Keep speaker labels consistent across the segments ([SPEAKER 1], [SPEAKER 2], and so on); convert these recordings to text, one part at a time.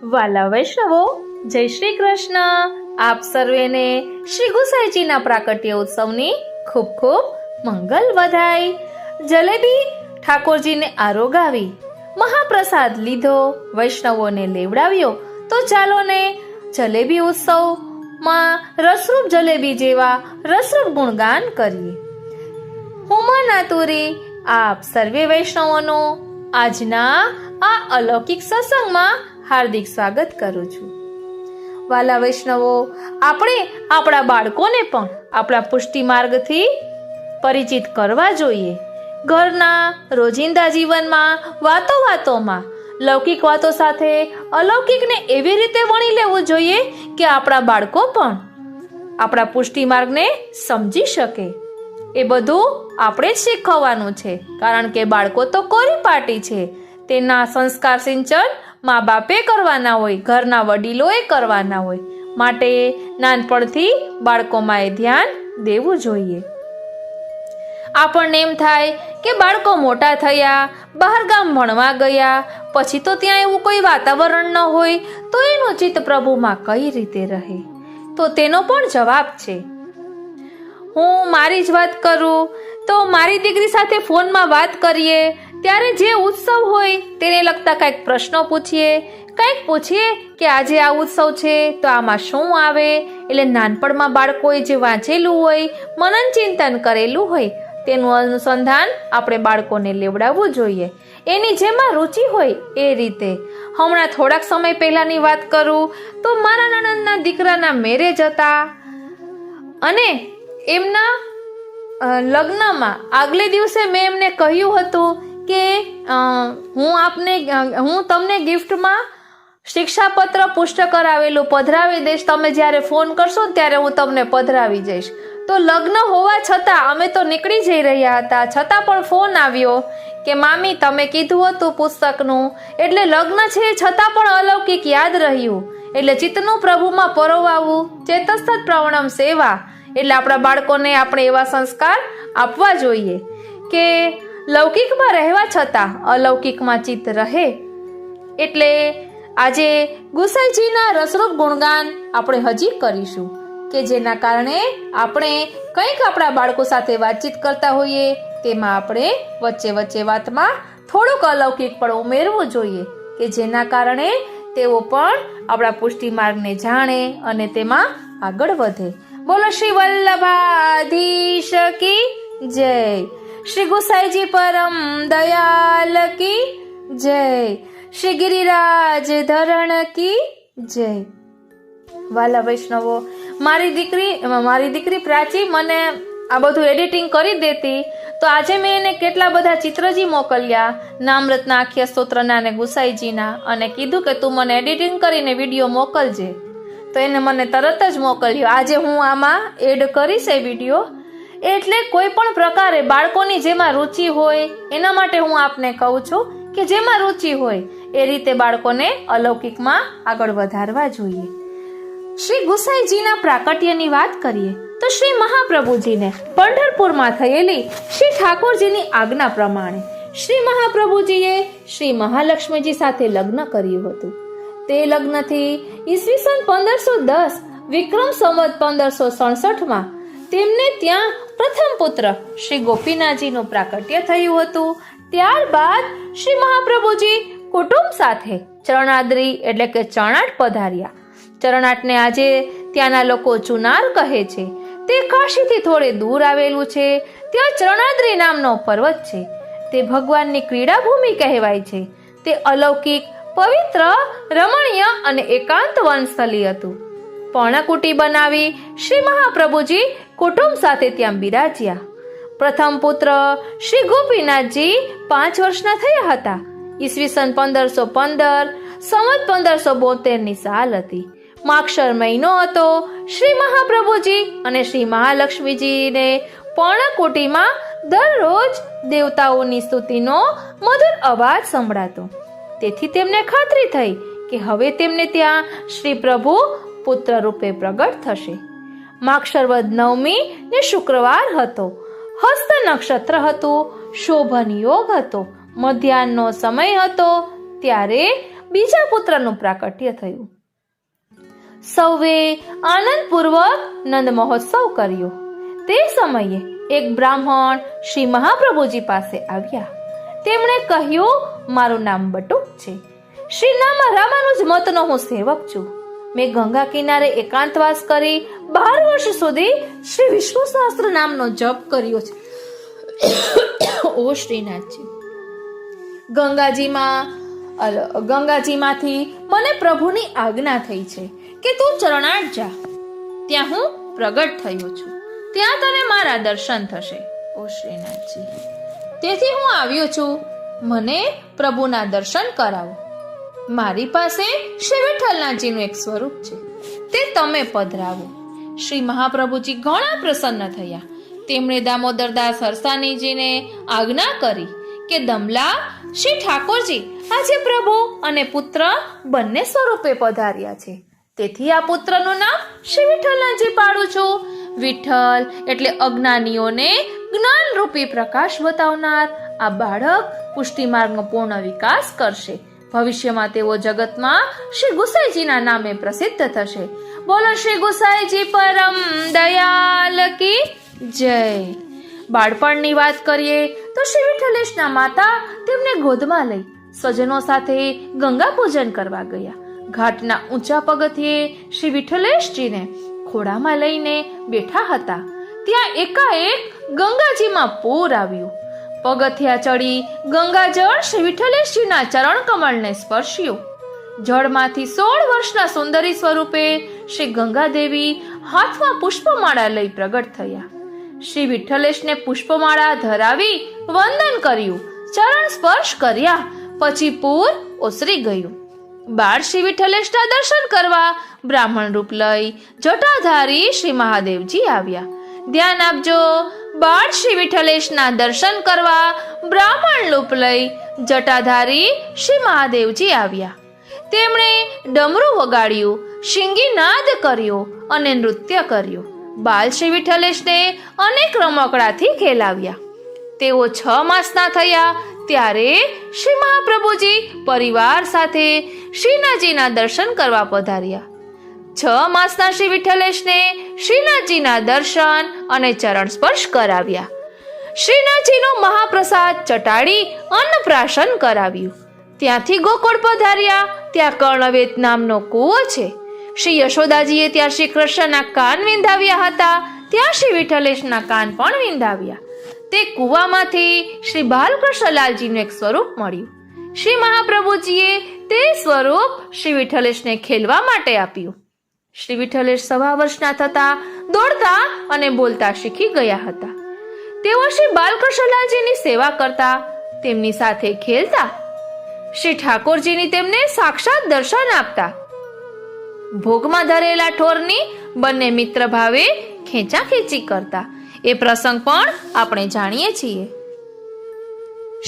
[SPEAKER 1] વાલા વૈષ્ણવો, જય શ્રી કૃષ્ણ. આપ સર્વેને શ્રી ગુસાઈજીના પ્રાકટ્ય ઉત્સવની ખૂબ ખૂબ મંગલ વધાઈ. જલેબી ઠાકોરજીને આરોગાવી, મહાપ્રસાદ લીધો, વૈષ્ણવોને લેવડાવ્યો. તો ચાલો ને જલેબી ઉત્સવમાં રસરૂપ જલેબી જેવા રસરૂપ ગુણગાન કરીએ. હું નાતુરી આપ સર્વે વૈષ્ણવોનો આજના આ અલૌકિક સત્સંગમાં હાર્દિક સ્વાગત કરું છું. વાલા વૈષ્ણવો, આપણે આપણા બાળકોને પણ આપણા પુષ્ટિ માર્ગથી પરિચિત કરવા જોઈએ. ઘરના રોજિંદા જીવનમાં વાતોમાં લૌકિક વાતો સાથે અલૌકિકને એવી રીતે વણી લેવું જોઈએ કે આપણા બાળકો પણ આપણા પુષ્ટિ માર્ગને સમજી શકે. એ બધું આપણે જ શીખવવાનું છે, કારણ કે બાળકો તો કોરી પાટી છે. તેના સંસ્કાર સિંચન મા બાપે કરવાના હોય, ઘરના વડીલોએ કરવાના હોય. માટે નાનપણથી બાળકોમાં એ ધ્યાન દેવું જોઈએ. આપણને એમ થાય કે બાળકો મોટા થયા, બહાર ગામ ભણવા ગયા, પછી તો ત્યાં એવું કોઈ વાતાવરણ ન હોય તો એનું ચિત્ત પ્રભુમાં કઈ રીતે રહે? તો તેનો પણ જવાબ છે. હું મારી જ વાત કરું તો મારી દીકરી સાથે ફોનમાં વાત કરીએ ત્યારે જે ઉત્સવ હોય તેને લગતા કંઈક પ્રશ્નો પૂછીએ, કંઈક પૂછીએ કે આજે આ ઉત્સવ છે તો આમાં શું આવે. એટલે નાનપણમાં બાળકોએ જે વાંચેલું હોય, મનન ચિંતન કરેલું હોય તેનું અનુસંધાન આપણે બાળકોને લેવડાવવું જોઈએ. એની જેમાં રુચિ હોય એ રીતે. હમણાં થોડાક સમય પહેલાની વાત કરું તો મારા નણંદના દીકરાના મેરેજ હતા અને એમના લગ્નમાં આગલે દિવસે મેં એમને કહ્યું હતું કે હું તમને ગિફ્ટમાં શિક્ષાપત્ર પુસ્તક કરાવેલું પધરાવી દઈશ. તમે જ્યારે ફોન કરશો ત્યારે હું તમને પધરાવી જઈશ. તો લગ્ન હોવા છતાં અમે તો નીકળી જઈ રહ્યા હતા, છતાં પણ ફોન આવ્યો કે મામી તમે કીધું હતું પુસ્તકનું, એટલે લગ્ન છે છતાં પણ અલૌકિક યાદ રહ્યું. એટલે ચિત્તનું પ્રભુમાં પરોવાવું, ચેતસ્તત પ્રવણમ સેવા. એટલે આપણા બાળકોને આપણે એવા સંસ્કાર આપવા જોઈએ કે લૌકિકમાં રહેવા છતાં અલૌકિકમાં ચિત્ત રહે. એટલે આજે ગુસાઈજીના રસરૂપ ગુણગાન આપણે હજી કરીશું કે જેના કારણે આપણે કંઈક આપણા બાળકો સાથે વાતચીત કરતા હોઈએ તેમાં આપણે વચ્ચે વાતમાં થોડુંક અલૌકિક પણ ઉમેરવું જોઈએ કે જેના કારણે તેઓ પણ આપણા પુષ્ટિ માર્ગને જાણે અને તેમાં આગળ વધે. બોલો શ્રી વલ્લભાધીશ કી જય, શ્રી ગુસાઈજી પરમ દયાલ કી જય, શ્રી ગિરિરાજ ધરણ કી જય. વાલા વૈષ્ણવો, મારી દીકરી પ્રાચી મને આ બધું એડિટિંગ કરી દેતી, તો આજે મેં એને કેટલા બધા ચિત્રજી મોકલ્યા, નામરત્ના આખ્યા સ્તોત્રના અને ગુસાઈજીના, અને કીધું કે તું મને એડિટિંગ કરીને વિડીયો મોકલજે. તો એને મને તરત જ મોકલ્યો. આજે હું આમાં એડ કરીશ એ વિડીયો. એટલે કોઈ પણ પ્રકારે બાળકોની જેમાં રુચિ હોય એના માટે હું આપને કહું છું કે જેમાં રુચિ હોય એ રીતે બાળકોને અલૌકિકમાં આગળ વધારવા જોઈએ. શ્રી ગુસાઈજીના પ્રાકટ્યની વાત કરીએ તો શ્રી મહાપ્રભુજીને પંઢરપુરમાં થયેલી શ્રી ઠાકોરજીની આજ્ઞા પ્રમાણે શ્રી મહાપ્રભુજીએ શ્રી મહાલક્ષ્મીજી સાથે લગ્ન કર્યું હતું. તે લગ્નથી ઈસવીસન 1510 વિક્રમ સંવત 1567માં તેમને ત્યાં પ્રથમ પુત્ર શ્રી ગોપીનાથજીનું પ્રાકટ્ય થયું હતું. ત્યારબાદ શ્રી મહાપ્રભુજી કુટુંબ સાથે ચરણાદ્રી એટલે કે ચરણાટ પધાર્યા. ચરણાટને આજે ત્યાંના લોકો ચુનાર કહે છે. તે કાશીથી થોડે દૂર આવેલું છે. ત્યાં ચરણાદ્રી નામનો પર્વત છે. તે ભગવાનની ક્રીડા ભૂમિ કહેવાય છે. તે અલૌકિક, પવિત્ર, રમણીય અને એકાંત વનસ્થલી હતું. પર્ણકુટી બનાવી શ્રી મહાપ્રભુજી કુટુંબ સાથે ત્યાં બિરાજ્યા. પ્રથમ પુત્ર શ્રી ગોપીનાથજી 5 વર્ષના થયા હતા. ઈસવીસન 1515 સંવત 1572ની સાલ હતી. માક્ષર મહિનો હતો. શ્રી મહાપ્રભુજી અને શ્રી મહાલક્ષ્મીજીને પર્ણકુટીમાં દરરોજ દેવતાઓની સ્તુતિનો મધુર અવાજ સંભળાતો. તેથી તેમને ખાતરી થઈ કે હવે તેમને ત્યાં શ્રી પ્રભુ પુત્ર રૂપે પ્રગટ થશે. માક્ષરવદ 9મી ને શુક્રવાર હતો. હસ્ત નક્ષત્ર હતું. શોભન યોગ હતો. મધ્યાહનનો સમય હતો. ત્યારે બીજા પુત્રનું પ્રાકટ્ય થયું. સૌએ આનંદપૂર્વક નંદ મહોત્સવ કર્યો. તે સમયે એક બ્રાહ્મણ શ્રી મહાપ્રભુજી પાસે આવ્યા. તેમણે કહ્યું, મારું નામ બટુક છે. શ્રી નામ રામાનુજ મતનો હું સેવક છું. મેં ગંગા કિનારે એકાંતવાસ કરી 12 વર્ષ સુધી શ્રી વિષ્ણુ સહસ્ત્ર નામનો જપ કર્યો છે. ઓ શ્રીનાથજી, ગંગાજીમાંથી મને પ્રભુની આજ્ઞા થઈ છે કે તું ચરણાટ જા. ત્યાં હું પ્રગટ થયો છું. ત્યાં તને મારા દર્શન થશે. ઓ શ્રીનાથજી, તેથી હું આવ્યો છું. મને પ્રભુના દર્શન કરાવો. મારી પાસે શ્રી વિઠ્ઠલનાથજીનું એક સ્વરૂપ છે, તે તમે પધરાવો. શ્રી મહાપ્રભુજી ઘણા પ્રસન્ન થયા. તેમણે દામોદરદાસ હરસાનીજીને આજ્ઞા કરી કે દમલા, શ્રી ઠાકોરજી આજે પ્રભુ અને પુત્ર બંને સ્વરૂપે પધાર્યા છે. તેથી આ પુત્રનું નામ શ્રી વિઠ્ઠલનાથજી પાડું છું. વિઠ્ઠલ એટલે અજ્ઞાનીઓને જ્ઞાનરૂપી પ્રકાશ બતાવનાર આ બાળક પુષ્ટિ માર્ગનો પૂર્ણ વિકાસ કરશે. ભવિષ્યમાં તેઓ જગતમાં શ્રી ગુસાઈજીના નામે પ્રસિદ્ધ થશે. બોલો શ્રી ગુસાઈજી પરમ દયાલ કી જય. બાળપણની વાત કરીએ તો શ્રી વિઠ્ઠલેશના માતા તેમને ગોદમાં લઈ સ્વજનો સાથે ગંગા પૂજન કરવા ગયા. ઘાટના ઊંચા પગથિયે શ્રી વિઠ્ઠલેશજીને ખોળામાં લઈને બેઠા હતા. ત્યાં એકાએક ગંગાજીમાં પૂર આવ્યું. પગથિયા ચડી ગંગાજળ શ્રી વિઠ્ઠલેશજીના ચરણ કમળને સ્પર્શ્યું. જળમાંથી 16 વર્ષના સુંદરી સ્વરૂપે શ્રી ગંગાદેવી હાથમાં પુષ્પમાળા લઈ પ્રગટ થયા. શ્રી વિઠ્ઠલેશને પુષ્પમાળા ધરાવી વંદન કર્યું, ચરણ સ્પર્શ કર્યા. પછી પૂર ઓસરી ગયું. બાળ શ્રી વિઠ્ઠલેશના દર્શન કરવા બ્રાહ્મણ રૂપ લઈ જટાધારી શ્રી મહાદેવજી આવ્યા. ધ્યાન આપજો, બાળ શ્રી વિઠ્ઠલેશના દર્શન કરવા બ્રાહ્મણ રૂપ લઈ જટાધારી શ્રી મહાદેવજી આવ્યા. તેમણે ડમરું વગાડ્યું, શિંગી નાદ કર્યો અને નૃત્ય કર્યું. બાલ શ્રી વિઠ્ઠલેશને અનેક રમકડાથી ખેલાવ્યા. તેઓ 6 માસના થયા ત્યારે શ્રી મહાપ્રભુજી પરિવાર સાથે શ્રીનાથજીના દર્શન કરવા પધાર્યા. 6 માસના શ્રી વિઠ્ઠલેશને શ્રીનાથજીના દર્શન અને ચરણ સ્પર્શ કરાવ્યા. શ્રીનાથજીનો મહાપ્રસાદ ચટાડી અન્નપ્રાશન કરાવ્યું. ત્યાંથી ગોકુળ પધાર્યા. ત્યાં કર્ણવેદ નામનો કૂવો છે. શ્રી યશોદાજીએ ત્યાં શ્રી કૃષ્ણના કાન વિંધાવ્યા હતા. ત્યાં શ્રી વિઠ્ઠલેશના કાન પણ વિંધાવ્યા. તે કૂવામાંથી શ્રી બાલકૃષ્ણલાલજીનું એક સ્વરૂપ મળ્યું. શ્રી મહાપ્રભુજીએ તે સ્વરૂપ શ્રી વિઠ્ઠલેશને ખેલવા માટે આપ્યું. શ્રી વિઠ્ઠલેશ 1.25 વર્ષના થતા દોડતા અને બોલતા શીખી ગયા હતા. તેઓ શ્રી બાલકૃષ્ણલાલજીની સેવા કરતા, તેમની સાથે ખેલતા. શ્રી ઠાકોરજીની તેમને સાક્ષાત દર્શન આપતા. ભોગમાં ધરેલા ઠોરની બંને મિત્ર ભાવે ખેંચાખેંચી કરતા. એ પ્રસંગ પણ આપણે જાણીએ છીએ.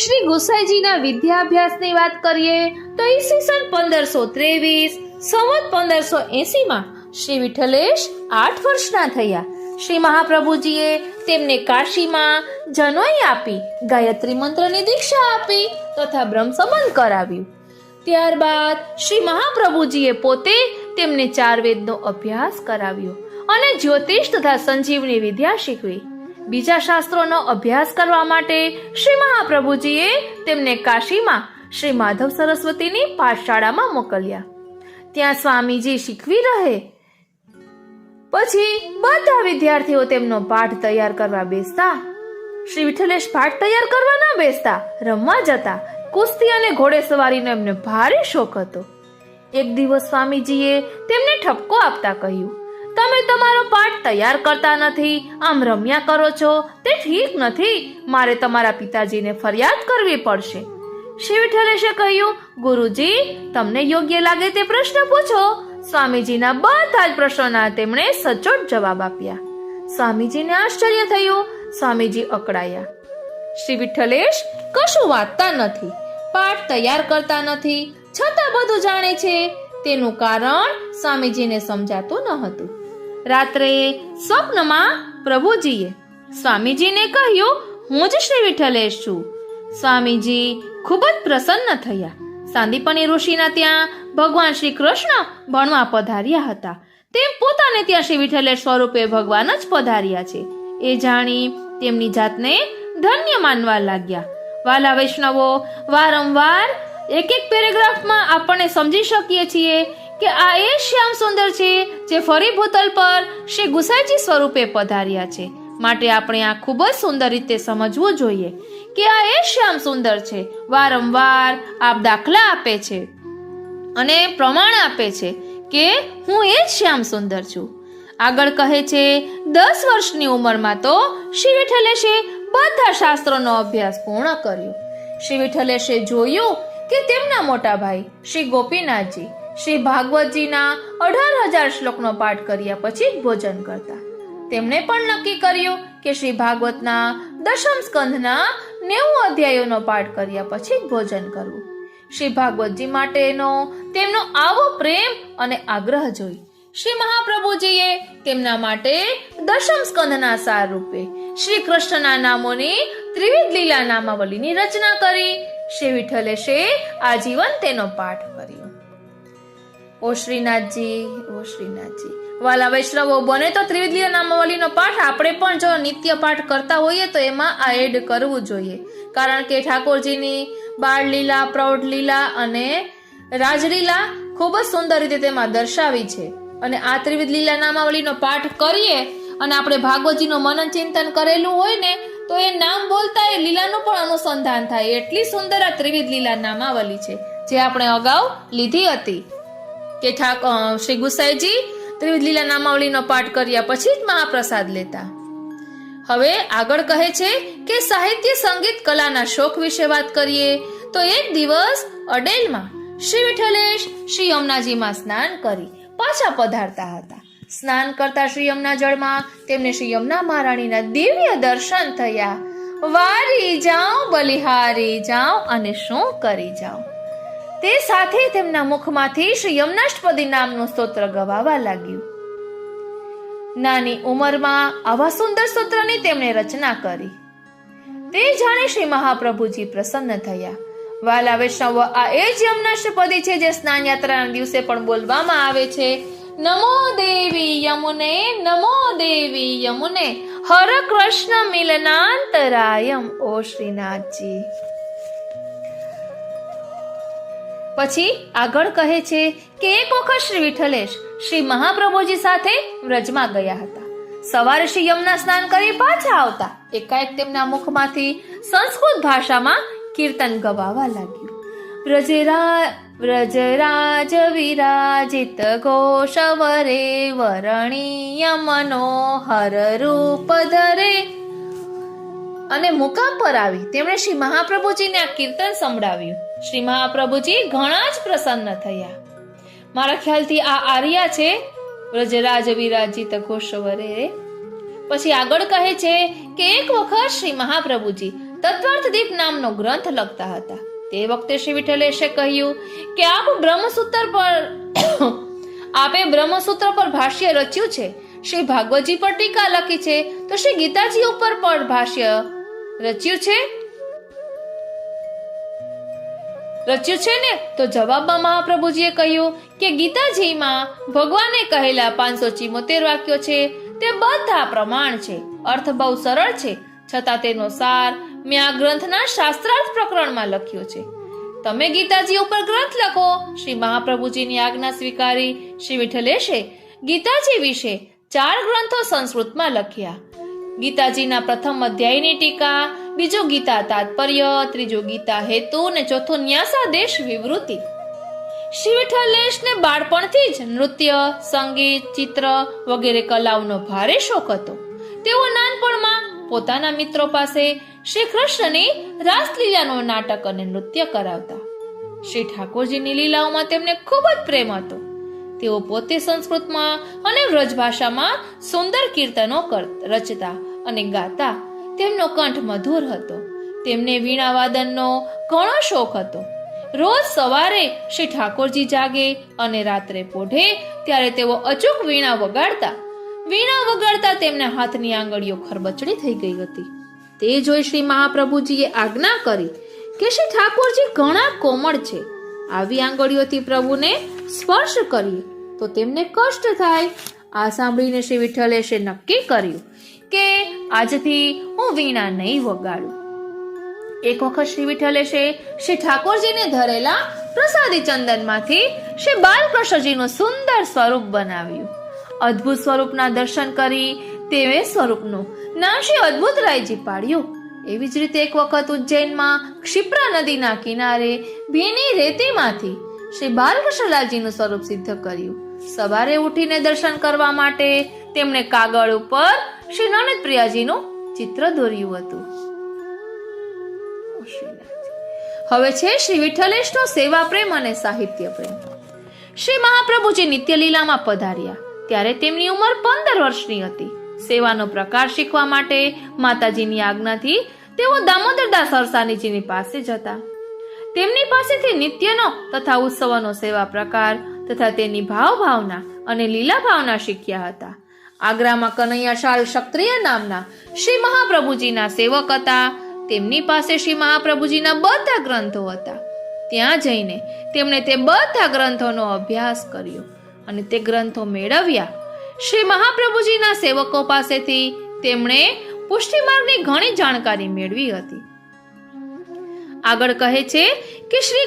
[SPEAKER 1] શ્રી ગુસાઈજીના વિદ્યાભ્યાસની વાત કરીએ તો ઈસવીસન 1523 સંવત 1580માં શ્રી વિઠ્ઠલેશ 8 વર્ષના થયા. શ્રી મહાપ્રભુજીએ તેમને કાશીમાં જનોઈ આપી, ગાયત્રી મંત્રની દીક્ષા આપી તથા બ્રહ્મ સંબંધ કરાવ્યું. ત્યારબાદ શ્રી મહાપ્રભુજીએ પોતે તેમને 4 વેદનો અભ્યાસ કરાવ્યો અને જ્યોતિષ તથા સંજીવની વિદ્યા શીખવી. બીજા શાસ્ત્રોનો અભ્યાસ કરવા માટે શ્રી મહાપ્રભુજીએ તેમને કાશીમાં શ્રી માધવ સરસ્વતીની પાઠશાળામાં મોકલ્યા. ત્યાં સ્વામીજી શીખવી રહે. પછી બધા વિદ્યાર્થીઓ તેમનો પાઠ તૈયાર કરવા બેસતા. શ્રી વિઠ્ઠલેશ પાઠ તૈયાર કરવા ના બેસતા, રમવા જતા. કુસ્તી અને ઘોડેસવારીનો એમને ભારે શોખ હતો. એક દિવસ સ્વામીજીએ તેમને ઠપકો આપતા કહ્યું, તમે તમારો પાઠ તૈયાર કરતા નથી, આમ રમ્યા કરો છો, તે ઠીક નથી. મારે તમારા પિતાજીને ફરિયાદ કરવી પડશે. શ્રી વિઠ્ઠલેશે કહ્યું, ગુરુજી, તમને યોગ્ય લાગે તે પ્રશ્ન પૂછો. સ્વામીજીના બધા જ પ્રશ્નોના તેમણે સચોટ જવાબ આપ્યા. સ્વામીજીને આશ્ચર્ય થયું. સ્વામીજી અકળાયા. શ્રી વિઠ્ઠલેશ કશું વાંચતા નથી, પાઠ તૈયાર કરતા નથી, છતાં બધું જાણે છે. તેનું કારણ સ્વામીજીને સમજાતું ન હતું. રાત્રે સ્વપ્નમાં પ્રભુજીએ સ્વામીજીને કહ્યું, હું જ શ્રી વિઠ્ઠલેશ છું. સ્વામીજી ખૂબ જ પ્રસન્ન થયા. સાંદીપની ઋષિના ત્યાં ભગવાન શ્રી કૃષ્ણ ભણવા પધાર્યા હતા, તેમ પોતાને ત્યાં શ્રી વિઠ્ઠલે સ્વરૂપે ભગવાન જ પધાર્યા છે એ જાણી તેમની જાતને ધન્ય માનવા લાગ્યા. વાલા વૈષ્ણવો, વારંવાર એક પેરેગ્રાફમાં આપણે સમજી શકીએ છીએ કે આ એ શ્યામ સુંદર છે જે ફરી ભૂતલ પર શ્રી ગુસાઈજી સ્વરૂપે પધાર્યા છે. માટે આપણે આ ખૂબ જ સુંદર રીતે સમજવું જોઈએ કે આ એ શ્યામ સુંદર છે. વારંવાર આપ દાખલા આપે છે અને પ્રમાણ આપે છે કે હું એ જ શ્યામ સુંદર છું. આગળ કહે છે 10 વર્ષની ઉંમરમાં તો શ્રી વિઠ્ઠલેશે બધા શાસ્ત્રોનો અભ્યાસ પૂર્ણ કર્યો. શ્રી વિઠ્ઠલેશે જોયું કે તેમના મોટા ભાઈ શ્રી ગોપીનાથજી શ્રી ભાગવતજીના 18,000 શ્લોકનો પાઠ કર્યા પછી જ ભોજન કરતા. તેમણે પણ નક્કી કર્યું કે શ્રી ભાગવતના 10મ સ્કંધના 90 અધ્યાયોનો પાઠ કર્યા પછી જ ભોજન કરવું. શ્રી ભાગવતજી માટેનો તેમનો આવો પ્રેમ અને આગ્રહ જોઈ શ્રી મહાપ્રભુજીએ તેમના માટે 10મ સ્કંધના સાર રૂપે શ્રી કૃષ્ણના નામોની ત્રિવિધ લીલા નામાવલીની રચના કરી. શ્રી વિઠ્ઠલેશે આજીવન તેનો પાઠ કર્યો. ઓ શ્રીનાથજી, ઓ શ્રીનાથજી, વાલા વૈષ્ણવો, બને તો ત્રિવિધ લીલા નામાવલીનો પાઠ આપણે પણ જો નિત્ય પાઠ કરતા હોઈએ તો એમાં આ એડ કરવું જોઈએ, કારણ કે ઠાકોરજીની બાળ લીલા, પ્રૌઢ લીલા અને રાજલીલા ખૂબ જ સુંદર રીતે તેમાં દર્શાવી છે. અને આ ત્રિવિધ લીલા નામાવલીનો પાઠ કરીએ અને આપણે ભાગવતજીનું મનન ચિંતન કરેલું હોય ને તો એ નામ બોલતા એ લીલાનું પણ અનુસંધાન થાય. એટલી સુંદર આ ત્રિવિધ લીલા નામાવલી છે જે આપણે અગાઉ લીધી હતી કે શ્રી ગુસાઈજી ત્રિવિધ લીલા નામાવલીનો પાઠ કર્યા પછી જ મહાપ્રસાદ લેતા. હવે આગળ કહે છે કે સાહિત્ય, સંગીત, કલાના શોખ વિશે વાત કરીએ તો એક દિવસ અડેલમાં શ્રી વિઠ્ઠલેશ શ્રી યમુનાજીમાં સ્નાન કરી પાછા પધારતા હતા. સ્નાન કરતા શ્રી યમુના જળમાં તેમને શ્રી યમુના મહારાણીના દિવ્ય દર્શન થયા. વારી જાઉં, બલિહારી જાઉં અને શું કરી જાઉં. તે સાથે તેમના મુખમાંથી શ્રી યમુનાષ્ટપદી નામનું સ્તોત્ર ગવાવા લાગ્યું. નાની ઉંમરમાં આવા સુંદર સ્તોત્રની તેમણે રચના કરી. તે જાણે શ્રી મહાપ્રભુજી પ્રસન્ન થયા. વાલા વૈષ્ણવ, આ એ જ યમુનાષ્ટપદી છે જે સ્નાન યાત્રાના દિવસે પણ બોલવામાં આવે છે. નમો દેવી યમુને, નમો દેવી યમુને, હર કૃષ્ણ મિલનાંતરાયમ. ઓ શ્રીનાથજી. પછી આગળ કહે છે કે એક વખત શ્રી વિઠ્ઠલેશ શ્રી મહાપ્રભુજી સાથે વ્રજમાં ગયા હતા. સવારે શ્રી યમુના સ્નાન કરી પાછા આવતા એકાએક તેમના મુખમાંથી સંસ્કૃત ભાષામાં કીર્તન ગવાવા લાગ્યું. વ્રજરાજ વિરાજિત ઘોષવરે વરણીય મનોહર રૂપ ધરે. અને મુકામ પર આવી તેમણે શ્રી મહાપ્રભુજીને આ કીર્તન સંભળાવ્યું. શ્રી મહાપ્રભુજી ઘણા જ પ્રસન્ન થયા. મારા ખ્યાલથી આ આર્યા છે વ્રજરાજ વિરાજિત ઘોષવરે. પછી આગળ કહે છે કે એક વખત શ્રી મહાપ્રભુજી તત્વાર્થદીપ નામનો ગ્રંથ લખતા હતા. તે વખતે શ્રી વિઠ્ઠલેશે કહ્યું કે આપે બ્રહ્મસૂત્ર પર ભાષ્ય રચ્યું છે. શ્રી ભાગવતજી પર ટીકા લખી છે તો શ્રી ગીતાજી ઉપર પણ ભાષ્ય રચ્યું છે ને? તો જવાબમાં મહાપ્રભુજીએ કહ્યું કે ગીતાજીમાં ભગવાને કહેલા 574 વાક્યો છે તે બધા પ્રમાણ છે. અર્થ બહુ સરળ છે, છતાં તેનો સાર મેં આ ગ્રંથના શાસ્ત્રાર્થ પ્રકરણમાં લખ્યો છે. તમે ગીતાજી ઉપર ગ્રંથ લખો. શ્રી મહાપ્રભુજીની આજ્ઞા સ્વીકારી શ્રી વિઠ્ઠલેશે ગીતાજી વિશે 4 ગ્રંથો સંસ્કૃતમાં લખ્યા. ગીતાજીના પ્રથમ અધ્યાયની ટીકા, બીજો ગીતા તાત્પર્ય, ત્રીજો ગીતા હેતુ અને ચોથો ન્યાસાદેશ વિવૃત્તિ. શ્રી વિઠ્ઠલેશને બાળપણથી જ નૃત્ય, સંગીત, ચિત્ર વગેરે કલાઓનો ભારે શોખ હતો. તેઓ નાનપણમાં પોતાના મિત્રો પાસે શ્રી કૃષ્ણની રાસલીલાનો નાટક અને નૃત્ય કરાવતા. શ્રી ઠાકોરજીની લીલાઓમાં તેમને ખૂબ જ પ્રેમ હતો. તેઓ પોતે સંસ્કૃતમાં અને વ્રજ ભાષામાં સુંદર કીર્તનો રચતા અને ગાતા. તેમનો કંઠ મધુર હતો. તેમને વીણા વાદનનો ઘણો શોખ હતો. રોજ સવારે શ્રી ઠાકોરજી જાગે અને રાત્રે પોઢે ત્યારે તેઓ અચૂક વીણા વગાડતા. વીણા વગાડતા તેમના હાથની આંગળીઓ ખરબચડી થઈ ગઈ હતી. તે જોઈ શ્રી મહાપ્રભુજીએ આજ્ઞા કરી કે શ્રી ઠાકોરજી ઘણા કોમળ છે આવી આંગળીઓથી પ્રભુને સ્પર્શ કરીએ તો તેમને કષ્ટ થાય. આ સાંભળીને શ્રી વિઠ્ઠલેશે નક્કી કર્યું કે આજથી હું વીણા નહીં વગાડું. એક વખત શ્રી વિઠ્ઠલેશે શ્રી ઠાકોરજીને ધરેલા પ્રસાદી ચંદનમાંથી શ્રી બાલકૃષ્ણજીનું સુંદર સ્વરૂપ બનાવ્યું. અદ્ભુત સ્વરૂપના દર્શન કરી તે સ્વરૂપનું નામ શ્રી અદ્ભુતરાયજી પાડ્યું. એવી જ રીતે એક વખત ઉજ્જૈનમાં ક્ષિપ્રા નદીના કિનારે ભીની રેતીમાંથી શ્રી બાલકૃષ્ણલાલજીનું સ્વરૂપ સિદ્ધ કર્યું. સવારે ઉઠીને દર્શન કરવા માટે તેમણે કાગળ ઉપર શ્રી નનદ પ્રિયાજીનું ચિત્ર દોર્યું હતું. હવે છે શ્રી વિઠ્ઠલેશનો સેવા પ્રેમ અને સાહિત્ય પ્રેમ. શ્રી મહાપ્રભુજી નિત્ય લીલામાં પધાર્યા ત્યારે તેમની ઉંમર 15 વર્ષની હતી. સેવાનો પ્રકાર શીખવા માટે માતાજીની આજ્ઞાથી તેઓ દામોદરદાસ સરસાનીજીની પાસે જતા. તેમની પાસેથી નિત્યનો તથા ઉત્સવનો સેવા પ્રકાર તથા તેની ભાવના અને લીલા ભાવના શીખ્યા હતા. આગ્રામાં કનૈયાશાલ ક્ષત્રિય નામના શ્રી મહાપ્રભુજીના સેવક હતા. તેમની પાસે શ્રી મહાપ્રભુજીના બધા ગ્રંથો હતા. ત્યાં જઈને તેમણે તે બધા ગ્રંથોનો અભ્યાસ કર્યો અને તે ગ્રંથો મેળવ્યા. શ્રી મહાપ્રભુજીના સેવકો પાસેથી તેમણે પુષ્ટિ માર્ગની ઘણી જાણકારી મેળવી હતી. આગળ કહે છે કે શ્રી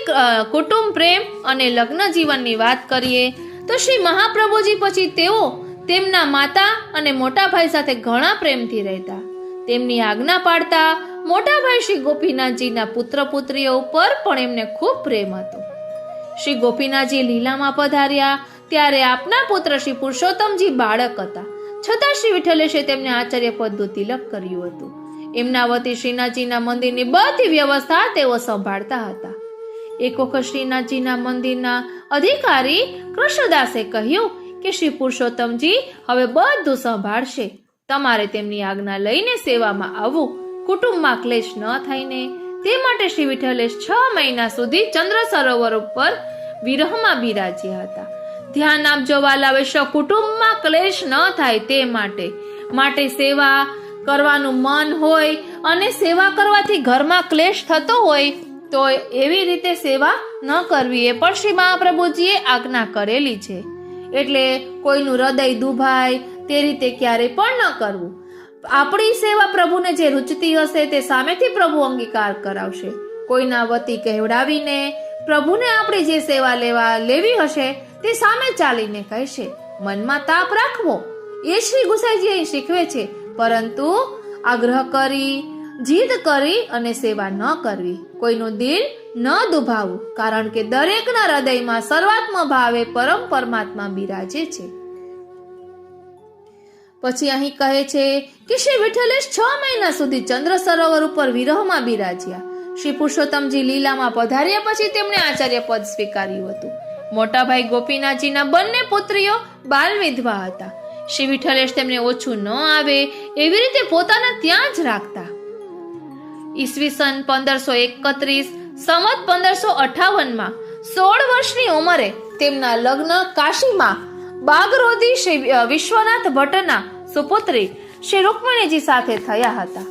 [SPEAKER 1] કુટુંબ પ્રેમ અને લગ્ન જીવનની વાત કરીએ તો શ્રી મહાપ્રભુજી પછી તેઓ તેમના માતા અને મોટા ભાઈ સાથે ઘણા પ્રેમથી રહેતા. તેમની આજ્ઞા પાડતા મોટા ભાઈ શ્રી ગોપીનાથજીના પુત્ર પુત્રીઓ ઉપર પણ એમને ખૂબ પ્રેમ હતો. શ્રી ગોપીનાથજી લીલામાં પધાર્યા ત્યારે આપના પુત્ર શ્રી પુરુષોત્તમજી બાળક હતા, છતાં શ્રી વિઠ્ઠલેશે તેમને આચાર્ય પદનું તિલક કર્યું હતું. એમના વતી શ્રીનાથજીના મંદિરની બધી વ્યવસ્થા તેઓ સંભાળતા હતા. એક વખત શ્રીનાથજીના મંદિરના અધિકારી કૃષ્ણદાસે કહ્યું કે શ્રી પુરુષોત્તમજી હવે બધું સંભાળશે, તમારે તેમની આજ્ઞા લઈને સેવામાં આવવું, કુટુંબમાં ક્લેશ ન થાયને તે માટે શ્રી વિઠ્ઠલેશ 6 મહિના સુધી ચંદ્ર સરોવર ઉપર વિરહમાં બિરાજ્યા હતા. ધ્યાન આપજો વાલા, કુટુંબમાં ક્લેશ ન થાય તે માટે સેવા કરવાનું મન હોય અને સેવા કરવાથી ઘરમાં ક્લેશ થતો હોય તો એવી રીતે સેવા ન કરવી એ પણ શ્રી મહાપ્રભુજીએ આજ્ઞા કરેલી છે. એટલે કોઈનું હૃદય દુભાય તે રીતે ક્યારેય પણ ન કરવું. આપણી સેવા પ્રભુને જે રૂચતી હશે તે સામેથી પ્રભુ અંગીકાર કરાવશે. કોઈના વતી કહેવડાવીને પ્રભુને આપણી જે સેવા લેવી હશે તે સામે ચાલીને કહેશે. મનમાં તાપ રાખવો એ શ્રી ગુસાઈજી અહીં શીખવે છે, પરંતુ આગ્રહ કરી જીદ કરી અને સેવા ન કરવી, કોઈનું દિલ ન દુભાવવું, કારણ કે દરેકના હૃદયમાં સર્વાત્મ ભાવે પરમ પરમાત્મા બિરાજે છે. પછી અહીં કહે છે કે શ્રી વિઠ્ઠલેશ 6 મહિના સુધી ચંદ્ર સરોવર ઉપર વિરહમાં બિરાજ્યા. શ્રી પુરુષોત્તમજી લીલામાં પધાર્યા પછી તેમણે આચાર્ય પદ સ્વીકાર્યું હતું. મોટા ભાઈ ગોપીનાથજીના બંને પુત્રીઓ બાલ વિધવા હતા. શ્રી વિઠ્ઠલેશ તેમને ઓછું ન આવે એવી રીતે પોતાના ત્યાં જ રાખતા. ઈસવીસન 1531 સંવત 1558 16 વર્ષની ઉંમરે તેમના લગ્ન કાશીમાં બાગરોધી શ્રી વિશ્વનાથ ભટ્ટના સુપુત્રી શ્રી રૂકમણીજી સાથે થયા હતા.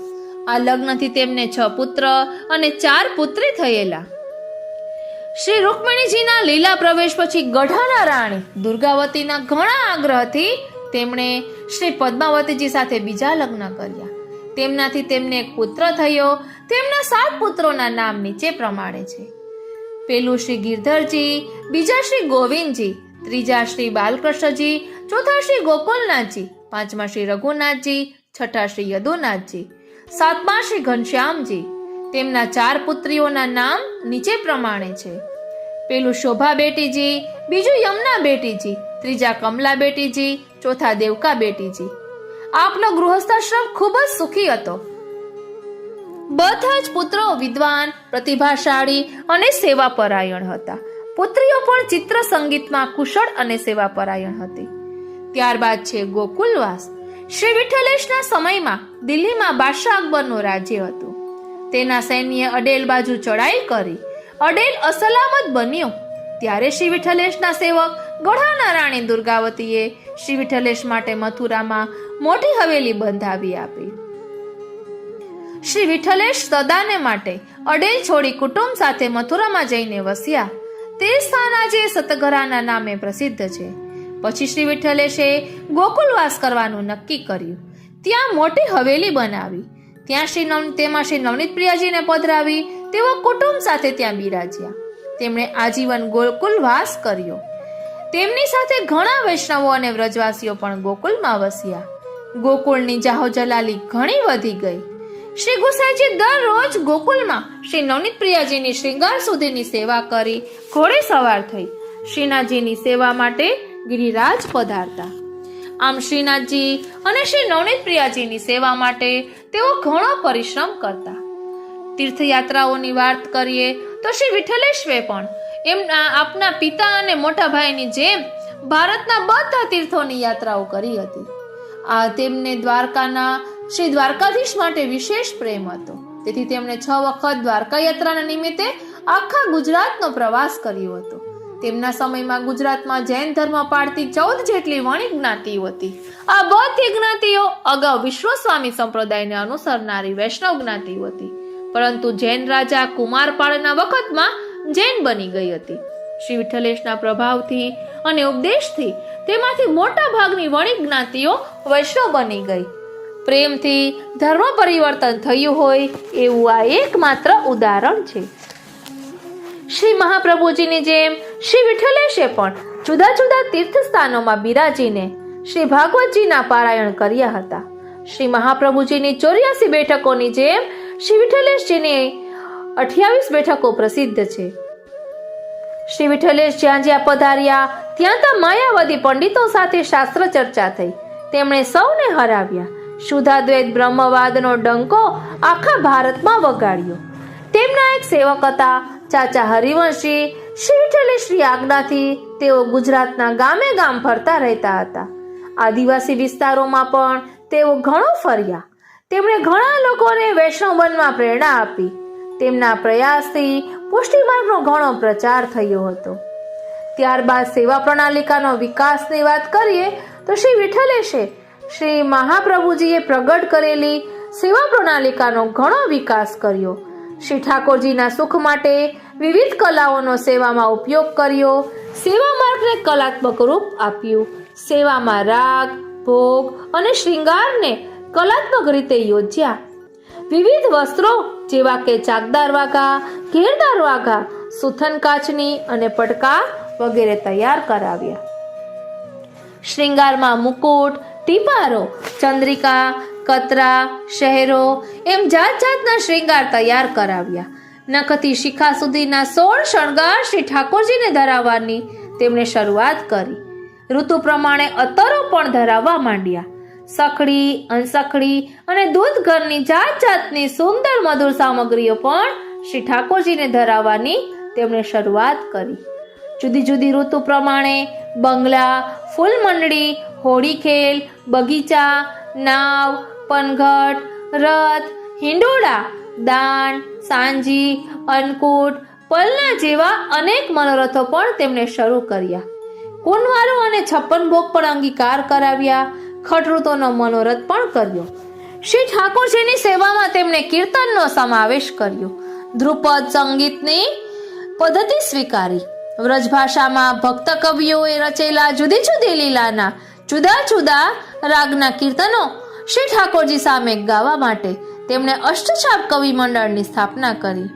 [SPEAKER 1] આ લગ્નથી તેમને 6 પુત્ર અને 4 પુત્રી થયેલા. શ્રી રૂકમણીજીના લીલા પ્રવેશ પછી ગઢાના રાણી દુર્ગાવતીના ઘણા આગ્રહથી તેમણે શ્રી પદ્માવતીજી સાથે બીજા લગ્ન કર્યા. તેમનાથી તેમને એક પુત્ર થયો. તેમના 7 પુત્રોના નામ નીચે પ્રમાણે છે. પેલું શ્રી ગિરધરજી, બીજા શ્રી ગોવિંદજી, ત્રીજા શ્રી બાલકૃષ્ણજી, ચોથા શ્રી ગોકુલનાથજી, પાંચમા શ્રી રઘુનાથજી, છઠ્ઠા શ્રી યદુનાથજી, સાતમા શ્રી ઘનશ્યામજી. તેમના 4 પુત્રીઓના નામ નીચે પ્રમાણે છે. પેલું શોભા બેટીજી, બીજું યમુના બેટીજી, ત્રીજા કમલા બેટીજી, ચોથા દેવકા બેટીજી. આપનો ગૃહસ્થાશ્રમ ખૂબ જ સુખી હતો. બધા જ પુત્રો વિદ્વાન, પ્રતિભાશાળી અને સેવાપરાયણ હતા. પુત્રીઓ પણ ચિત્ર સંગીતમાં કુશળ અને સેવાપરાયણ હતી. ત્યારબાદ છે ગોકુલવાસ. શ્રી વિઠ્ઠલેશના સમયમાં દિલ્હીમાં બાદશાહ અકબરનું રાજ્ય હતું. તેના સૈન્યએ અડેલ બાજુ ચડાઈ કરી. અડેલ અસલામત બન્યો ત્યારે શ્રી વિઠ્ઠલેશના સેવક ગઢાના રાણી દુર્ગાવતીએ શ્રી વિઠ્ઠલેશ માટે મથુરામાં મોટી હવેલી બંધાવી આપી. શ્રી વિઠ્ઠલેશ સદાને માટે અડેલ છોડી કુટુંબ સાથે મથુરામાં જઈને વસ્યા. તે સ્થાન આજે સતગરાના નામે પ્રસિદ્ધ છે. પછી શ્રી વિઠ્ઠલેશે ગોકુલવાસ કરવાનું નક્કી કર્યું. ત્યાં મોટી હવેલી બનાવી. તેમાં શ્રી નવનીત પ્રિયાજીને પધરાવી તેઓ કુટુંબ સાથે ત્યાં બિરાજ્યા. તેમણે આજીવન ગોકુલવાસ કર્યો. તેમની સાથે ઘણા વૈષ્ણવો અને વ્રજવાસીઓ પણ ગોકુલમાં વસ્યા. ગોકુળની જાહોજલાલી ઘણી વધી ગઈ. શ્રી ગુસાઈજી દરરોજ ગોકુલમાં શ્રી નવનીત પ્રિયાજીની શ્રૃંગાર સુધીની સેવા કરી ઘોડે સવાર થઈ શ્રીનાથજીની સેવા માટે ગિરિરાજ પધારતા. આમ શ્રીનાથજી અને શ્રી નવનીત પ્રિયાજીની સેવા માટે તેઓ ઘણો પરિશ્રમ કરતા. તીર્થયાત્રાઓની વાત કરીએ તો શ્રી વિઠ્ઠલેશ્વરે પણ એમના આપના પિતા અને મોટા ભાઈની જેમ ભારતના બધા તીર્થોની યાત્રાઓ કરી હતી. આ તેમને દ્વારકાના શ્રી દ્વારકાધીશ માટે વિશેષ પ્રેમ હતો. તેથી તેમણે 6 વખત દ્વારકા યાત્રાના નિમિત્તે આખા ગુજરાતનો પ્રવાસ કર્યો હતો. તેમના સમયમાં ગુજરાતમાં જૈન ધર્મ પાળતી 14 જેટલી વણિક જ્ઞાતિઓ હતી. આ બધી જ્ઞાતિઓ અગાઉ વિશ્વસ્વામી સંપ્રદાયને અનુસરનારી વૈષ્ણવ જ્ઞાતિઓ હતી, પરંતુ જૈન રાજા કુમારપાળના વખતમાં જૈન બની ગઈ હતી. શ્રી વિઠ્ઠલેશના પ્રભાવથી અને ઉપદેશથી તેમાંથી મોટા ભાગની વણિક જ્ઞાતિઓ વૈષ્ણવ બની ગઈ. પ્રેમથી ધર્મ પરિવર્તન થયું હોય એવું આ એકમાત્ર ઉદાહરણ છે. શ્રી મહાપ્રભુજીની જેમ શ્રી વિઠ્ઠલેશે પણ જુદા જુદા તીર્થ સ્થાનોમાં બિરાજીને શ્રી ભાગવતજીના પારાયણ કર્યા હતા. શ્રી મહાપ્રભુજીની 84 બેઠકોની જેમ શ્રી વિઠ્ઠલેશજીની 28 બેઠકો પ્રસિદ્ધ છે. શ્રી વિઠ્ઠલેશ જ્યાં જ્યાં પધાર્યા ત્યાં ત્યાં માયાવાદી પંડિતો સાથે શાસ્ત્ર ચર્ચા થઈ. તેમણે સૌને હરાવ્યા. શુદ્ધાદ્વૈત બ્રહ્મવાદનો ડંકો આખા ભારતમાં વગાડ્યો. તેમના એક સેવક હતા ચાચા હરિવંશી. શ્રી વિઠ્ઠલેશની આજ્ઞાથી તેઓ ગુજરાતના ગામે ગામ ફરતા રહેતા હતા. આદિવાસી વિસ્તારોમાં પણ તેઓ ઘણો ફર્યા. તેમણે ઘણા લોકોને વૈષ્ણવ બનવા પ્રેરણા આપી. તેમના પ્રયાસથી પુષ્ટિ માર્ગનો ઘણો પ્રચાર થયો હતો. ત્યારબાદ સેવા પ્રણાલિકાનો વિકાસની વાત કરીએ તો શ્રી વિઠ્ઠલેશે શ્રી મહાપ્રભુજીએ પ્રગટ કરેલી સેવા પ્રણાલિકાનો ઘણો વિકાસ કર્યો. શ્રી ઠાકોરજીના સુખ માટે વિવિધ કલાઓનો સેવામાં ઉપયોગ કર્યો. સેવા માર્ગને કલાત્મક રૂપ આપ્યું. સેવામાં રાગ, ભોગ અને શ્રૃંગારને કલાત્મક રીતે યોજ્યા. વિવિધ વસ્ત્રો જેવા કે ચાકદાર વાઘા, ઘેરદાર વાઘા, સુથન કાચની અને પટકા વગેરે તૈયાર કરાવ્યા. શ્રૃંગારમાં મુકુટ, ટીપારો, ચંદ્રિકા, કતરા, શહેરો એમ જાત જાતના શ્રૃંગાર તૈયાર કરાવ્યા. નખથી શિખા સુધીના 16 શણગાર શ્રી ઠાકોરજીને ધરાવવાની તેમણે શરૂઆત કરી. ઋતુ પ્રમાણે અત્તરો પણ ધરાવવા માંડ્યા. સખડી, અનસખડી અને દૂધ ઘરની જાત જાતની સુંદર મધુર સામગ્રીઓ પણ શ્રી ઠાકોરજીને ધરાવવાની તેમણે શરૂઆત કરી. જુદી જુદી ઋતુ પ્રમાણે બંગલા, ફૂલ મંડળી, હોળી ખેલ, બગીચા, નાવ, પનઘટ, રથ, હિંડોળા, દાન, સાંજી, અન્નકૂટ, પલના જેવા અનેક મનોરથો પણ તેમણે શરૂ કર્યા. કુંવારો અને 56 ભોગ પણ અંગીકાર કરાવ્યા. ખટઋતુનો મનોરથ પણ કર્યો. શ્રી ઠાકોરજીની સેવામાં તેમણે કીર્તનનો સમાવેશ કર્યો. ધ્રુપદ સંગીતની પદ્ધતિ સ્વીકારી. વ્રજભાષામાં ભક્ત કવિઓએ રચેલા જુદી જુદી લીલાના જુદા જુદા રાગના કીર્તનો શ્રી ઠાકોરજી સામે ગાવા માટે તેમણે અષ્ટછાપ કવિ મંડળની સ્થાપના કરી.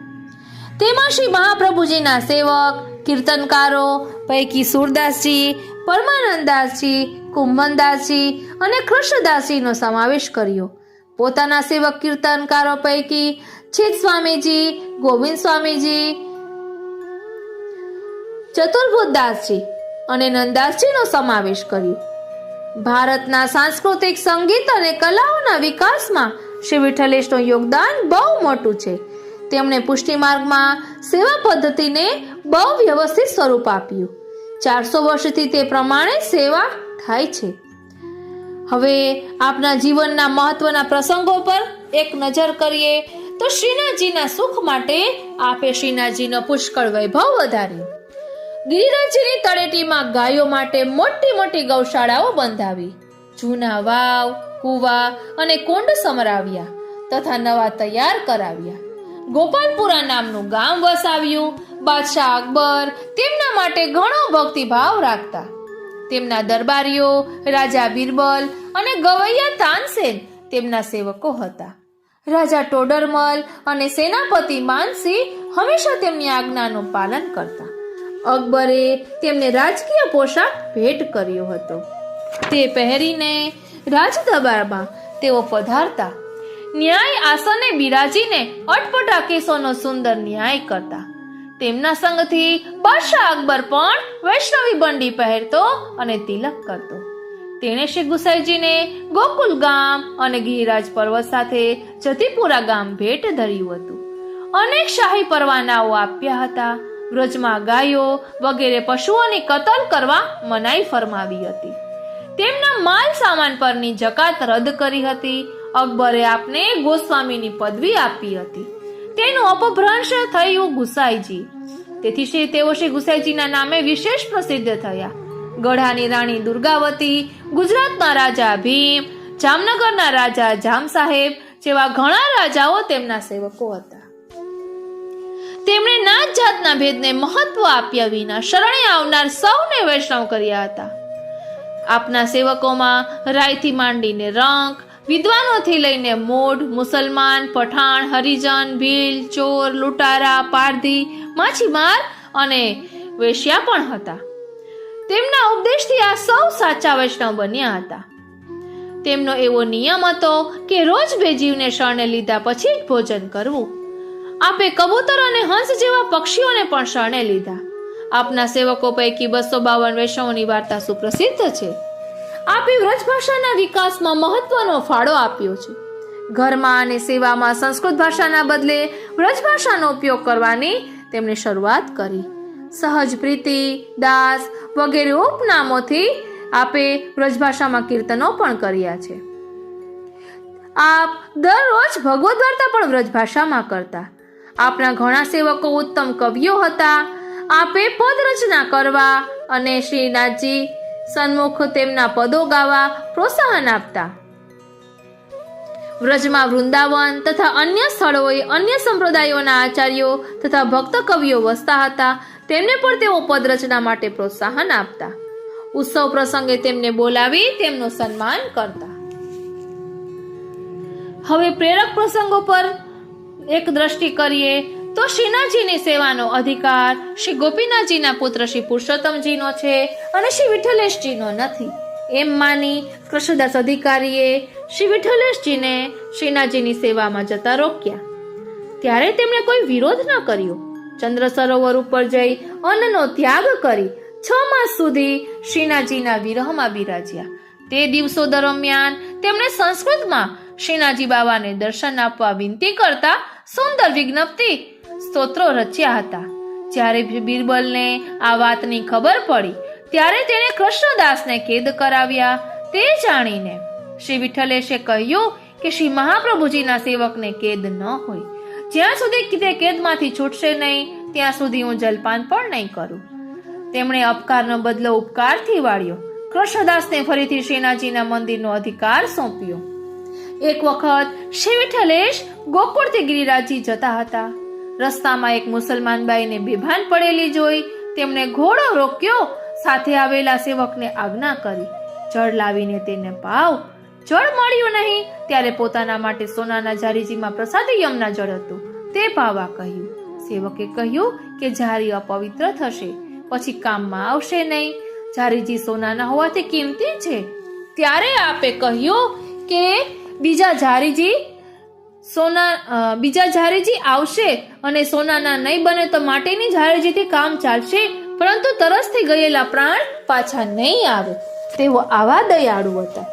[SPEAKER 1] તેમાં શ્રી મહાપ્રભુજીના સેવક કીર્તનકારો પૈકી સુરદાસજી, પરમાનંદદાસજી, કુંભનદાસજી અને કૃષ્ણદાસજીનો સમાવેશ કર્યો. પોતાના સેવક કીર્તનકારો પૈકી ચિત સ્વામીજી, ગોવિંદ સ્વામીજી, ચતુર્ભુતદાસજી અને નંદાસજીનો સમાવેશ કર્યો. ભારતના સાંસ્કૃતિક સંગીત અને કલાઓના વિકાસમાં શ્રી વિઠ્ઠલેશનું યોગદાન બહુ મોટું છે. તેમણે પુષ્ટિ માર્ગમાં સેવા પદ્ધતિને બહુ વ્યવસ્થિત સ્વરૂપ આપ્યું. 400 વર્ષથી તે પ્રમાણે સેવા થાય છે. હવે આપના જીવનના મહત્વના પ્રસંગો પર એક નજર કરીએ તો શ્રીનાથજીના સુખ માટે આપે શ્રીનાથજીનો પુષ્કળ વૈભવ વધાર્યો. ગિરિરાજજીની તળેટીમાં ગાયો માટે મોટી મોટી ગૌશાળાઓ બંધાવી. જૂના વાવ, કુવા અને કુંડ સમરાવ્યા તથા નવા તૈયાર કરાવ્યા. ગોપાલપુરા નામનું ગામ વસાવ્યું. બાદશાહ અકબર તેમના માટે ઘણો ભક્તિભાવ રાખતા. તેમના દરબારીઓ રાજા બિરબલ અને ગવૈયા તાનસેન તેમના સેવકો હતા. રાજા ટોડરમલ અને સેનાપતિ માનસિંહ હંમેશા તેમની આજ્ઞાનું પાલન કરતા. અકબરે તેમને રાજકીય પોશાક ભેટ કર્યો હતો. તે પહેરીને રાજદરબારમાં તેઓ પધારતા. ન્યાય આસને બિરાજીને અટપટા કેસોનો સુંદર ન્યાય કરતા. તેમના સંગથી બાદશાહ અકબર પણ વૈષ્ણવી બંડી પહેરતો અને તિલક કરતો. તેણે શ્રી ગુસાઈજીને ગોકુલ ગામ અને ગિરિરાજ પર્વત સાથે જતીપુરા ગામ ભેટ ધર્યું હતું. અનેક શાહી પરવાનાઓ આપ્યા હતા. વ્રજમાં ગાયો વગેરે પશુઓની કતલ કરવા મનાઈ ફરમાવી હતી. તેમના માલ સામાન પરની જકાત રદ કરી હતી. અકબરે આપને ગોસ્વામીની પદવી આપી હતી. તેનું અપભ્રંશ થયું ગુસાઈજી. તેથી તેઓ શ્રી ગુસાઈજીના નામે વિશેષ પ્રસિદ્ધ થયા. ગઢાની રાણી દુર્ગાવતી, ગુજરાતના રાજા ભીમ, જામનગરના રાજા જામ સાહેબ જેવા ઘણા રાજાઓ તેમના સેવકો હતા. તેમણે નાત જાતના ભેદને મહત્વ આપ્યા વિના શરણે આવનાર સૌને વૈષ્ણવ કર્યા હતા. આપના સેવકોમાં રાયથી માંડીને રંક, વિદ્વાનોથી લઈને મોઢ, મુસલમાન, પઠાણ, હરિજન, ભીલ, ચોર, લૂંટારા, પારધી, માછીમાર અને વેશ્યા પણ હતા. તેમના ઉપદેશથી આ સૌ સાચા વૈષ્ણવ બન્યા હતા. તેમનો એવો નિયમ હતો કે રોજ બે જીવને શરણે લીધા પછી જ ભોજન કરવું. આપે કબૂતર અને હંસ જેવા પક્ષીઓને પણ શરણે લીધા. આપના સેવકો પૈકી 252 વૈષ્ણવોની વાર્તા સુપ્રસિદ્ધ છે. આપે વ્રજભાષાના વિકાસમાં મહત્વનો ફાળો આપ્યો છે. ઘરમાં અને સેવામાં સંસ્કૃત ભાષાના બદલે વ્રજભાષાનો ઉપયોગ કરવાની તેમણે શરૂઆત કરી. સહજ પ્રીતિ, દાસ વગેરે ઉપનામોથી આપે વ્રજભાષામાં કીર્તનો પણ કર્યા છે. આપ દરરોજ ભગવદ વાર્તા પણ વ્રજભાષામાં કરતા. આપના ઘણા સેવકો ઉત્તમ કવિઓ હતા. આપે પદ રચના કરવા અને શ્રીનાથજી સન્મુખ તેમના પદો ગાવા પ્રોત્સાહન આપતા. વ્રજમાં વૃંદાવન તથા અન્ય સ્થળોએ અન્ય સંપ્રદાયોના આચાર્યો તથા ભક્ત કવિઓ વસતા હતા. તેમને પણ તેઓ પદ રચના માટે પ્રોત્સાહન આપતા. ઉત્સવ પ્રસંગે તેમને બોલાવી તેમનું સન્માન કરતા. હવે પ્રેરક પ્રસંગો પર એક દ્રષ્ટિ કરીએ તો શ્રીનાથજીની સેવાનો અધિકાર શ્રી ગોપીનાથજીના પુત્ર શ્રી પુરુષોત્તમજીનો છે અને શ્રી વિઠ્ઠલેશજીનો નથી એમ માની કૃષ્ણદાસ અધિકારીએ શ્રી વિઠ્ઠલેશજીને શ્રીનાથજીની સેવામાં જતા રોક્યા. ત્યારે તેમણે કોઈ વિરોધ ન કર્યો. ચંદ્ર સરોવર ઉપર જઈ અન્નનો ત્યાગ કરી 6 માસ સુધી શ્રીનાથજીના વિરહમાં બિરાજ્યા. તે દિવસો દરમિયાન તેમણે સંસ્કૃતમાં શ્રીનાથજી બાબાને દર્શન આપવા વિનંતી કરતા સુંદર વિજ્ઞપ્તિ સ્તોત્રો રચ્યા હતા. જ્યારે બિરબલને આ વાતની ખબર પડી ત્યારે તેણે કૃષ્ણદાસને કેદ કરાવ્યા. તે જાણીને શ્રી વિઠ્ઠલેશે કહ્યું કે શ્રી મહાપ્રભુજીના સેવકને કેદ ન હોય. જ્યાં સુધી તે કેદમાંથી છૂટશે નહીં ત્યાં સુધી હું જલપાન પણ નહીં કરું. તેમણે અપકારનો બદલો ઉપકારથી વાળ્યો. કૃષ્ણદાસને ફરીથી શ્રીનાથજીના મંદિરનો અધિકાર સોંપ્યો. એક વખત શ્રી વિઠ્ઠલેશ ગોકુળથી ગિરિરાજજી જતા હતા. રસ્તામાં એક મુસલમાન બાઈને બેભાન પડેલી જોઈ તેમણે ઘોડો રોક્યો. સાથે આવેલા સેવકને આજ્ઞા કરી, જળ લાવીને તેને પાવ. જળ મળ્યું નહીં ત્યારે પોતાના માટે સોનાના જારીજીમાં પ્રસાદી યમના જળ હતું તે પાવા કહ્યું. સેવકે કહ્યું કે જારી અપવિત્ર થશે, પછી કામમાં આવશે નહીં. જારીજી સોનાના હોવાથી કિંમતી છે. ત્યારે આપે કહ્યું કે બીજા જારીજી આવશે અને સોનાના નહીં બને તો માટીની જારીજીથી કામ ચાલશે, પરંતુ તરસથી ગયેલા પ્રાણ પાછા નહીં આવે. તેઓ આવા દયાળુ હતા.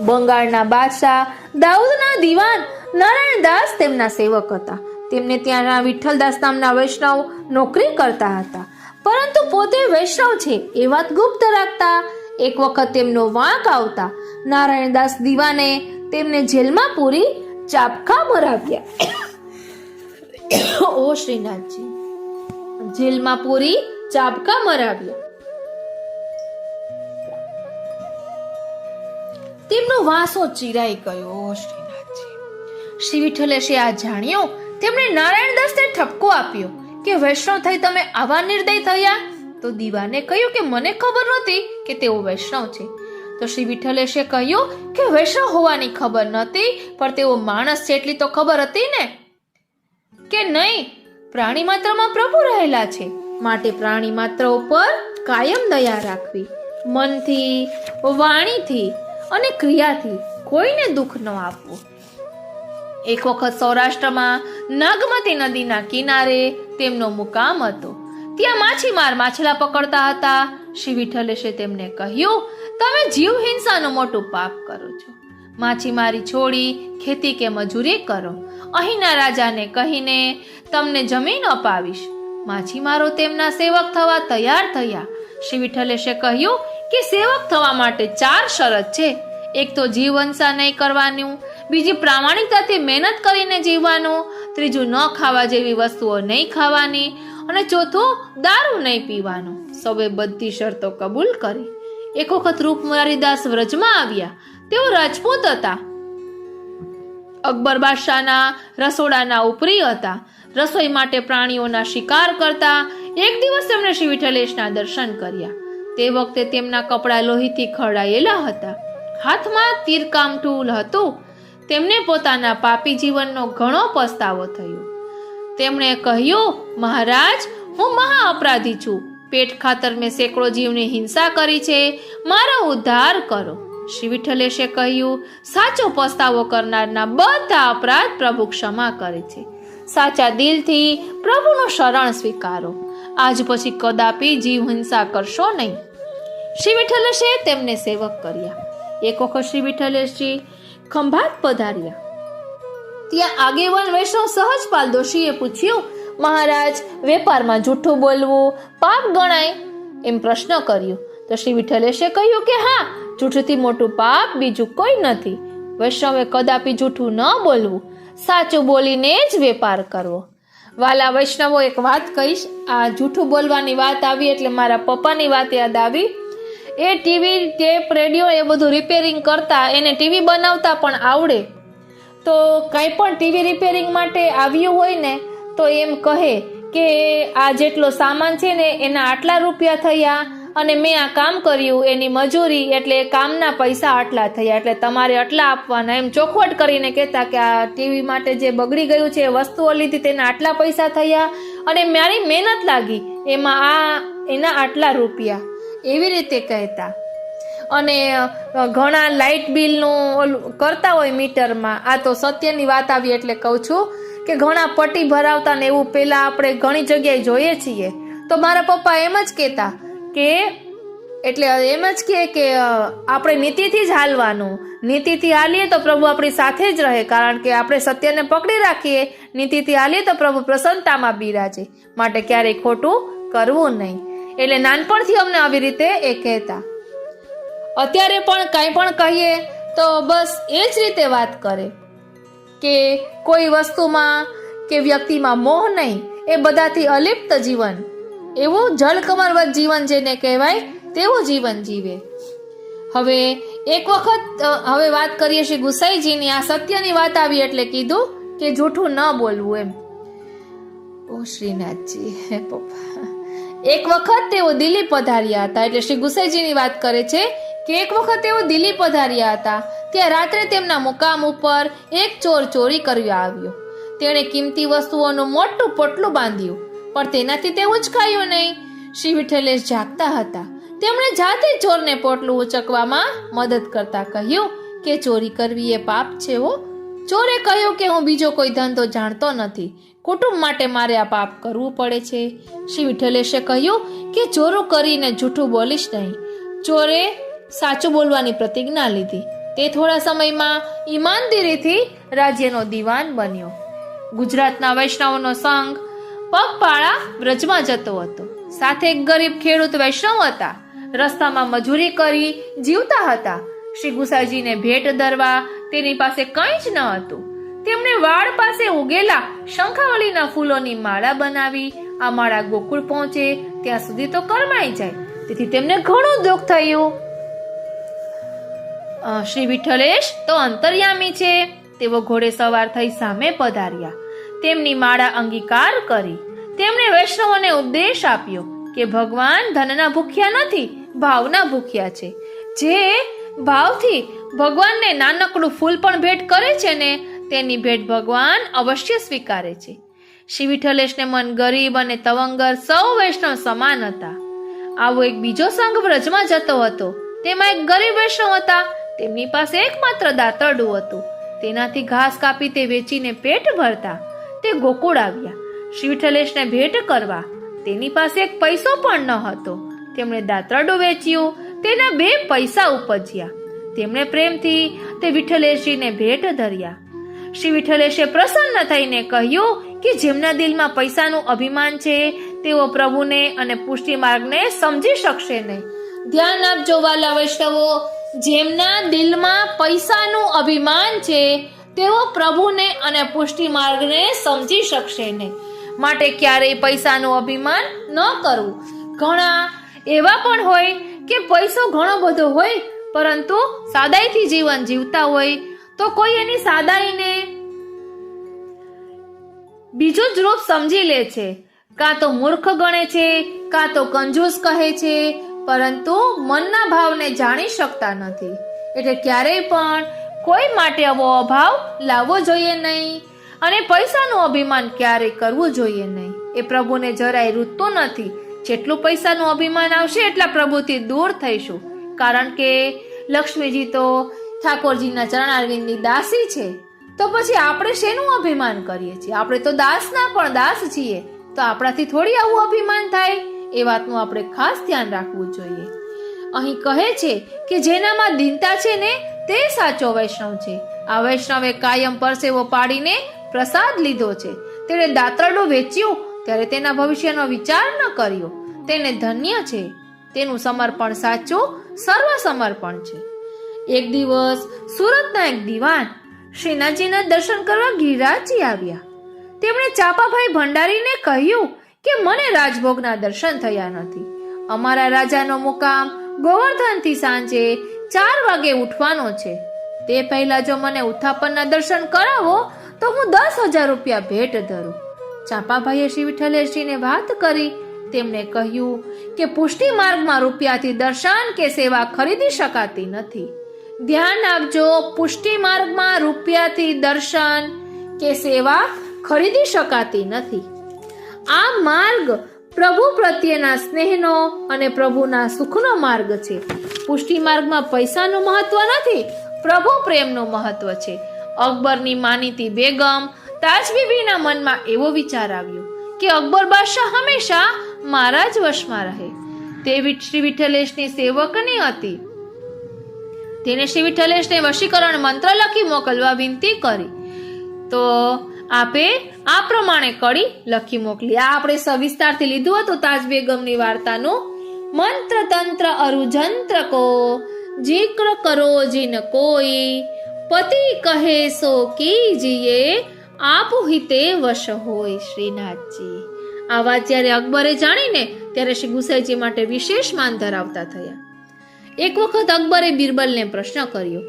[SPEAKER 1] બંગાળના બાદશાહ દાઉદના દિવાન નારાયણદાસ તેમના સેવક હતા. તેમને ત્યાં વિઠ્ઠલદાસ નામના વૈષ્ણવ નોકરી કરતા હતા, પરંતુ પોતે વૈષ્ણવ છે એ વાત ગુપ્ત રાખતા. એક વખત તેમનો વાંક આવતા નારાયણદાસ દિવાને તેમને જેલમાં પૂરી ચાબખા મરાવ્યા. ઓ શ્રીનાથજી, જેલમાં પૂરી ચાબખા મરાવ્યા. તેમનો વાંસો ચીરાઈ ગયો. શ્રીનાથજી, શ્રી વિઠ્ઠલેશે આ જાણ્યો. તેમણે નારાયણદાસને ઠપકો આપ્યો કે વૈષ્ણવ થઈ તમે આવા નિર્દય થયા? તો દીવાને કહ્યું કે મને ખબર નહોતી કે તેઓ વૈષ્ણવ છે. તો શ્રી વિઠ્ઠલેશે કહ્યું કે વૈષ્ણવ હોવાની ખબર નહોતી, પણ તેઓ માણસ છે એટલી તો ખબર હતી ને કે નહીં. પ્રાણી માત્રમાં પ્રભુ રહેલા છે, માટે પ્રાણી માત્ર ઉપર કાયમ દયા રાખવી. મનથી, વાણીથી અને ક્રિયાથી કોઈને દુઃખ ન આપવું. એક વખત સૌરાષ્ટ્રમાં નાગમતી નદીના કિનારે તેમનો મુકામ હતો. ત્યાં માછીમાર માછલા પકડતા હતા. શ્રી વિઠ્ઠલેશે તેમને કહ્યું, તમે જીવ હિંસાનું મોટું પાપ કરો છો. માછીમારી છોડી ખેતી કે મજૂરી કરો. અહીંના રાજાને કહીને તમને જમીન અપાવીશ. માછીમારો તેમના સેવક થવા તૈયાર થયા. શ્રી વિઠ્ઠલેશે કહ્યું કે સેવક થવા માટે 4 શરત છે. એક તો જીવ હિંસા નહીં કરવાનું, બીજી પ્રામાણિકતાથી મહેનત કરીને જીવવાનું, ત્રીજું ન ખાવા જેવી વસ્તુઓ નહીં ખાવાની, અને ચોથું દારૂ નહીં પીવાનું. સૌએ બધી શરતો કબૂલ કરી. એક વખત રૂપમારીદાસ વ્રજમાં આવ્યા. તેઓ રાજપૂત હતા. અકબર બાદશાહના રસોડાના ઉપરી હતા. રસોઈ માટે પ્રાણીઓના શિકાર કરતા. એક દિવસ તેમણે શ્રી વિઠ્ઠલેશના દર્શન કર્યા. તે વખતે તેમના કપડાં લોહીથી ખરડાયેલા હતા. હાથમાં તીરકામ ટૂલ હતું. તેમને પોતાના પાપી જીવનનો ઘણો પસ્તાવો થયો. તેમણે કહ્યું, મહારાજ, હું મહા અપરાધી છું. પેટ ખાતર મેં સેંકડો જીવની હિંસા કરી છે. મારો ઉદ્ધાર કરો. શ્રી વિઠ્ઠલેશે કહ્યું, સાચો પસ્તાવો કરનારના બધા અપરાધ પ્રભુ ક્ષમા કરે છે. સાચા દિલથી પ્રભુનું શરણ સ્વીકારો. આજ પછી કદાપી જીવ હિંસા કરશો નહીં. શ્રી વિઠ્ઠલેશે તેમને સેવક કર્યા. એક વખત શ્રી વિઠ્ઠલેશજી ખંભાત પધાર્યા. ત્યાં આગેવાન વૈષ્ણવ સહજપાલ દોશીએ પૂછ્યું, મહારાજ, વેપારમાં જૂઠું બોલવું પાપ ગણાય? એમ પ્રશ્ન કર્યો. તો શ્રી વિઠ્ઠલેશે કહ્યું કે હા, જૂઠથી મોટું પાપ બીજું કોઈ નથી. વૈષ્ણવે કદાપી જૂઠું ન બોલવું, સાચું બોલીને જ વેપાર કરવો. વાલા વૈષ્ણવો, એક વાત કહીશ. આ જૂઠું બોલવાની વાત આવી એટલે મારા પપ્પાની વાત યાદ આવી. એ ટીવી, ટેપ, રેડિયો એ બધું રિપેરિંગ કરતા. એને ટીવી બનાવતા પણ આવડે. તો કંઈ પણ ટીવી રિપેરિંગ માટે આવ્યું હોય ને તો એમ કહે કે આ જેટલો સામાન છે ને એના આટલા રૂપિયા થયા, અને મેં આ કામ કર્યું એની મજૂરી એટલે કામના પૈસા આટલા થયા, એટલે તમારે આટલા આપવાના. એમ ચોખવટ કરીને કહેતા કે આ ટીવી માટે જે બગડી ગયું છે એ વસ્તુઓ લીધી તેના આટલા પૈસા થયા, અને મારી મહેનત લાગી એમાં એના આટલા રૂપિયા. એવી રીતે કહેતા. અને ઘણા લાઇટ બિલનું કરતા હોય મીટરમાં. આ તો સત્યની વાત આવી એટલે કહું છું કે ઘણા પટ્ટી ભરાવતા ને એવું પેલા આપણે ઘણી જગ્યાએ જોઈએ છીએ. તો મારા પપ્પા એમ જ કહેતા કે એટલે એમ જ કહે કે આપણે નીતિથી જ હાલવાનું. નીતિથી હાલીએ તો પ્રભુ આપણી સાથે જ રહે, કારણ કે આપણે સત્યને પકડી રાખીએ. નીતિથી હાલીએ તો પ્રભુ પ્રસન્નતામાં બિરાજે. માટે ક્યારેય ખોટું કરવું નહીં. એટલે નાનપણથી અમને આવી રીતે એ કહેતા. અત્યારે પણ કાંઈ પણ કહીએ તો બસ એ જ રીતે વાત કરે કે કોઈ વસ્તુમાં કે વ્યક્તિમાં મોહ નહીં, એ બધાથી અલિપ્ત જીવન, એવું જળકમરવત જીવન જેને કહેવાય તેવું જીવન જીવે. હવે એક વખત હવે વાત કરીએ શ્રી ગુસાઈજીની. આ સત્યની વાત આવી એટલે કીધું કે જૂઠું ન બોલવું એમ. ઓ શ્રીનાથજી, હે પપ્પા, એક વખત તેઓ દિલ્હી પધાર્યા હતા. એટલે શ્રી ગુસાઈજીની વાત કરે છે કે એક વખત તેઓ દિલ્હી પધાર્યા હતા. ત્યાં રાત્રે તેમના મુકામ ઉપર એક ચોર ચોરી કરવા આવ્યો. તેણે કિંમતી વસ્તુઓનું મોટું પોટલું બાંધ્યું, પણ તેનાથી તે ઉંચકાયું નહીં. શ્રી વિઠ્ઠલેશ જાગતા હતા. તેમણે જાતે ચોરને પોટલું ઉંચકવામાં મદદ કરતા કહ્યું કે ચોરી કરવી એ પાપ છે હો. ચોરે કહ્યું કે હું બીજો કોઈ ધંધો જાણતો નથી, કુટુંબ માટે મારે આ પાપ કરવું પડે છે. શ્રી વિઠ્ઠલેશે કહ્યું કે ચોરો કરીને જૂઠું બોલીશ નહીં. ચોરે સાચું બોલવાની પ્રતિજ્ઞા લીધી. તે થોડા સમયમાં ઈમાનદારીથી રાજ્યનો દીવાન બન્યો. ગુજરાતના વૈષ્ણવનો સંઘ પગપાળા વ્રજમાં જતો હતો. સાથે એક ગરીબ ખેડૂત વૈષ્ણવ હતા. રસ્તામાં મજૂરી કરી જીવતા હતા. શ્રી ગુસાઈજીને ભેટ ધરવા તેની પાસે કંઈ જ ન હતું. તેમણે વાડ પાસે ઉગેલા શંખાવલીના ફૂલોની માળા બનાવી. આ માળા ગોકુળ પહોંચે ત્યાં સુધી તો કરમાઈ જાય, તેથી તેમને ઘણું દુઃખ થયું. શ્રી વિઠ્ઠલેશ તો અંતર્યામી છે. તેઓ ઘોડે સવાર થઈ સામે પધાર્યા. તેમની માળા અંગીકાર કરી. તેમણે વૈષ્ણવોને ઉપદેશ આપ્યો કે ભગવાન ધનના ભૂખ્યા નથી, ભાવના ભૂખ્યા છે. જે ભાવથી ભગવાનને નાનકડું ફૂલ પણ ભેટ કરે છે ને તેની ભેટ ભગવાન અવશ્ય સ્વીકારે છે. શ્રી વિઠ્ઠલેશને મન ગરીબ અને તવંગર સૌ વૈષ્ણવ સમાન હતા. આવો એક બીજો સંઘ વ્રજમાં જતો હતો. તેમાં એક ગરીબ વૈષ્ણવ હતા. તેમની પાસે એકમાત્ર દાતરડું હતું. તેનાથી ઘાસ કાપી તે વેચીને પેટ ભરતા. તે ગોકુળ આવ્યા શ્રી વિઠ્ઠલેશને ભેટ કરવા. તેની પાસે એક પૈસો પણ ન હતો. તેમણે દાતરડું વેચ્યું. તેના 2 પૈસા ઉપજ્યા. તેમણે પ્રેમથી તે વિઠ્ઠલેશજીને ભેટ ધર્યા. શ્રી વિઠ્ઠલેશે પ્રસન્ન થઈને કહ્યું કે જેમના દિલમાં પૈસાનું અભિમાન છે તેઓ પ્રભુને અને પુષ્ટિ માર્ગને સમજી શકશે નહીં. ધ્યાન આપજો વાલા વૈષ્ણવો, જેમના દિલમાં પૈસાનું અભિમાન છે તેઓ પ્રભુને અને પુષ્ટિ માર્ગને સમજી શકશે નહીં. માટે ક્યારેય પૈસાનું અભિમાન ન કરવું. ઘણા એવા પણ હોય કે પૈસો ઘણો બધો હોય પરંતુ સાદાઈથી જીવન જીવતા હોય તો કોઈ એની સાદાઈને બીજું જ રૂપ સમજી લે છે. કાં તો મૂર્ખ ગણે છે, કાં તો કંજૂસ કહે છે, પરંતુ મનના ભાવને જાણી શકતા નથી. એટલે ક્યારેય પણ કોઈ માટે આવો અભાવ લાવવો જોઈએ નહીં અને પૈસાનું અભિમાન ક્યારેય કરવું જોઈએ નહીં. એ પ્રભુને જરાય રૂચતું નથી. જેટલું પૈસાનું અભિમાન આવશે એટલા પ્રભુથી દૂર થઈશું. કારણ કે લક્ષ્મીજી તો ઠાકોરજીના ચરણારવિંદની દાસી છે. તો પછી આપણે શેનું અભિમાન કરીએ છીએ? આપણે તો દાસના પણ દાસ છીએ. તો આપણાથી થોડી આવું અભિમાન થાય? એ વાતનું આપણે ખાસ ધ્યાન રાખવું જોઈએ. અહીં કહે છે કે જેનામાં દીનતા છે ને તે સાચો વૈષ્ણવ છે. આ વૈષ્ણવે કાયમ પરસેવો પાડીને પ્રસાદ લીધો છે. તેણે દાતરડું વેચ્યું ત્યારે તેના ભવિષ્યનો વિચાર ન કર્યો. તેને ધન્ય છે. તેનું સમર્પણ સાચું સર્વ સમર્પણ છે. એક દિવસ સુરતના એક દિવાન શ્રીનાથજીના દર્શન કરવા ગિરિરાજજી આવ્યા. તેમણે ચાપાભાઈ ભંડારીને કહ્યું કે મને રાજભોગના દર્શન થયા નથી. અમારા રાજાનો મુકામ ગોવર્ધનથી સાંજે 4 વાગે ઉઠવાનો છે. તે પહેલા જો મને ઉત્થાપનના દર્શન કરાવો તો હું 10,000 રૂપિયા ભેટ ધરું. ચાપાભાઈએ શ્રી વિઠ્ઠલેશજીને વાત કરી. તેમણે કહ્યું કે પુષ્ટિ માર્ગમાં રૂપિયાથી દર્શન કે સેવા ખરીદી શકાતી નથી. ધ્યાન આપજો, પુષ્ટિ માર્ગમાં રૂપિયાથી દર્શન કે સેવા ખરીદી શકાતી નથી. આ માર્ગ પ્રભુ પ્રત્યેના સ્નેહનો અને પ્રભુના સુખનો માર્ગ છે. પુષ્ટિ માર્ગમાં પૈસાનું મહત્વ નથી, પ્રભુ પ્રેમનું મહત્વ છે. અકબરની માનીતી બેગમ તાજબીબીના મનમાં એવો વિચાર આવ્યો કે અકબર બાદશાહ હંમેશા મારા જ વશમાં રહે. તે શ્રી વિઠ્ઠલેશની સેવકની હતી. તેને શ્રી વિઠ્ઠલેશને વશીકરણ મંત્ર લખી મોકલવા વિનંતી કરી. તો આપે આ પ્રમાણે કડી લખી મોકલી. આ આપણે સવિસ્તારથી લીધું હતું તાજ બેગમની વાર્તાનું. મંત્ર તંત્ર અરુજંત્ર કો જિક્ર કરો જીન કોઈ, પતિ કહે સો કીજીએ આપુ હિતે વશ હોય. શ્રીનાથજી આ વાત જ્યારે અકબરે જાણીને ત્યારે શ્રી ગુસાઈજી માટે વિશેષ માન ધરાવતા થયા. એક વખત અકબરે બિરબલને પ્રશ્ન કર્યો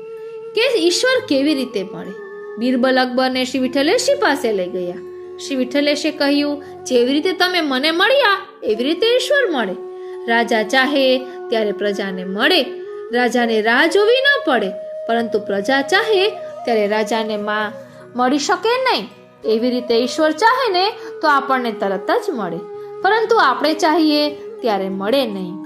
[SPEAKER 1] કે ઈશ્વર કેવી રીતે મળે? બિરબલ અકબરને શ્રી વિઠ્ઠલેશજી પાસે લઈ ગયા. શ્રી વિઠ્ઠલેશે કહ્યું, જેવી રીતે તમે મને મળ્યા એવી રીતે ઈશ્વર મળે. રાજા ચાહે ત્યારે પ્રજાને મળે. રાજાને રાહ જોવી ન પડે, પરંતુ પ્રજા ચાહે ત્યારે રાજાને મળી શકે નહીં. એવી રીતે ઈશ્વર ચાહે ને તો આપણને તરત જ મળે, પરંતુ આપણે ચાહીએ ત્યારે મળે નહીં.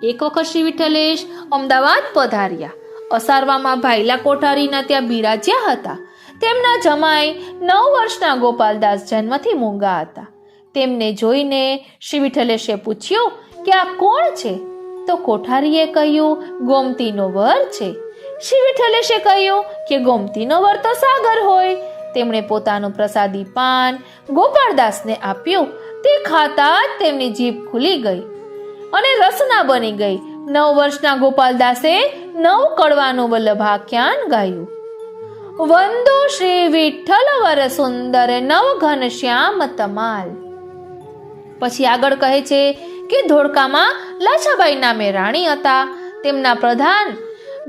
[SPEAKER 1] એક વખત શ્રી વિઠ્ઠલેશ અમદાવાદ પધાર્યા. અસારવામાં ભાઈલા કોઠારીના ત્યાં બિરાજ્યા હતા. તેમના જમાઈ 9 વર્ષના ગોપાલદાસ જન્મથી મૂંગા હતા. તેમને જોઈને શ્રી વિઠ્ઠલેશે પૂછ્યું કે આ કોણ છે? તો કોઠારીએ કહ્યું, ગોમતીનો વર છે. શ્રી વિઠ્ઠલેશે કહ્યું કે ગોમતીનો વર તો સાગર હોય. તેમણે પોતાનું પ્રસાદી પાન ગોપાળદાસને આપ્યું. તે ખાતા જ તેમની જીભ ખુલી ગઈ અને રસના બની ગઈ. 9 વર્ષના ગોપાલદાસે 9 કડવાનું વલ્લભાખ્યાન ગાયું. વંદો શ્રી વિઠ્ઠલ વર સુંદર નવ ઘન શ્યામ તમાલ. પછી આગળ કહે છે કે ધોળકામાં લાછાબાઈ નામે રાણી હતા. તેમના પ્રધાન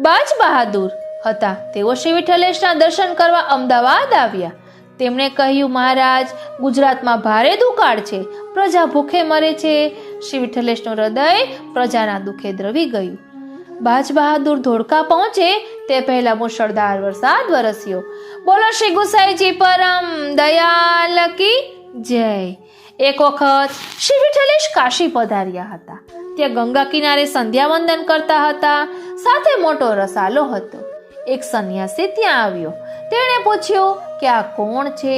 [SPEAKER 1] બાજ બહાદુર હતા. તેઓ શ્રી વિઠ્ઠલેશના દર્શન કરવા અમદાવાદ આવ્યા. તેમણે કહ્યું, મહારાજ, ગુજરાતમાં ભારે દુકાળ છે, પ્રજા ભૂખે મરે છે. શ્રી વિઠ્ઠલેશનું હૃદય પ્રજાના દુઃખે દ્રવી ગયું. બાજ બહાદુર ધોળકા પહોંચે તે પહેલા મુશળધાર વરસાદ વરસ્યો. બોલો શ્રી ગુસાઈજી પરમ દયાલ કી જય. એક વખત શ્રી વિઠ્ઠલેશ કાશી પધાર્યા હતા. ત્યાં ગંગા કિનારે સંધ્યા વંદન કરતા હતા. સાથે મોટો રસાલો હતો. એક સંન્યાસી ત્યાં આવ્યો. તેણે પૂછ્યું કે આ કોણ છે?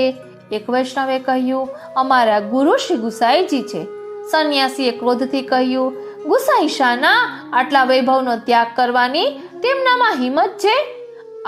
[SPEAKER 1] એક વૈષ્ણવે કહ્યું, અમારા ગુરુ શ્રી ગુસાઈજી છે. સંન્યાસીએ ક્રોધથી કહ્યું, ગુસાઈ શાના આટલા વૈભવનો ત્યાગ કરવાની તેમનામાં હિંમત છે?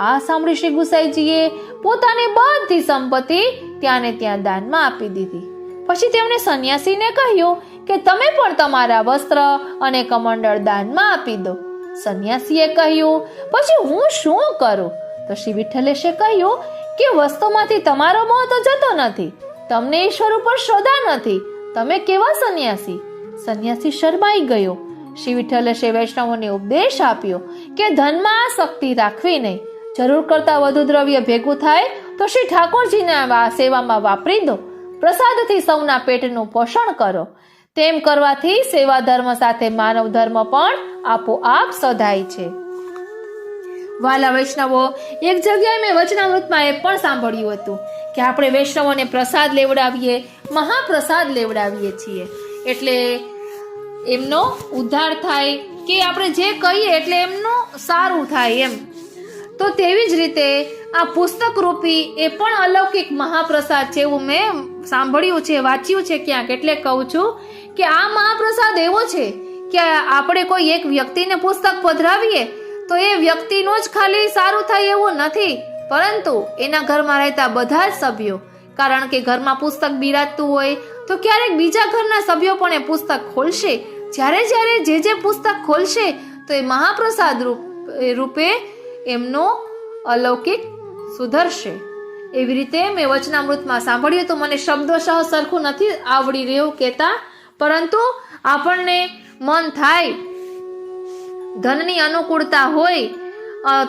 [SPEAKER 1] આ સાંભળી શ્રી ગુસાઈજીએ પોતાની બધી સંપત્તિ ત્યાં ને ત્યાં દાનમાં આપી દીધી. પછી તેમણે સંન્યાસીને કહ્યું કે તમે પણ તમારા વસ્ત્ર અને કમંડળ દાનમાં આપી દો. સંન્યાસીએ કહ્યું, પછી હું શું કરું? તો શ્રી વિઠ્ઠલેશે કહ્યું કે વસ્તુમાંથી તમારો મોહ તો જતો નથી, તમને ઈશ્વર ઉપર શ્રદ્ધા નથી. તમે કેવા સંન્યાસી? સંન્યાસી શરમાઈ ગયો. શ્રી વિઠ્ઠલેશે વૈષ્ણવોને ઉપદેશ આપ્યો કે ધનમાં આસક્તિ રાખવી નહીં. જરૂર કરતા વધુ દ્રવ્ય ભેગું થાય તો શ્રી ઠાકોરજીના સેવામાં વાપરી દો. પ્રસાદથી સૌના પેટનું પોષણ કરો. તેમ કરવાથી સેવા ધર્મ સાથે માનવ ધર્મ પણ આપોઆપ સધાય છે. વાલા વૈષ્ણવો, એક જગ્યાએ મેં વચનામૃતમાં એ પણ સાંભળ્યું હતું કે આપણે વૈષ્ણવોને પ્રસાદ લેવડાવીએ, મહાપ્રસાદ લેવડાવીએ છીએ એટલે એમનો ઉદ્ધાર થાય કે આપણે જે કહીએ એટલે એમનું સારું થાય એમ. તો તેવી જ રીતે આ પુસ્તક રૂપી એ પણ અલૌકિક મહાપ્રસાદ છે એવું મેં સાંભળ્યું છે, વાંચ્યું છે ક્યાંક. એટલે કહું છું કે આ મહાપ્રસાદ એવો છે કે આપણે કોઈ એક વ્યક્તિને પુસ્તક પધરાવીએ તો એ વ્યક્તિનું જ ખાલી સારું થાય એવું નથી, પરંતુ એના ઘરમાં રહેતા બધા જ સભ્યો, કારણ કે ઘરમાં પુસ્તક બિરાજતું હોય તો ક્યારેક બીજા ઘરના સભ્યો પણ એ પુસ્તક ખોલશે. જ્યારે જે પુસ્તક ખોલશે તો એ મહાપ્રસાદ રૂપે એમનો અલૌકિક સુધરશે. એવી રીતે મેં વચનામૃતમાં સાંભળ્યું. તો મને શબ્દોશઃ સરખું નથી આવડી રહ્યું કહેતા, પરંતુ આપણને મન થાય, ધનની અનુકૂળતા હોય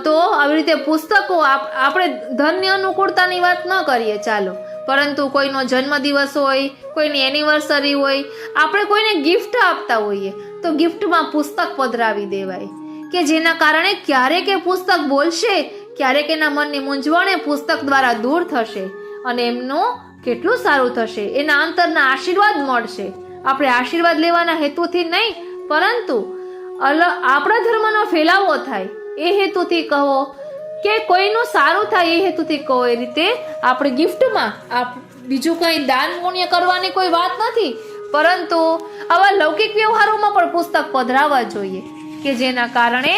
[SPEAKER 1] તો આવી રીતે પુસ્તકો, આપણે ધનની અનુકૂળતાની વાત ન કરીએ ચાલો, પરંતુ કોઈનો જન્મદિવસ હોય, કોઈની એનિવર્સરી હોય, આપણે કોઈને ગિફ્ટ આપતા હોઈએ તો ગિફ્ટમાં પુસ્તક પધરાવી દેવાય કે જેના કારણે ક્યારેક એ પુસ્તક બોલશે, ક્યારેક એના મનની મૂંઝવણ એ પુસ્તક દ્વારા દૂર થશે અને એમનું કેટલું સારું થશે, એના અંતરના આશીર્વાદ મળશે. આપણે આશીર્વાદ લેવાના હેતુથી નહીં, પરંતુ આપણા ધર્મનો ફેલાવો થાય એ હેતુથી કહો કે કોઈનું સારું થાય એ હેતુથી કહો. એ રીતે આપણે ગિફ્ટમાં બીજું કંઈ દાન પુણ્ય કરવાની કોઈ વાત નથી, પરંતુ આવા લૌકિક વ્યવહારોમાં પણ પુસ્તક પધરાવવા જોઈએ કે જેના કારણે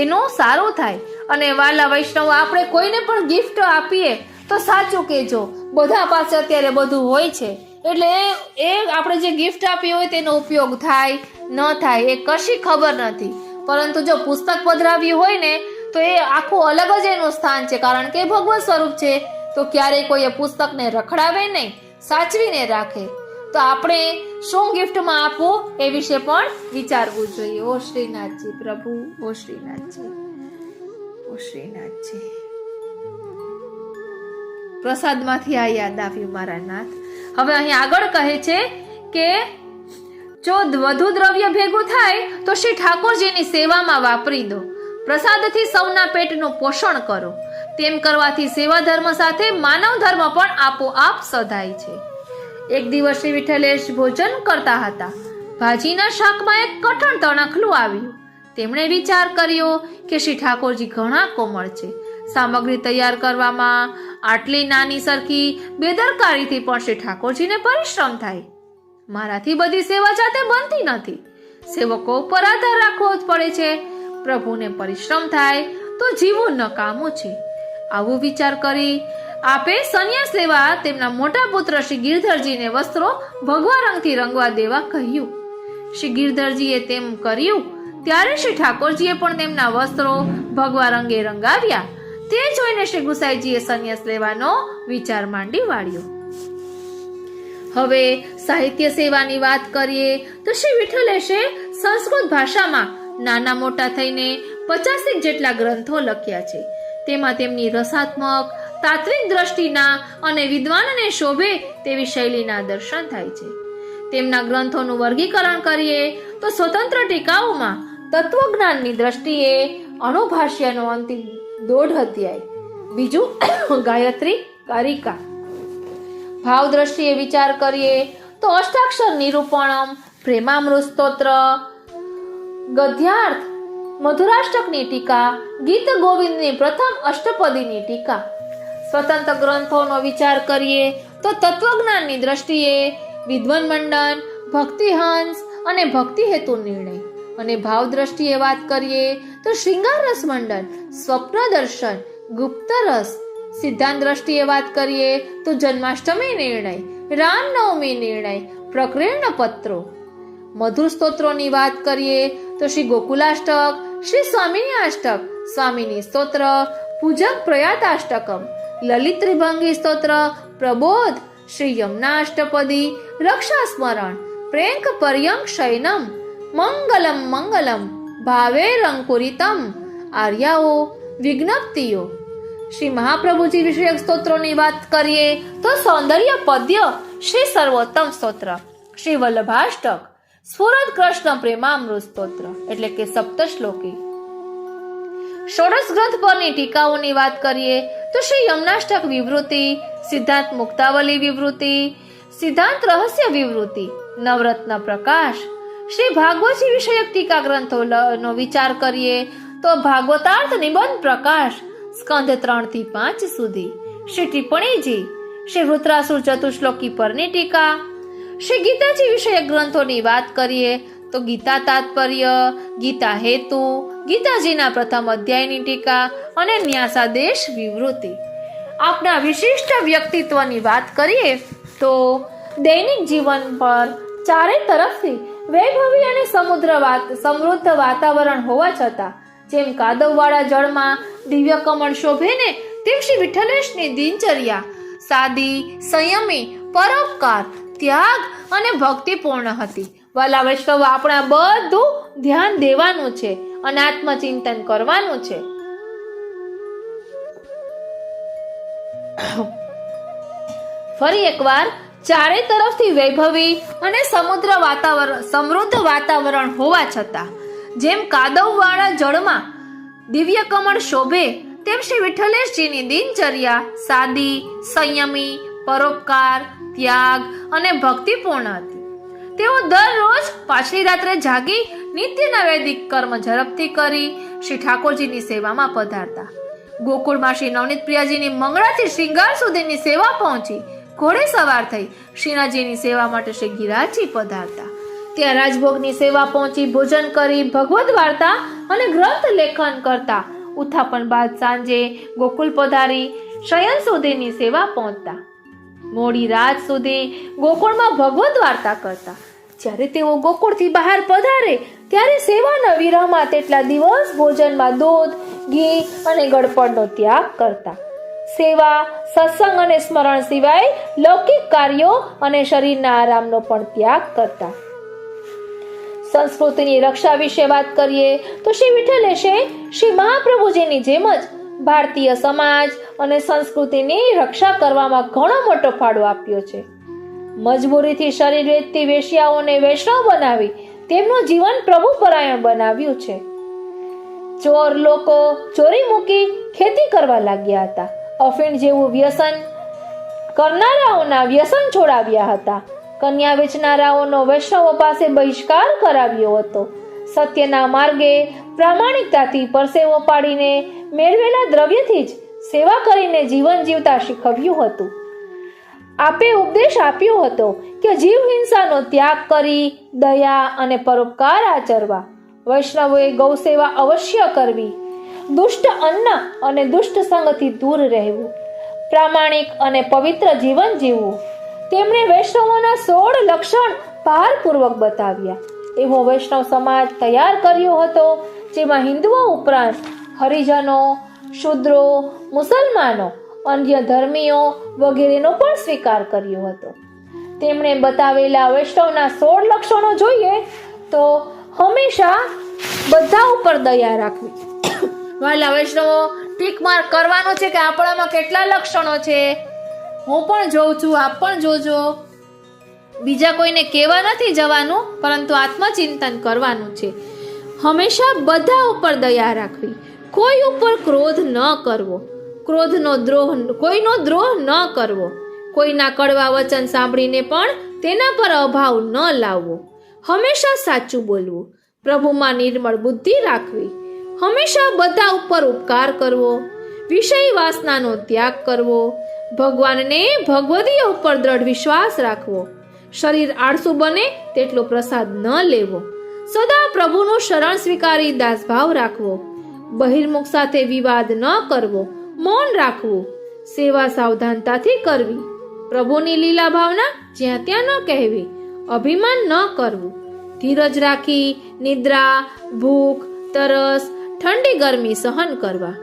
[SPEAKER 1] એનું સારું થાય. અને વાલા વૈષ્ણવ, આપણે કોઈને પણ ગિફ્ટ આપીએ તો સાચું કહેજો, બધા પાસે અત્યારે બધું હોય છે એટલે એ આપણે જે ગિફ્ટ આપી હોય તેનો ઉપયોગ થાય ન થાય એ કશી ખબર નથી, પરંતુ જો પુસ્તક પધરાવ્યું હોય ને તો એ આખું અલગ જ એનું સ્થાન છે, કારણ કે ભગવત સ્વરૂપ છે. તો ક્યારેય કોઈ એ પુસ્તકને રખડાવે નહીં, સાચવીને રાખે. તો આપણે શું ગિફ્ટમાં આપવું એ વિશે પણ વિચારવું જોઈએ. ઓ શ્રીનાથજી પ્રભુ, ઓ શ્રીનાથજી, ઓ શ્રીનાથજી. પ્રસાદમાંથી આ યાદ આવ્યું મારા નાથ. હવે અહીં આગળ કહે છે કે જો વધુ દ્રવ્ય ભેગું થાય તો શ્રી ઠાકોરજીની સેવામાં વાપરી દો. પ્રસાદથી સૌના પેટનું પોષણ કરો. તેમ કરવાથી સેવા ધર્મ સાથે માનવ ધર્મ પણ આપોઆપ સધાય છે. એક દિવસ શ્રી વિઠ્ઠલેશ ભોજન કરતા હતા. ભાજીના શાકમાં એક કઠણ તણખલું આવ્યું. તેમણે વિચાર કર્યો કે શ્રી ઠાકોરજી ઘણા કોમળ છે. સામગ્રી તૈયાર કરવામાં આટલી નાની સરખી બેદરકારીથી પણ શ્રી ઠાકોરજીને પરિશ્રમ થાય. મારાથી બધી સેવા જાતે બનતી નથી, સેવકો ઉપર આધાર રાખવો જ પડે છે. પ્રભુને પરિશ્રમ થાય તો જીવવું નકામું છે. આવું વિચાર કરી આપે સંન્યાસ લેવા તેમના મોટા પુત્ર શ્રી ગિરધરજીને વસ્ત્રો ભગવા રંગથી રંગવા દેવા કહ્યું. શ્રી ગિરધરજીએ તેમ કર્યું ત્યારે શ્રી ઠાકોરજીએ પણ તેમના વસ્ત્રો ભગવા રંગે રંગાવ્યા. તે જોઈને શ્રી ગુસાઈજીએ સંન્યાસ લેવાનો વિચાર માંડી વાળ્યો. હવે સાહિત્ય સેવાની વાત કરીએ તો શ્રી વિઠ્ઠલેશે સંસ્કૃત ભાષામાં નાના મોટા થઈને 50 જેટલા ગ્રંથો લખ્યા છે. તેમાં તેમની રસાત્મક તાત્વિક દ્રષ્ટિના અને વિદ્વાનને શોભે તેવી શૈલીના દર્શન થાય છે. તેમના ગ્રંથોનું વર્ગીકરણ કરીએ તો સ્વતંત્ર ટીકાઓમાં તત્વજ્ઞાનની દ્રષ્ટિએ અણુભાષ્યનો અંતિમ 1.5 અધ્યાય, બીજું ગાયત્રી કારિકા. ભાવ દ્રષ્ટિએ વિચાર કરીએ તો અષ્ટાક્ષર નિરૂપણમ, પ્રેમામૃત સ્તોત્ર, ગદ્યાર્થ, મધુરાષ્ટકની ટીકા, ગીત ગોવિંદની પ્રથમ અષ્ટપદીની ટીકા. સ્વતંત્ર ગ્રંથોનો વિચાર કરીએ તો તત્વજ્ઞાનની દ્રષ્ટિએ વિદ્વન મંડન, ભક્તિહંસ અને ભક્તિ હેતુ નિર્ણય. અને ભાવ દ્રષ્ટિએ વાત કરીએ તો શૃંગાર રસ મંડન, સ્વપ્ન દર્શન, ગુપ્ત રસ. સિદ્ધાંત દ્રષ્ટિએ વાત કરીએ તો જન્માષ્ટમી નિર્ણય, રામનવમી નિર્ણય, પ્રકરણ પત્રો. મધુર સ્તોત્રોની વાત કરીએ તો શ્રી ગોકુલાષ્ટક, શ્રી સ્વામિની અષ્ટક, સ્વામિની સ્તોત્ર, પૂજક પ્રયાતાષ્ટકમ, લલિત ત્રિભંગી સ્તોત્ર, પ્રબોધ, શ્રી યમુના અષ્ટપદી, રક્ષા સ્મરણ, પ્રેંક પર્યંક શયનમ, મંગલમ મંગલમ, ભાવે રંકુરિતમ, આર્યાઓ, વિજ્ઞપ્તિઓ. શ્રી મહાપ્રભુજી વિષયક સ્તોત્રોની વાત કરીએ તો સૌંદર્ય પદ્ય, શ્રી સર્વોત્તમ સ્તોત્ર, શ્રી વલ્લભાષ્ટક, સ્ફુરદ કૃષ્ણ પ્રેમામૃત સ્તોત્ર એટલે કે સપ્તશ્લોકી. ષોડશ ગ્રંથ પરની ટીકાઓની વાત કરીએ તો શ્રી યમુનાષ્ટક વિવૃતિ, સિદ્ધાંત મુક્તાવલી વિવૃતિ, સિદ્ધાંત રહસ્ય વિવૃતિ, નવરત્ન પ્રકાશ. શ્રી ભાગવતજી વિષયક ટીકા ગ્રંથોનો વિચાર કરીએ તો ભાગવતાર્થ નિબંધ પ્રકાશ, સ્કંધ 3 થી 5 સુધી. શ્રી ટિપ્પણીજી, શ્રી વૃત્રાસુર ચતુશ્લોકી પરની ટીકા. શ્રી ગીતાજી વિષયક ગ્રંથોની વાત કરીએ તો ગીતા તાત્પર્ય, ગીતા હેતુ, ગીતાજીના પ્રથમ અધ્યાયની ટીકા અને ન્યાસાદેશ વિવૃતિ. આપના વિશિષ્ટ વ્યક્તિત્વની વાત કરીએ તો દૈનિક જીવન પર ચારે તરફથી વૈભવી અને સમૃદ્ધ વાતાવરણ હોવા છતાં જેમ કાદવવાળા જળમાં દિવ્ય કમળ શોભે ને તેમ શ્રી વિઠ્ઠલેશની દિનચર્યા સાદી, સંયમી, પરોપકાર, ત્યાગ અને ભક્તિપૂર્ણ હતી. વાલા વૈષ્ણવ, આપણે બધું ધ્યાન દેવાનું છે અને આત્મચિંતન કરવાનું છે. ફરી એકવાર, ચારે તરફથી વૈભવી અને સમૃદ્ધ વાતાવરણ હોવા છતાં જેમ કાદવવાળા જળમાં દિવ્ય કમળ શોભે તેમ શ્રી વિઠ્ઠલેશજીની દિનચર્યા સાદી, સંયમી, પરોપકાર, ત્યાગ અને ભક્તિપૂર્ણ હતી. તેઓ દરરોજ પાછલી રાત્રે જાગી નિત્યના વૈદિક કર્મ ઝડપથી કરી શ્રી ઠાકોરજીની સેવામાં પધારતા. ગોકુળમાં શ્રી નવનીત પ્રિયાજીની મંગળાથી શ્રીંગાર સુધીની સેવા પહોંચી ઘોડે સવાર થઈ શ્રીનાથજીની સેવા માટે શ્રી ગિરાજી પધારતા. ત્યાં રાજભોગની સેવા પહોંચી ભોજન કરી ભગવદ વાર્તા અને ગ્રંથ લેખન કરતા. ઉત્થાપન બાદ સાંજે ગોકુલ પધારી શયન સુધીની સેવા પહોંચતા. મોડી રાત સુધી ગોકુળમાં ભગવદ વાર્તા કરતા. જ્યારે તેઓ ગોકુળથી બહાર પધારે ત્યારે સેવાના વિરહમાં તેટલા દિવસ ભોજનમાં દૂધ, ઘી અને ગળપણનો ત્યાગ કરતા. સેવા, સત્સંગ અને સ્મરણ સિવાય લૌકિક કાર્યો અને શરીરના આરામનો પણ ત્યાગ કરતા. સંસ્કૃતિની રક્ષા વિશે વાત કરીએ તો શ્રી વિઠ્ઠલેશે શ્રી મહાપ્રભુજીની જેમ જ ભારતીય સમાજ અને સંસ્કૃતિની રક્ષા કરવામાં ઘણો મોટો ફાળો આપ્યો છે. મજબૂરીથી શરીર વેચતી વેશ્યાઓને વૈષ્ણવ બનાવી તેમનું જીવન પ્રભુપરાયણ બનાવ્યું છે. ચોર લોકો ચોરી મૂકી ખેતી કરવા લાગ્યા હતા. અફીણ જેવું વ્યસન કરનારાઓના વ્યસન છોડાવ્યા હતા. કન્યા વેચનારાઓનો વૈષ્ણવો પાસે બહિષ્કાર કરાવ્યો હતો. સત્યના માર્ગે પ્રામાણિકતાથી પરસેવો પાડીને મેળવેલા દ્રવ્યથી જ સેવા કરીને જીવન જીવતા શીખવ્યું હતું. આપે ઉપદેશ આપ્યો હતો કે જીવ હિંસાનો ત્યાગ કરી દયા અને પરોપકાર આચરવા. વૈષ્ણવોએ ગૌ સેવા અવશ્ય કરવી. દુષ્ટ અન્ન અને દુષ્ટ સંગથી દૂર રહેવું. પ્રામાણિક અને પવિત્ર જીવન જીવવું. તેમણે વૈષ્ણવોના 16 લક્ષણ ભારપૂર્વક બતાવ્યા. એવો વૈષ્ણવ સમાજ તૈયાર કર્યો હતો જેમાં હિન્દુઓ ઉપરાંત હરિજનો, શૂદ્રો, મુસલમાનો, અન્ય ધર્મીઓ વગેરેનો પણ સ્વીકાર કર્યો હતો. તેમણે બતાવેલા વૈષ્ણવના 16 લક્ષણો જોઈએ તો હંમેશા બધા ઉપર દયા રાખવી, વાલા વૈષ્ણવો, ટીક માર્ક કરવાનો છે કે આપણામાં કેટલા લક્ષણો છે. હું પણ જોઉં છું, આપ પણ જોજો. બીજા કોઈને કહેવા નથી જવાનું, પરંતુ આત્મચિંતન કરવાનું છે. હંમેશા બધા ઉપર દયા રાખવી, કોઈ ઉપર ક્રોધ ન કરવો, કોઈનો દ્રોહ ન કરવો, કોઈના કડવા વચન સાંભળીને પણ તેના પર અભાવ ન લાવવો, હંમેશા સાચું બોલવું, પ્રભુમાં નિર્મળ બુદ્ધિ રાખવી, હંમેશા બધા ઉપર ઉપકાર કરવો, વિષય વાસનાનો ત્યાગ કરવો, ભગવાનને ભગવદીય ઉપર દ્રઢ વિશ્વાસ રાખવો, શરીર આળસુ બને તેટલો પ્રસાદ ન લેવો, સદા પ્રભુનું શરણ સ્વીકારી દાસભાવ રાખવો, બહિર્મુખ સાથે વિવાદ ન કરવો, મૌન રાખવું, સેવા સાવધાનતાથી કરવી, પ્રભુની લીલા ભાવના જ્યાં ત્યાં ન કહેવી, અભિમાન ન કરવું, ધીરજ રાખી નિદ્રા, ભૂખ, તરસ, ઠંડી ગરમી સહન કરવા.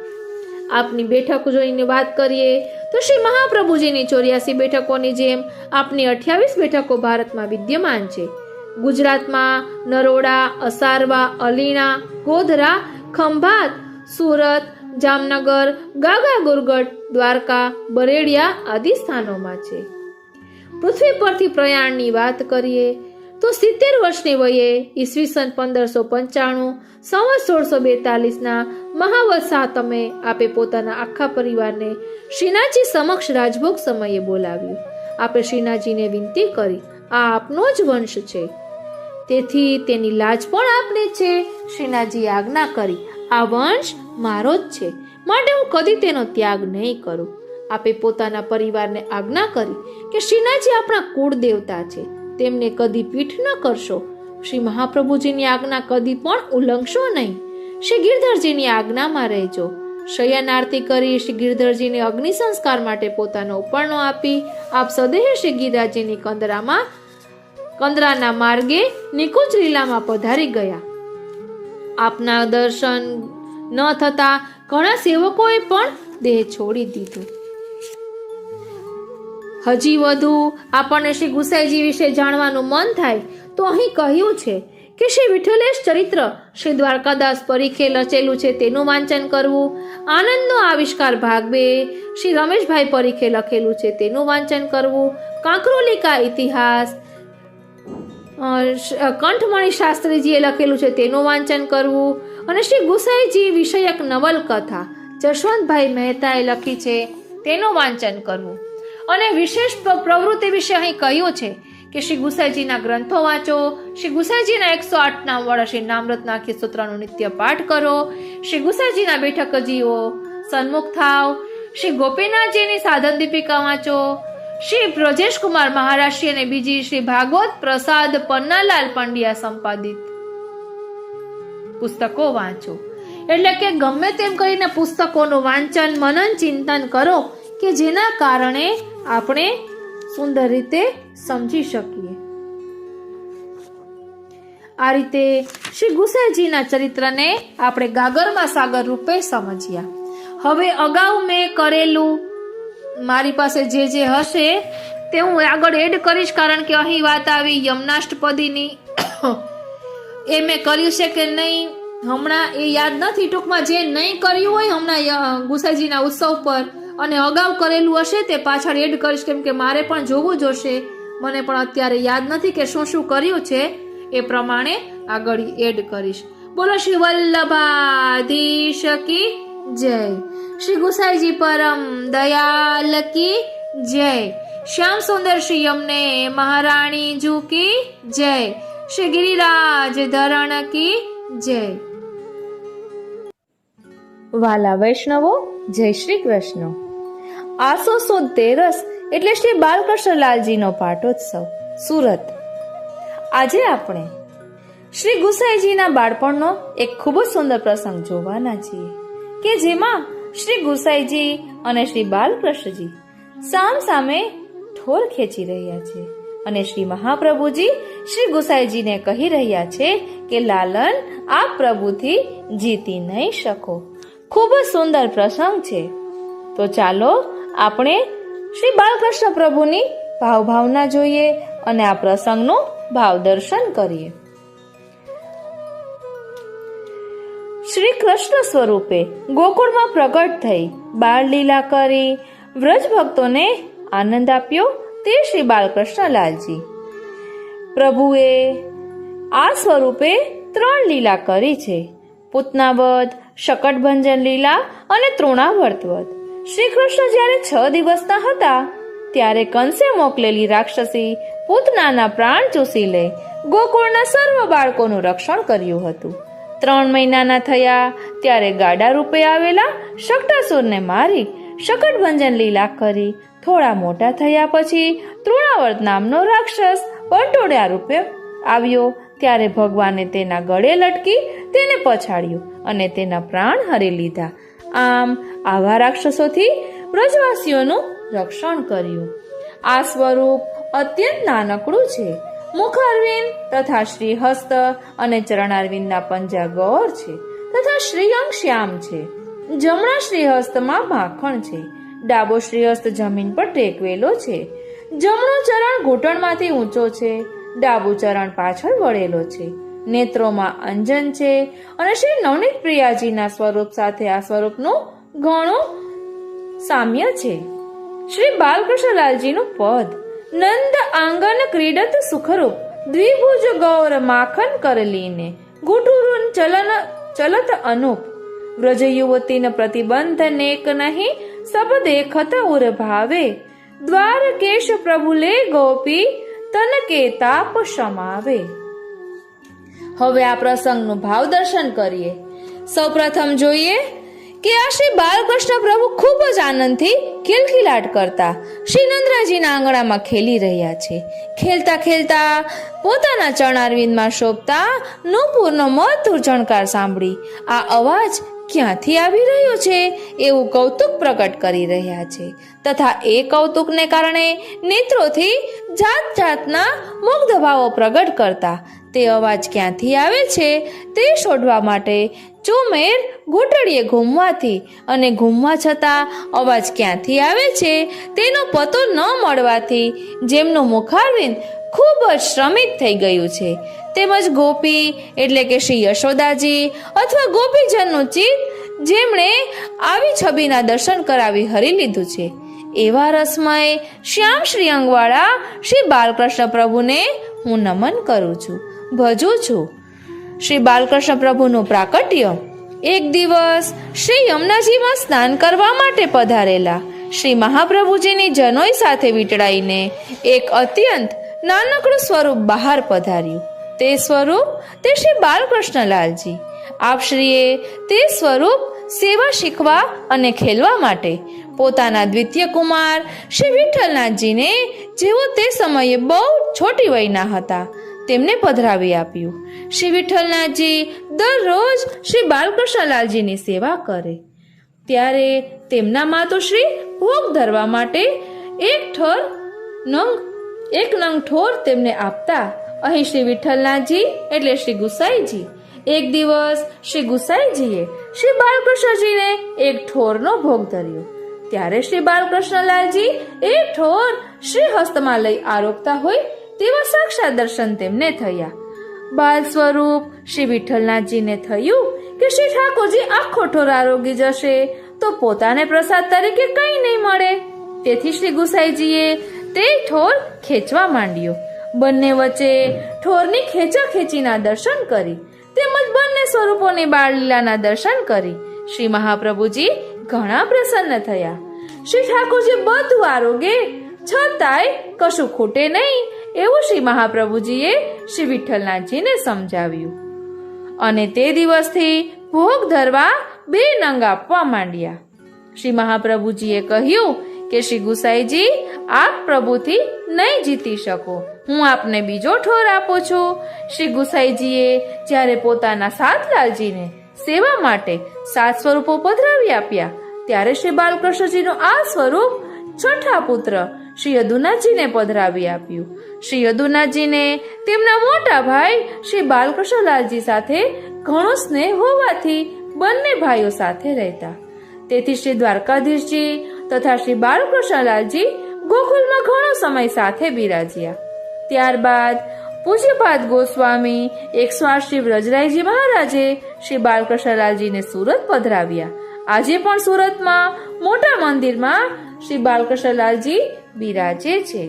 [SPEAKER 1] આપની બેઠક જોઈને વાત કરીએ તો શ્રી મહાપ્રભુજીની 84 બેઠકોની જેમ આપની 28 બેઠકો ભારતમાં વિદ્યમાન છે. ગુજરાતમાં નરોડા, અસારવા, અલીણા, ગોધરા, ખંભાત, સુરત, જામનગર, ગાગા ગુરગઢ, દ્વારકા, બરેડિયા આદિ સ્થાનોમાં છે. પૃથ્વી પરથી પ્રયાણની વાત કરીએ તો 70 વર્ષની વયે ઈસવીસન 1595 સંવત 1642 મહાવદ સાતમે આપે પોતાના આખા પરિવારને શ્રીનાથજી સમક્ષ રાજભોગ સમયે બોલાવ્યું. આપે શ્રીનાથજીને વિનંતી કરી, આ આપનો જ વંશ છે, તેથી તેની લાજ પણ આપને છે. શ્રીનાથજીએ આજ્ઞા કરી, આ વંશ મારો જ છે, માટે હું કદી તેનો ત્યાગ નહીં કરું. આપે પોતાના પરિવારને આજ્ઞા કરી કે શ્રીનાથજી આપણા કુળ દેવતા છે, તેમને કદી પીઠ ન કરશો. શ્રી મહાપ્રભુજીની આજ્ઞા કદી પણ ઉલ્લંઘશો નહીં. શ્રી ગિરધરજીની આજ્ઞામાં રહેજો. શયન આરતી કરી શ્રી ગિરધરજીને અગ્નિ સંસ્કાર માટે પોતાનો ઉપરણો આપી આપ સદેહ શ્રી ગિરિરાજજીની કંદરાના માર્ગે નિકુંજ લીલામાં પધારી ગયા. આપના દર્શન ન થતા ઘણા સેવકોએ પણ દેહ છોડી દીધો. હજી વધુ આપણને શ્રી ગુસાઈજી વિશે જાણવાનું મન થાય તો અહીં કહ્યું છે કે શ્રી વિઠ્ઠલેશ ચરિત્ર શ્રી દ્વારકાદાસ પરીખે લચેલું છે તેનું વાંચન કરવું. આનંદનો આવિષ્કાર ભાગ 2 શ્રી રમેશભાઈ પરીખે લખેલું છે તેનું વાંચન કરવું. કાંકરોલિકા ઇતિહાસ કંઠમણી શાસ્ત્રીજીએ લખેલું છે તેનું વાંચન કરવું. અને શ્રી ગુસાઈજી વિષયક નવલકથા જશવંતભાઈ મહેતાએ લખી છે તેનું વાંચન કરવું. અને વિશેષ પ્રવૃત્તિ વિશે અહીં કહ્યું છે કે શ્રી ગુસાઈજીના ગ્રંથો વાંચો, શ્રી ગુસાઈજીના 108 નામ વાળા શ્રી નામરત્નાખી સૂત્રનો નિત્ય પાઠ કરો, શ્રી ગુસાઈજીના બેઠકજીઓ સન્મુખ થાવ, શ્રી ગોપીનાથજીની સાધન દીપિકા વાંચો, શ્રી બ્રજેશકુમાર મહારાષ્ટ્રી અને બીજી શ્રી ભાગવત પ્રસાદ પન્નાલાલ પંડ્યા સંપાદિત પુસ્તકો વાંચો. એટલે કે ગમે તેમ કરીને પુસ્તકોનું વાંચન, મનન, ચિંતન કરો કે જેના કારણે આપણે સુંદર રીતે સમજી શકીએ. આ રીતે શ્રી ગુસાઈજીના ચરિત્રને આપણે ગાગરમાં સાગર રૂપે સમજ્યા. હવે અગાઉ મેં કરેલું મારી પાસે જે હશે તે હું આગળ એડ કરીશ, કારણ કે અહીં વાત આવી યમનાષ્ટપદીની. એ મેં કર્યું છે કે નહીં હમણાં એ યાદ નથી. ટૂંકમાં જે નહીં કર્યું હોય હમણાં ગુસાઈજીના ઉત્સવ પર અને અગાઉ કરેલું હશે તે પાછળ એડ કરીશ, કેમ કે મારે પણ જોવું જોશે. મને પણ અત્યારે યાદ નથી કે શું શું કર્યું છે, એ પ્રમાણે આગળ એડ કરીશ. બોલો શ્રી વલ્લભાધીશ કી જય, શ્રી ગુસાઈજી પરમ દયાલ કી જય, શ્યામ સુંદર શ્રી યમને મહારાણી જુ કી જય, શ્રી ગિરિરાજ ધરણ કી જય. વાલા વૈષ્ણવો, જય શ્રી કૃષ્ણ. આસો સુદ તેરસ એટલે શ્રી બાલકૃષ્ણલાલજીનો પાટોત્સવ સુરત. આજે આપણે શ્રી ગુસાઈજીના બાળપણનો એક ખૂબ જ સુંદર પ્રસંગ જોવાના છીએ કે જેમાં શ્રી ગુસાઈજી અને શ્રી બાલકૃષ્ણજી સામ સામે ઠોર ખેંચી રહ્યા છે અને શ્રી મહાપ્રભુજી શ્રી ગુસાઈજીને કહી રહ્યા છે કે લાલન, આપ પ્રભુથી જીતી નહીં શકો. ખૂબ જ સુંદર પ્રસંગ છે. તો ચાલો આપણે શ્રી બાલકૃષ્ણ પ્રભુની ભાવના જોઈએ અને આ પ્રસંગનું ભાવ દર્શન કરીએ. શ્રી કૃષ્ણ સ્વરૂપે ગોકુળમાં પ્રગટ થઈ બાળ લીલા કરી વ્રજ ભક્તોને આનંદ આપ્યો તે શ્રી બાલકૃષ્ણલાલજી. પ્રભુએ આ સ્વરૂપે 3 લીલા કરી છે: પૂતનાવધ, શકટભંજન લીલા અને તૃણાવર્ત વધ. શ્રી કૃષ્ણ જ્યારે 6 દિવસના હતા ત્યારે કંસે મોકલેલી રાક્ષસી પૂતનાના પ્રાણ ચૂસી લઈ ગોકુળના સર્વ બાળકોનું રક્ષણ કર્યું હતું. 3 મહિનાના થયા ત્યારે ગાડા રૂપે આવેલા શકટાસુરને મારી શકટભંજન લીલા કરી. થોડા મોટા થયા પછી તૃણાવર્ત નામનો રાક્ષસ પટોળા રૂપે આવ્યો ત્યારે ભગવાને તેના ગળે લટકી તેને પછાડ્યો અને તેના પ્રાણ હરી લીધા. આમ આવા રાક્ષસોથી બ્રજવાસીઓનું રક્ષણ કર્યું. આ સ્વરૂપ અત્યંત નાનકડું છે. મુખારવિંદ તથા શ્રીહસ્ત અને ચરણારવિંદના પંજા ગૌર છે તથા શ્રીઅંગ શ્યામ છે. જમણા શ્રીહસ્તમાં માખણ છે. ડાબો શ્રીહસ્ત જમીન પર ટેકવેલો છે. જમણો ચરણ ઘૂંટણમાંથી ઊંચો છે. ડાબુ ચરણ પાછળ વળેલો છે. નેત્રોમાં અંજન છે અને શ્રી નવનીત પ્રિયાજીના સ્વરૂપ સાથે આ સ્વરૂપનું ઘણું સામ્ય છે. શ્રી બાલકૃષ્ણલાલજીનું પદ નંદ આંગન ક્રીડત સુખરૂપ દ્વિભુજ ગૌર માખન કરલીને ગુટુરુન ચલત અનુપ વ્રજ યુવતીન પ્રતિબંધ નેક નહીં સબ દેખત ઉર ભાવે દ્વારકેશ પ્રભુ લે ગોપી તન કે તાપ શમાવે. હવે આ પ્રસંગનું ભાવ દર્શન કરીએ. સૌપ્રથમ જોઈએ કે આ શ્રી બાલકૃષ્ણ પ્રભુ ખૂબ જ આનંદથી ખિલખિલાટ કરતા શ્રી નંદરાજીના આંગણામાં ખેલી રહ્યા છે. ખેલતા ખેલતા પોતાના ચરણારવિંદમાં શોભતા નૂપુરનો મધુર ઝણકાર સાંભળી આ અવાજ ક્યાંથી આવી રહ્યો છે એવું કૌતુક પ્રકટ કરી રહ્યા છે તથા એ કૌતુકને કારણે નેત્રોથી જાત જાતના મુગ્ધ ભાવો પ્રગટ કરતા તે અવાજ ક્યાંથી આવે છે તે શોધવા માટે ચોમેર ઘૂંટડીએ ઘૂમવાથી અને ઘૂમવા છતાં અવાજ ક્યાંથી આવે છે તેનો પતો ન મળવાથી જેમનું મુખારવિંદ ખૂબ જ શ્રમિત થઈ ગયું છે તેમજ ગોપી એટલે કે શ્રી યશોદાજી અથવા ગોપીજનનું ચિત્ત જેમણે આવી છબીના દર્શન કરાવી હરી લીધું છે એવા રસમય શ્યામ શ્રી અંગવાળા શ્રી બાલકૃષ્ણ પ્રભુને હું નમન કરું છું, ભજું છું. શ્રી બાલકૃષ્ણ પ્રભુનું પ્રાકટ્ય. એક દિવસ શ્રી યમુનાજીમાં સ્નાન કરવા માટે પધારેલા શ્રી મહાપ્રભુજીની જનોઈ સાથે વીંટળાઈને એક અત્યંત નાનકડું સ્વરૂપ બહાર પધાર્યું. તે સ્વરૂપ તે શ્રી બાલકૃષ્ણલાલજી. આપશ્રીએ તે સ્વરૂપ સેવા શીખવા અને ખેલવા માટે પોતાના દ્વિતીય કુમાર શ્રી વિઠ્ઠલનાથજીને જેઓ તે સમયે બહુ છોટી વયના હતા તેમને પધરાવી આપ્યું. શ્રી વિઠ્ઠલનાથજી દરરોજ શ્રી બાલકૃષ્ણલાલજીની સેવા કરે ત્યારે તેમના માતુશ્રી ભોગ ધરવા માટે એક નંગ ઠોર તેમને આપતા. અહીં શ્રી વિઠ્ઠલનાથજી એટલે શ્રી ગુસાઈજી. એક દિવસ શ્રી ગુસાઈજીએ શ્રી બાલકૃષ્ણજીને એક ઠોરનો ભોગ ધર્યો ત્યારે શ્રી બાલકૃષ્ણલાલજી એક ઠોર શ્રી હસ્તમાં લઈ આરોગતા હોય તેવા સાક્ષાત દર્શન તેમને થયા. બાલ સ્વરૂપ શ્રી વિઠ્ઠલનાથજીને થયું કે શ્રી ઠાકોરજી આખો ઠોર આરોગી જશે તો પોતાને પ્રસાદ તરીકે કંઈ નહીં મળે. તેથી શ્રી ગુસાઈજીએ તે ઠોર ખેંચવા માંડ્યો. બંને વચ્ચે ઠોરની ખેંચાખેંચીના દર્શન કરી તેમજ બંને સ્વરૂપોની બાળલીલાના દર્શન કરી શ્રી મહાપ્રભુજી ઘણા પ્રસન્ન થયા. શ્રી ઠાકોરજી બધું આરોગે છતાંય કશું ખૂટે નહીં એવું શ્રી મહાપ્રભુજીએ શ્રી વિઠ્ઠલનાથજીને સમજાવ્યું અને તે દિવસથી ભોગ ધરવા 2 નંગ આપવા માંડ્યા. શ્રી મહાપ્રભુજીએ કહ્યું કે શ્રી ગુસાઈજી આપ પ્રભુથી નહીં જીતી શકો, હું આપને બીજો ઠોર આપું છું. શ્રી ગુસાઈજીએ જ્યારે પોતાના 7 લાલજીને સેવા માટે 7 સ્વરૂપો પધરાવી આપ્યા ત્યારે શ્રી બાલકૃષ્ણજીનું આ સ્વરૂપ છઠ્ઠા પુત્ર શ્રી યદુનાથજીને પધરાવી આપ્યું. શ્રી યદુનાથજીને તેમના મોટા ભાઈ શ્રી બાલકૃષ્ણલાલજી સાથે ઘણો સ્નેહ હોવાથી બંને ભાઈઓ સાથે રહેતા. તેથી શ્રી દ્વારકાધીશજી તથા શ્રી બાલકૃષ્ણલાલજી ગોકુલમાં ઘણો સમય સાથે બિરાજ્યા. ત્યારબાદ પૂજ્યપાદ ગોસ્વામી 108 શ્રી વ્રજરાયજી મહારાજે શ્રી બાલકૃષ્ણલાલજીને સુરત પધરાવ્યા. આજે પણ સુરતમાં મોટા મંદિરમાં શ્રી બાલકૃષ્ણલાલજી બિરાજે છે.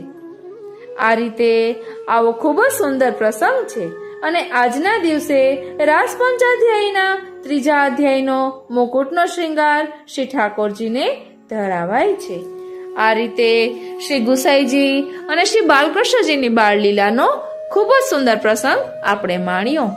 [SPEAKER 1] આ રીતે આવો ખૂબ જ સુંદર પ્રસંગ છે અને આજના દિવસે રાસ પંચાધ્યાયના 3જા અધ્યાયનો મુકુટનો શ્રૃંગાર શ્રી ઠાકોરજીને ધરાવાય છે. આ રીતે શ્રી ગુસાઈજી અને શ્રી બાલકૃષ્ણજીની બાળલીલાનો ખૂબ જ સુંદર પ્રસંગ આપણે માણ્યો.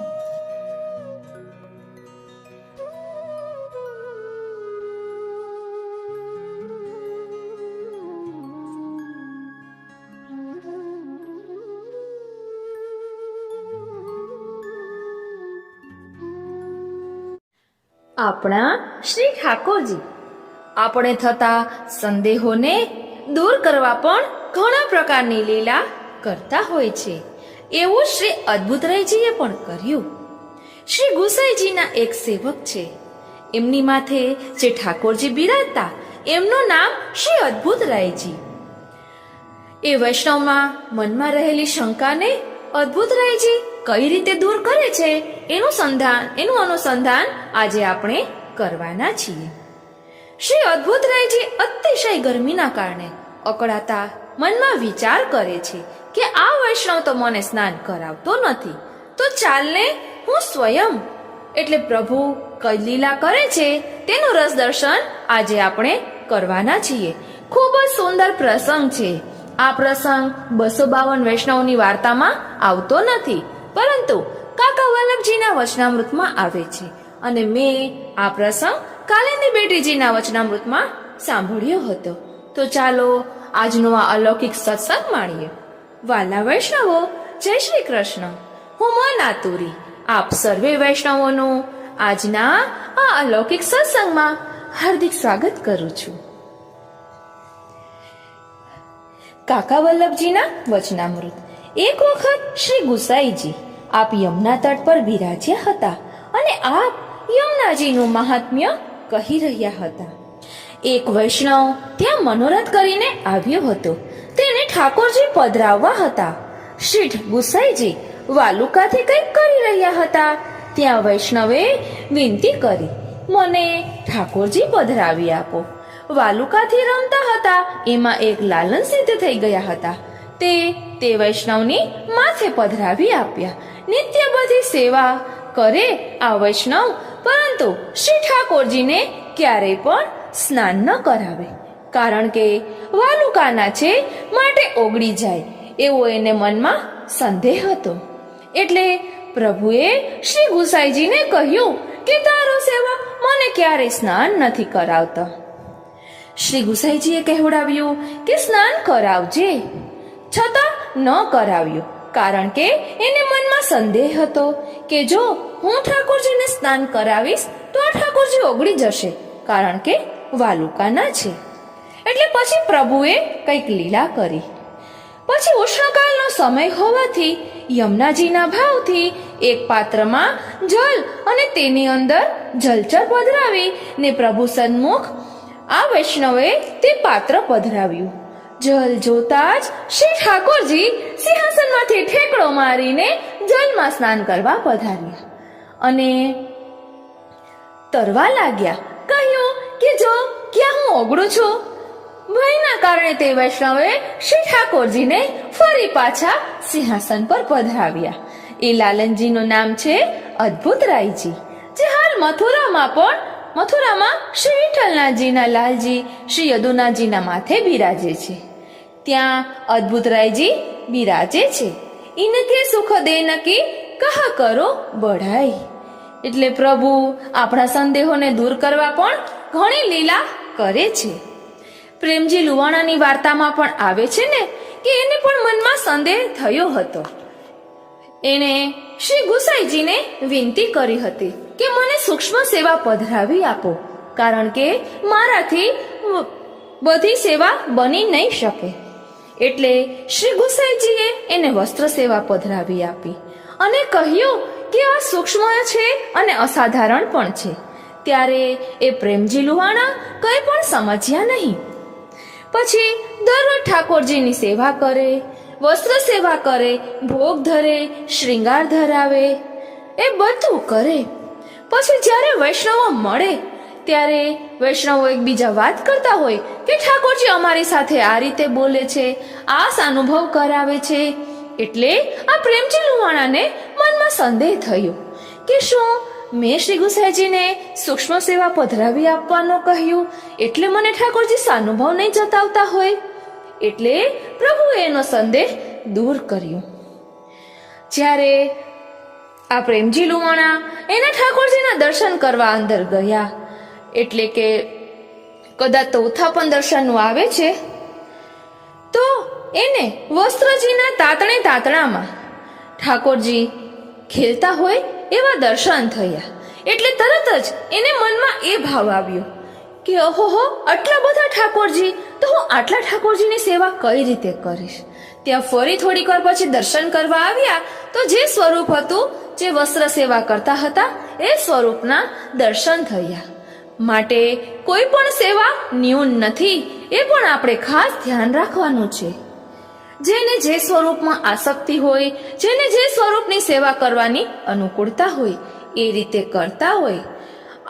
[SPEAKER 1] આપણા શ્રી ઠાકોરજી આપણે થતા સંદેહોને દૂર કરવા પણ ઘણા પ્રકારની લીલા કરતા હોય છે. એવું શ્રી અદ્ભુતરાયજીએ પણ કર્યું. શ્રી ગુસાઈજીના એક સેવક છે, એમની માથે જે ઠાકોરજી બિરાજતા એમનું નામ શ્રી અદ્ભુતરાયજી. એ વૈષ્ણવમાં મનમાં રહેલી શંકાને અદ્ભુતરાયજી કઈ રીતે દૂર કરે છે એનું અનુસંધાન આજે આપણે કરવાના છીએ. શ્રી અદ્ભુતરાયજી અતિશય ગરમીના કારણે અકળાતા મનમાં વિચાર કરે છે કે આ વૈષ્ણવ તો મને સ્નાન કરાવતો નથી, તો ચાલને હું સ્વયં, એટલે પ્રભુ કઈ લીલા કરે છે તેનું રસ દર્શન આજે આપણે કરવાના છીએ. ખૂબ જ સુંદર પ્રસંગ છે. આ પ્રસંગ 252 વૈષ્ણવની વાર્તામાં આવતો નથી, પરંતુ કાકા વલ્લભજીના વચનામૃતમાં આવે છે અને મેં આ પ્રસંગ કાલિંદી બેટીજીના વચનામૃતમાં સાંભળ્યો હતો. તો ચાલો આજનો આ અલૌકિક સત્સંગ માણીએ. વાલા વૈષ્ણવો, જય શ્રી કૃષ્ણ. હું મન આતુરી આપ સર્વે વૈષ્ણવોનું આજના આ અલૌકિક સત્સંગમાં હાર્દિક સ્વાગત કરું છું. કાકા વલ્લભજીના વચનામૃત. એક વખત શ્રી ગુસાઈજી આપ યમુના તટ પર બિરાજ્યા હતા અને આપ યમુનાજીનું મહાત્મ્ય કહી રહ્યા હતા. એક વૈષ્ણવ ત્યાં મનોરથ કરીને આવ્યો હતો. તેને ઠાકોરજી પધરાવવા હતા. શ્રી ગુસાઈજી વાલુકાથી કંઈક કરી રહ્યા હતા. ત્યાં વૈષ્ણવે વિનંતી કરી, મને ઠાકોરજી પધરાવી આપો. વાલુકાથી રમતા હતા એમાં એક લાલન સિદ્ધ થઈ ગયા હતા. તે વૈષ્ણવની માથે પધરાવી આપ્યા. નિત્ય બધી સેવા કરે આ વૈષ્ણવ, પરંતુ શ્રી ઠાકોરજીને ક્યારેય પણ સ્નાન ન કરાવે, કારણ કે વાલુકાના છે માટે ઓગળી જાય એવો એને મનમાં સંદેહ હતો. એટલે પ્રભુએ શ્રી ગુસાઈજીને કહ્યું કે તારો સેવક મને ક્યારેય સ્નાન નથી કરાવતો. શ્રી ગુસાઈજીએ કહેવડાવ્યું કે સ્નાન કરાવજે, છતાં ન કરાવ્યું, કારણ કે એને મનમાં સંદેહ હતો કે જો હું ઠાકોરજીને સ્નાન કરાવીશ તો આ ઠાકોરજી ઓગળી જશે, કારણ કે વાલુકાના છે. એટલે પછી પ્રભુએ કંઈક લીલા કરી. પછી ઉષ્ણકાળનો સમય હોવાથી યમુનાજીના ભાવથી એક પાત્રમાં જલ અને તેની અંદર જલચર પધરાવી ને પ્રભુ સન્મુખ આ વૈષ્ણવે તે પાત્ર પધરાવ્યું. જલ જોતા જ શ્રી ઠાકોરજી સિંહાસનમાંથી ઠેકડો મારીને જલમાં સ્નાન કરવા પધાર્યા અને તરવા લાગ્યા. કહ્યું કે જો ક્યાં હું ઓગળું છું. ભયના કારણે તે વૈષ્ણવે શ્રી ઠાકોરજીને ફરી પાછા સિંહાસન પર પધરાવ્યા. એ લાલનજીનું નામ છે અદ્ભુતરાયજી, જે હાલ મથુરામાં શ્રી વિઠ્ઠલનાથજીના લાલજી શ્રી યદુનાથજીના માથે બિરાજે છે. ત્યાં અદ્ભુતરાયજી બિરાજે છે. ઇનકે સુખ દેનકી કહા કરો બઢાઈ. એટલે પ્રભુ આપણા સંદેહોને દૂર કરવા પણ ઘણી લીલા કરે છે. પ્રેમજી લુવાણાની વાર્તામાં પણ આવે છે ને કે એને પણ મનમાં સંદેહ થયો હતો. એને શ્રી ગુસાઈજીને વિનંતી કરી હતી કે મને સૂક્ષ્મ સેવા પધરાવી આપો, કારણ કે મારાથી બધી સેવા બની નહીં શકે. એટલે શ્રી ગુસાઈજીએ એને વસ્ત્ર સેવા પધરાવી આપી અને કહ્યું કે આ સૂક્ષ્મ છે અને અસાધારણ પણ છે. ત્યારે એ પ્રેમજી લુહાણા કંઈ પણ સમજ્યા નહીં. પછી દરરોજ ઠાકોરજીની સેવા કરે, વસ્ત્ર સેવા કરે, ભોગ ધરે, શ્રૃંગાર ધરાવે, એ બધું કરે. પછી જ્યારે વૈષ્ણવો મળે ત્યારે વૈષ્ણવો એકબીજા વાત કરતા હોય કે ઠાકોરજી અમારી સાથે આ રીતે બોલે છે, આ અનુભવ કરાવે છે. એટલે આ પ્રેમજી લુહાણાને મનમાં સંદેહ થયો કે શું મેં શ્રી ગુસાઈજીને સૂક્ષ્મ સેવા પધરાવી આપવાનું કહ્યું એટલે મને ઠાકોરજી સાનુભવ નહીં જતાવતા હોય. એટલે પ્રભુએ એનો સંદેહ દૂર કર્યો. જ્યારે આ પ્રેમજી લુહાણા એના ઠાકોરજીના દર્શન કરવા અંદર ગયા, એટલે કે કદાચ તો ઉથાપન દર્શનનું આવે છે, તો એને વસ્ત્રજીના તાતણામાં ઠાકોરજી ખેલતા હોય એવા દર્શન થયા. એટલે તરત જ એને મનમાં એ ભાવ આવ્યો કે ઓહો, આટલા બધા ઠાકોરજી, તો હું આટલા ઠાકોરજીની સેવા કઈ રીતે કરીશ. ત્યાં ફરી થોડીક વાર પછી દર્શન કરવા આવ્યા તો જે સ્વરૂપ હતું, જે વસ્ત્ર સેવા કરતા હતા, એ સ્વરૂપના દર્શન થયા. માટે કોઈ પણ સેવા ન્યૂન નથી, એ પણ આપણે ખાસ ધ્યાન રાખવાનું છે. જેને જે સ્વરૂપમાં આસક્તિ હોય, જેને જે સ્વરૂપની સેવા કરવાની અનુકૂળતા હોય, એ રીતે કરતા હોય.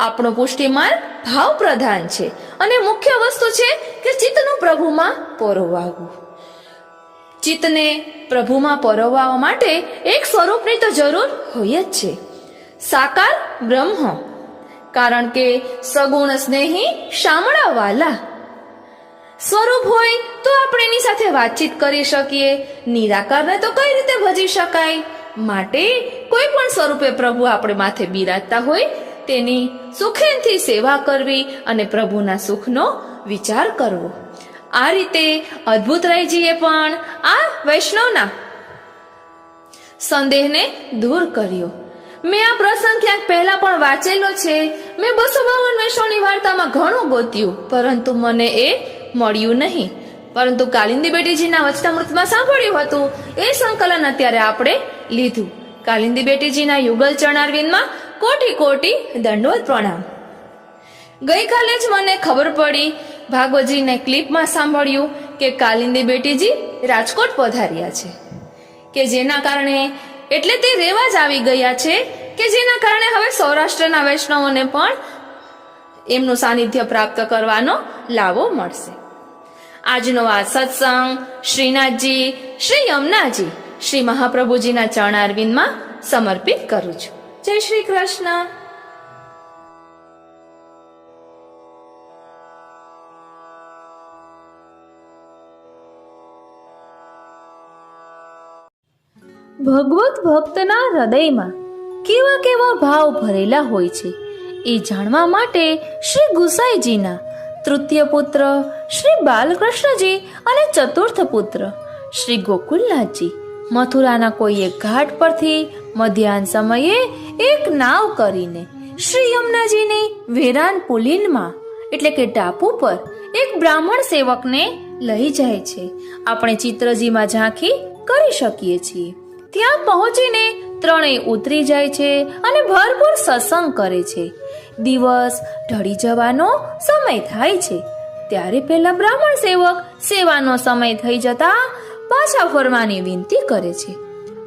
[SPEAKER 1] આપણો પુષ્ટિ માર્ગ ભાવ પ્રધાન છે અને મુખ્ય વસ્તુ છે કે ચિત્તનું પ્રભુમાં પરોવાવું. ચિત્તને પ્રભુમાં પરોવવા માટે એક સ્વરૂપની તો જરૂર હોય જ છે, સાકાર બ્રહ્મ. કારણ કે સગુણ સ્નેહી શામળા વાલા સ્વરૂપ હોય તો આપણે એની સાથે વાતચીત કરી શકીએ. નિરાકારને તો કઈ રીતે ભજી શકાય. માટે કોઈ પણ સ્વરૂપે પ્રભુ આપણે માથે બિરાજતા હોય તેની સુખેનથી સેવા કરવી અને પ્રભુના સુખનો વિચાર કરવો. આ રીતે અદ્ભુતરાયજીએ પણ આ વૈષ્ણવના સંદેહને દૂર કર્યો. મેં આ પ્રસંગ ક્યાંક પહેલા પણ વાંચેલો છે. મેં 252 વૈષ્ણવની વાર્તામાં ઘણું ગોત્યું, પરંતુ મને એ મળ્યું નહીં. પરંતુ કાલિંદી બેટીજીના વચનામૃતમાં સાંભળ્યું હતું, એ સંકલન અત્યારે આપણે લીધું. કાલિંદી બેટીજીના યુગલ ચરણારવિંદમાં કોટી કોટી દંડવત પ્રણામ. ગઈકાલે જ મને ખબર પડી, ભાગવતજીને ક્લિપમાં સાંભળ્યું કે કાલિંદી બેટીજી રાજકોટ પધાર્યા છે, કે જેના કારણે એટલે તે રેવા જ આવી ગયા છે, કે જેના કારણે હવે સૌરાષ્ટ્રના વૈષ્ણવોને પણ એમનું સાનિધ્ય પ્રાપ્ત કરવાનો લાવો મળશે. આજનો આ સત્સંગ શ્રીનાથજી, શ્રી યમુનાજી, શ્રી મહાપ્રભુજીના ચરણારવિંદમાં સમર્પિત કરું છું. જય શ્રી કૃષ્ણ. ભગવત ભક્તના હૃદયમાં કેવા કેવા ભાવ ભરેલા હોય છે એ જાણવા માટે શ્રી ગુસાઈજીના તૃતીય પુત્ર શ્રી બાલકૃષ્ણજી અને ચતુર્થ પુત્ર શ્રી ગોકુલનાથજી મથુરાના કોઈ એક ઘાટ પરથી મધ્યાહન સમયે એક નાવ કરીને શ્રી યમુનાજીની વેરાન પુલિનમાં એટલે કે ટાપુ પર એક બ્રાહ્મણ સેવકને લઈ જાય છે. આપણે ચિત્રજીમાં ઝાંખી કરી શકીએ છીએ. ત્યાં પહોંચીને ત્રણેય ઉતરી જાય છે અને ભરપૂર સત્સંગ કરે છે. દિવસ ઢળી જવાનો સમય થાય છે ત્યારે પેલા બ્રાહ્મણ સેવક સેવાનો સમય થઈ જતા પાછા ફરવાની વિનંતી કરે છે.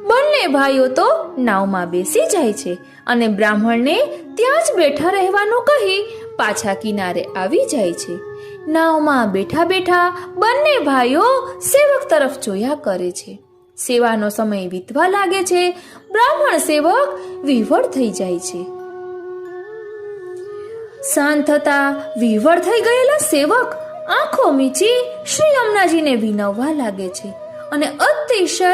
[SPEAKER 1] બંને ભાઈઓ તો નાવમાં બેસી જાય છે અને બ્રાહ્મણને ત્યાં જ બેઠા રહેવાનું કહી પાછા કિનારે આવી જાય છે. નાવમાં બેઠા બેઠા બંને ભાઈઓ સેવક તરફ જોયા કરે છે. સેવાનો સમય વીતવા લાગે છે. બ્રાહ્મણ સેવક વિહવળ થઈ જાય છે. સાંજ થતા વિહવળ થઈ ગયેલા સેવક આંખો મીચી શ્રી યમુનાજીને વિનવવા લાગે છે અને અતિશય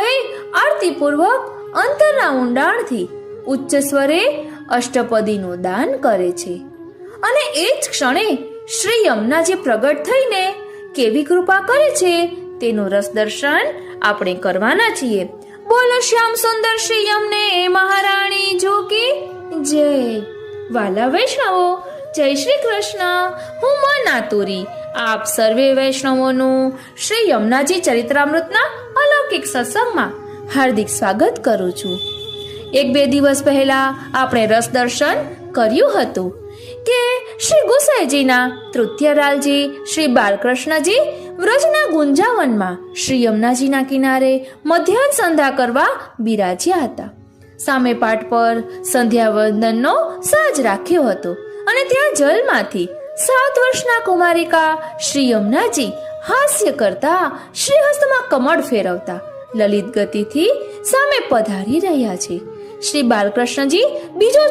[SPEAKER 1] આરતીપૂર્વક અંતરના ઊંડાણથી ઉચ્ચ સ્વરે અષ્ટપદીનું દાન કરે છે. અને એ જ ક્ષણે શ્રી યમુનાજી પ્રગટ થઈને કેવી કૃપા કરે છે તેનું રસ દર્શન આપણે કરવાના છીએ. બોલો શ્યામ સુંદર શ્રી યમને મહારાણી જોકી જય. વાલા વૈષ્ણવો, જય શ્રી કૃષ્ણ. હું માં નાતુરી આપ સર્વે વૈષ્ણવોનું શ્રી યમુનાજી ચરિત્રામૃતના અલૌકિક સત્સંગમાં હાર્દિક સ્વાગત કરું છું. 1-2 દિવસ પહેલા આપણે રસ દર્શન કર્યું હતું કે શ્રી ગુસાઈજીના તૃતીય લાલજી શ્રી બાલકૃષ્ણજી વ્રજના ગુંજાવનમાં શ્રી યમુનાજીના કિનારે મધ્યાહન સંધ્યા કરવા બિરાજ્યા હતા. સામે પાટ પર સંધ્યા વંદનનો સાજ રાખ્યો હતો અને ત્યાં જલમાંથી 7 વર્ષના કુમારિકા શ્રી યમુનાજી હાસ્ય કરતા શ્રીહસ્તમાં કમળ ફેરવતા લલિત ગતિથી સામે પધારી રહ્યા છે. શ્રી બાલકૃષ્ણજી બીજો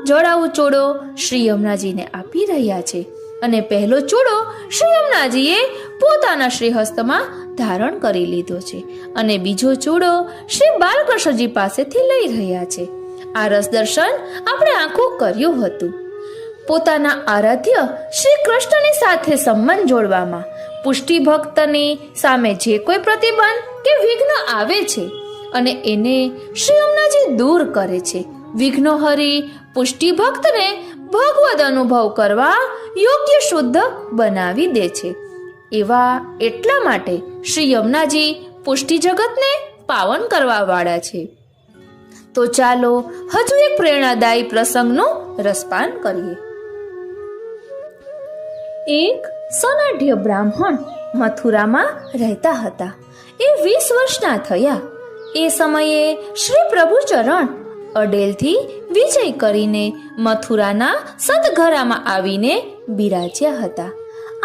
[SPEAKER 1] જોડાવું ચોડો શ્રી યમુનાજીને આપી રહ્યા છે અને પહેલો ચોડો શ્રી યમુનાજીએ પોતાના શ્રીહસ્તમાં ધારણ કરી લીધો છે અને બીજો ચોડો શ્રી બાલકૃષ્ણજી પાસેથી લઈ રહ્યા છે. આ રસ દર્શન આપણે આખું કર્યું હતું. પોતાના આરાધ્ય શ્રી કૃષ્ણની સાથે સંબંધ જોડવામાં પુષ્ટિ ભક્તની સામે જે કોઈ પ્રતિબંધ કે વિઘ્ન આવે છે અને એને શ્રી યમુનાજી દૂર કરે છે. વિઘ્નો હરી પુષ્ટિ ભક્તને ભગવદ અનુભવ કરવા યોગ્ય શુદ્ધ બનાવી દે છે. એવા એટલા માટે શ્રી યમુનાજી પુષ્ટિ જગતને પાવન કરવા વાળા છે. તો ચાલો હજુ એક પ્રેરણાદાયી પ્રસંગનું રસપાન કરીએ. એક સોનાઢ્ય બ્રાહ્મણ મથુરામાં રહેતા હતા. એ 20 વર્ષના થયા. એ સમયે શ્રી પ્રભુચરણ અડેલથી વિજય કરીને મથુરાના સદઘરામાં આવીને બિરાજ્યા હતા.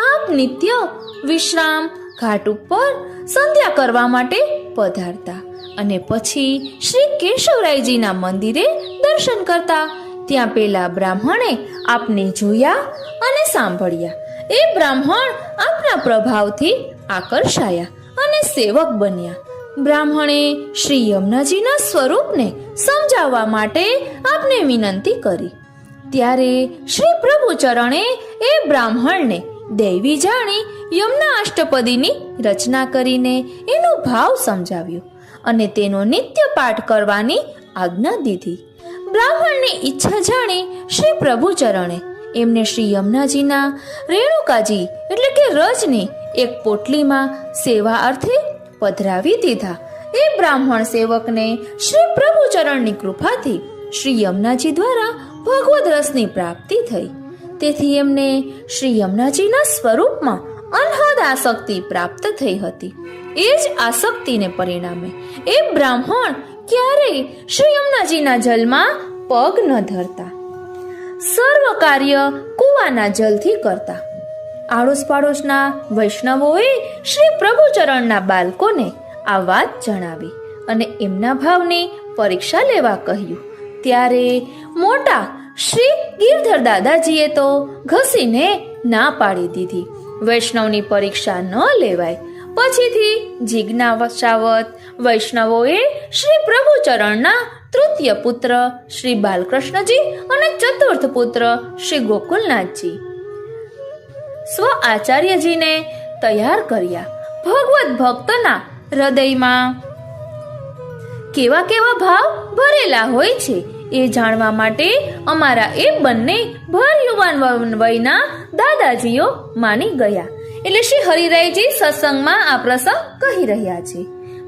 [SPEAKER 1] આપ નિત્ય વિશ્રામ ઘાટ ઉપર સંધ્યા કરવા માટે પધારતા અને પછી શ્રી કેશવરાયજીના મંદિરે દર્શન કરતા. ત્યાં પેલા બ્રાહ્મણે આપને જોયા અને સાંભળ્યા. એ બ્રાહ્મણ આપના પ્રભાવથી આકર્ષાયા અને સેવક બન્યા. બ્રાહ્મણે શ્રી યમુનાજીના સ્વરૂપને સમજાવવા માટે આપને વિનંતી કરી. ત્યારે શ્રી પ્રભુચરણે એ બ્રાહ્મણને દૈવી જાણી યમુના અષ્ટપદીની રચના કરીને એનો ભાવ સમજાવ્યો અને તેનો નિત્ય પાઠ કરવાની આજ્ઞા દીધી. બ્રાહ્મણની ઈચ્છા જાણી શ્રી પ્રભુચરણે એમને શ્રી યમુનાજીના રેણુકાજી એટલે કે રજની એક પોટલીમાં સેવા અર્થે પધરાવી દીધા. એ બ્રાહ્મણ સેવકને શ્રી પ્રભુચરણની કૃપાથી શ્રી યમુનાજી દ્વારા ભગવદ રસની પ્રાપ્તિ થઈ. તેથી એમને શ્રી યમુનાજીના સ્વરૂપમાં અનહદ આસક્તિ પ્રાપ્ત થઈ હતી. એ જ આસક્તિને પરિણામે એ બ્રાહ્મણ ક્યારેય શ્રી યમુનાજીના જલમાં પગ ન ધરતા. સર્વ કાર્ય કુવાના જલથી કરતા. આડોશ પાડોશના વૈષ્ણવોએ શ્રી પ્રભુચરણના બાળકોને આ વાત જણાવી અને એમના ભાવની પરીક્ષા લેવા કહ્યું. ત્યારે મોટા શ્રી ગિરધર દાદાજીએ તો ઘસીને ના પાડી દીધી. વૈષ્ણવની પરીક્ષા ન લેવાય. પછીથી જિજ્ઞાસાવત વૈષ્ણવોએ શ્રી પ્રભુચરણના તૃતીય પુત્ર શ્રી બાલકૃષ્ણજી અને ચતુર્થ પુત્ર શ્રી ગોકુલનાથજી સ્વ આચાર્યજીને તૈયાર કર્યા. ભગવત ભક્તના હૃદયમાં કેવા કેવા ભાવ ભરેલા હોય છે એ જાણવા માટે અમારા એ બંને ભર યુવાન વયના દાદાજીઓ માની ગયા. એટલે શ્રી હરિરાયજી સત્સંગમાં આ પ્રસંગ કહી રહ્યા છે.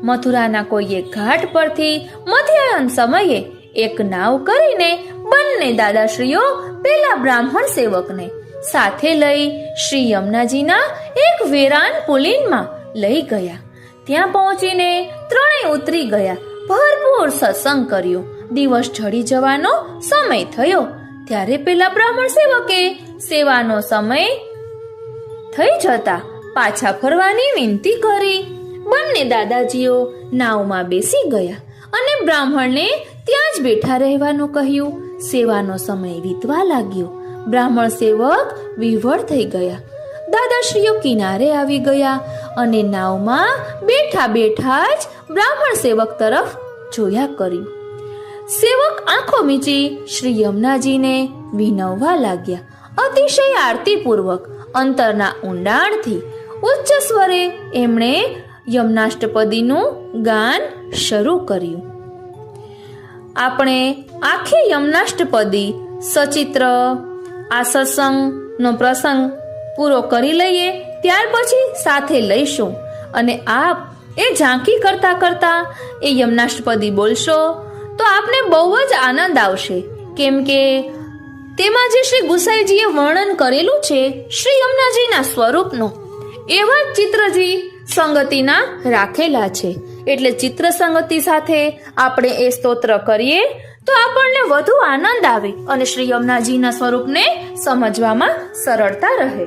[SPEAKER 1] મથુરાના કોઈ એક ઘાટ પરથી મધ્યાહન સમયે એક નાવ કરીને બંને દાદાશ્રીઓ પેલા બ્રાહ્મણ સેવકને સાથે લઈ શ્રી યમુનાજીના એક વેરાન પુલિનમાં લઈ ગયા. ત્યાં પહોંચીને ત્રણેય ઉતરી ગયા. ભરપૂર સત્સંગ કર્યો. દિવસ ઢળી જવાનો સમય થયો. ત્યારે પેલા બ્રાહ્મણ સેવકે સેવાનો સમય થઈ જતા પાછા ફરવાની વિનંતી કરી. બંને દાદાજીઓ નાવમાં બેસી ગયા અને બ્રાહ્મણને ત્યાં જ બેઠા રહેવાનું કહ્યું. સેવાનો સમય વીતવા લાગ્યો. બ્રાહ્મણ સેવક વિહવળ થઈ ગયા. દાદાશ્રીઓ કિનારે આવી ગયા અને નાવમાં બેઠા બેઠા જ બ્રાહ્મણ સેવક તરફ જોયા કર્યું. સેવક આંખો મીચી શ્રી યમુનાજીને વિનવવા લાગ્યા. અતિશય આરતીપૂર્વક અંતરના ઊંડાણથી ઉચ્ચ સ્વરે એમણે યમુનાષ્ટપદીનું ગાન શરૂ કર્યું. આપણે આખી યમુનાષ્ટપદી સચિત્ર આ સત્સંગનો પ્રસંગ પૂરો કરી લઈએ. ત્યાર પછી સાથે લઈશું અને આપ એ ઝાંખી કરતા કરતા એ યમુનાષ્ટપદી બોલશો તો આપને બહુ જ આનંદ આવશે. કેમ કે તેમાં જે શ્રી ગુસાઈજીએ વર્ણન કરેલું છે શ્રી યમુનાજીના સ્વરૂપનું, એવા જ ચિત્રજી સંગતિના રાખેલા છે. એટલે ચિત્ર સંગતિ સાથે આપણે એ સ્તોત્ર કરીએ તો આપણને વધુ આનંદ આવે અને શ્રી યમુનાજીના સ્વરૂપને સમજવામાં સરળતા રહે.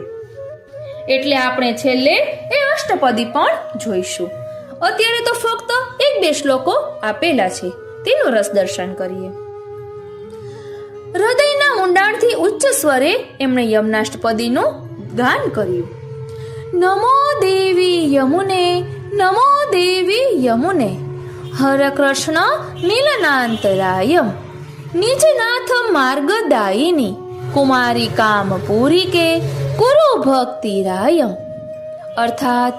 [SPEAKER 1] એટલે આપણે છેલ્લે એ અષ્ટપદી પણ જોઈશું. અત્યારે તો ફક્ત 1-2 શ્લોકો આપેલા છે, તેનું રસ દર્શન કરીએ. હૃદયના ઊંડાણથી ઉચ્ચ સ્વરે એમણે યમનાષ્ટપદીનું ગાન કર્યું. નમો દેવી યમુને, નમો દેવી યમુને, હર કૃષ્ણ મિલનાંતરાયમ, નિજનાથ માર્ગદાયિની, કુમારી કામ પૂરી કે કુરુ ભક્તિરાયમ. અર્થાત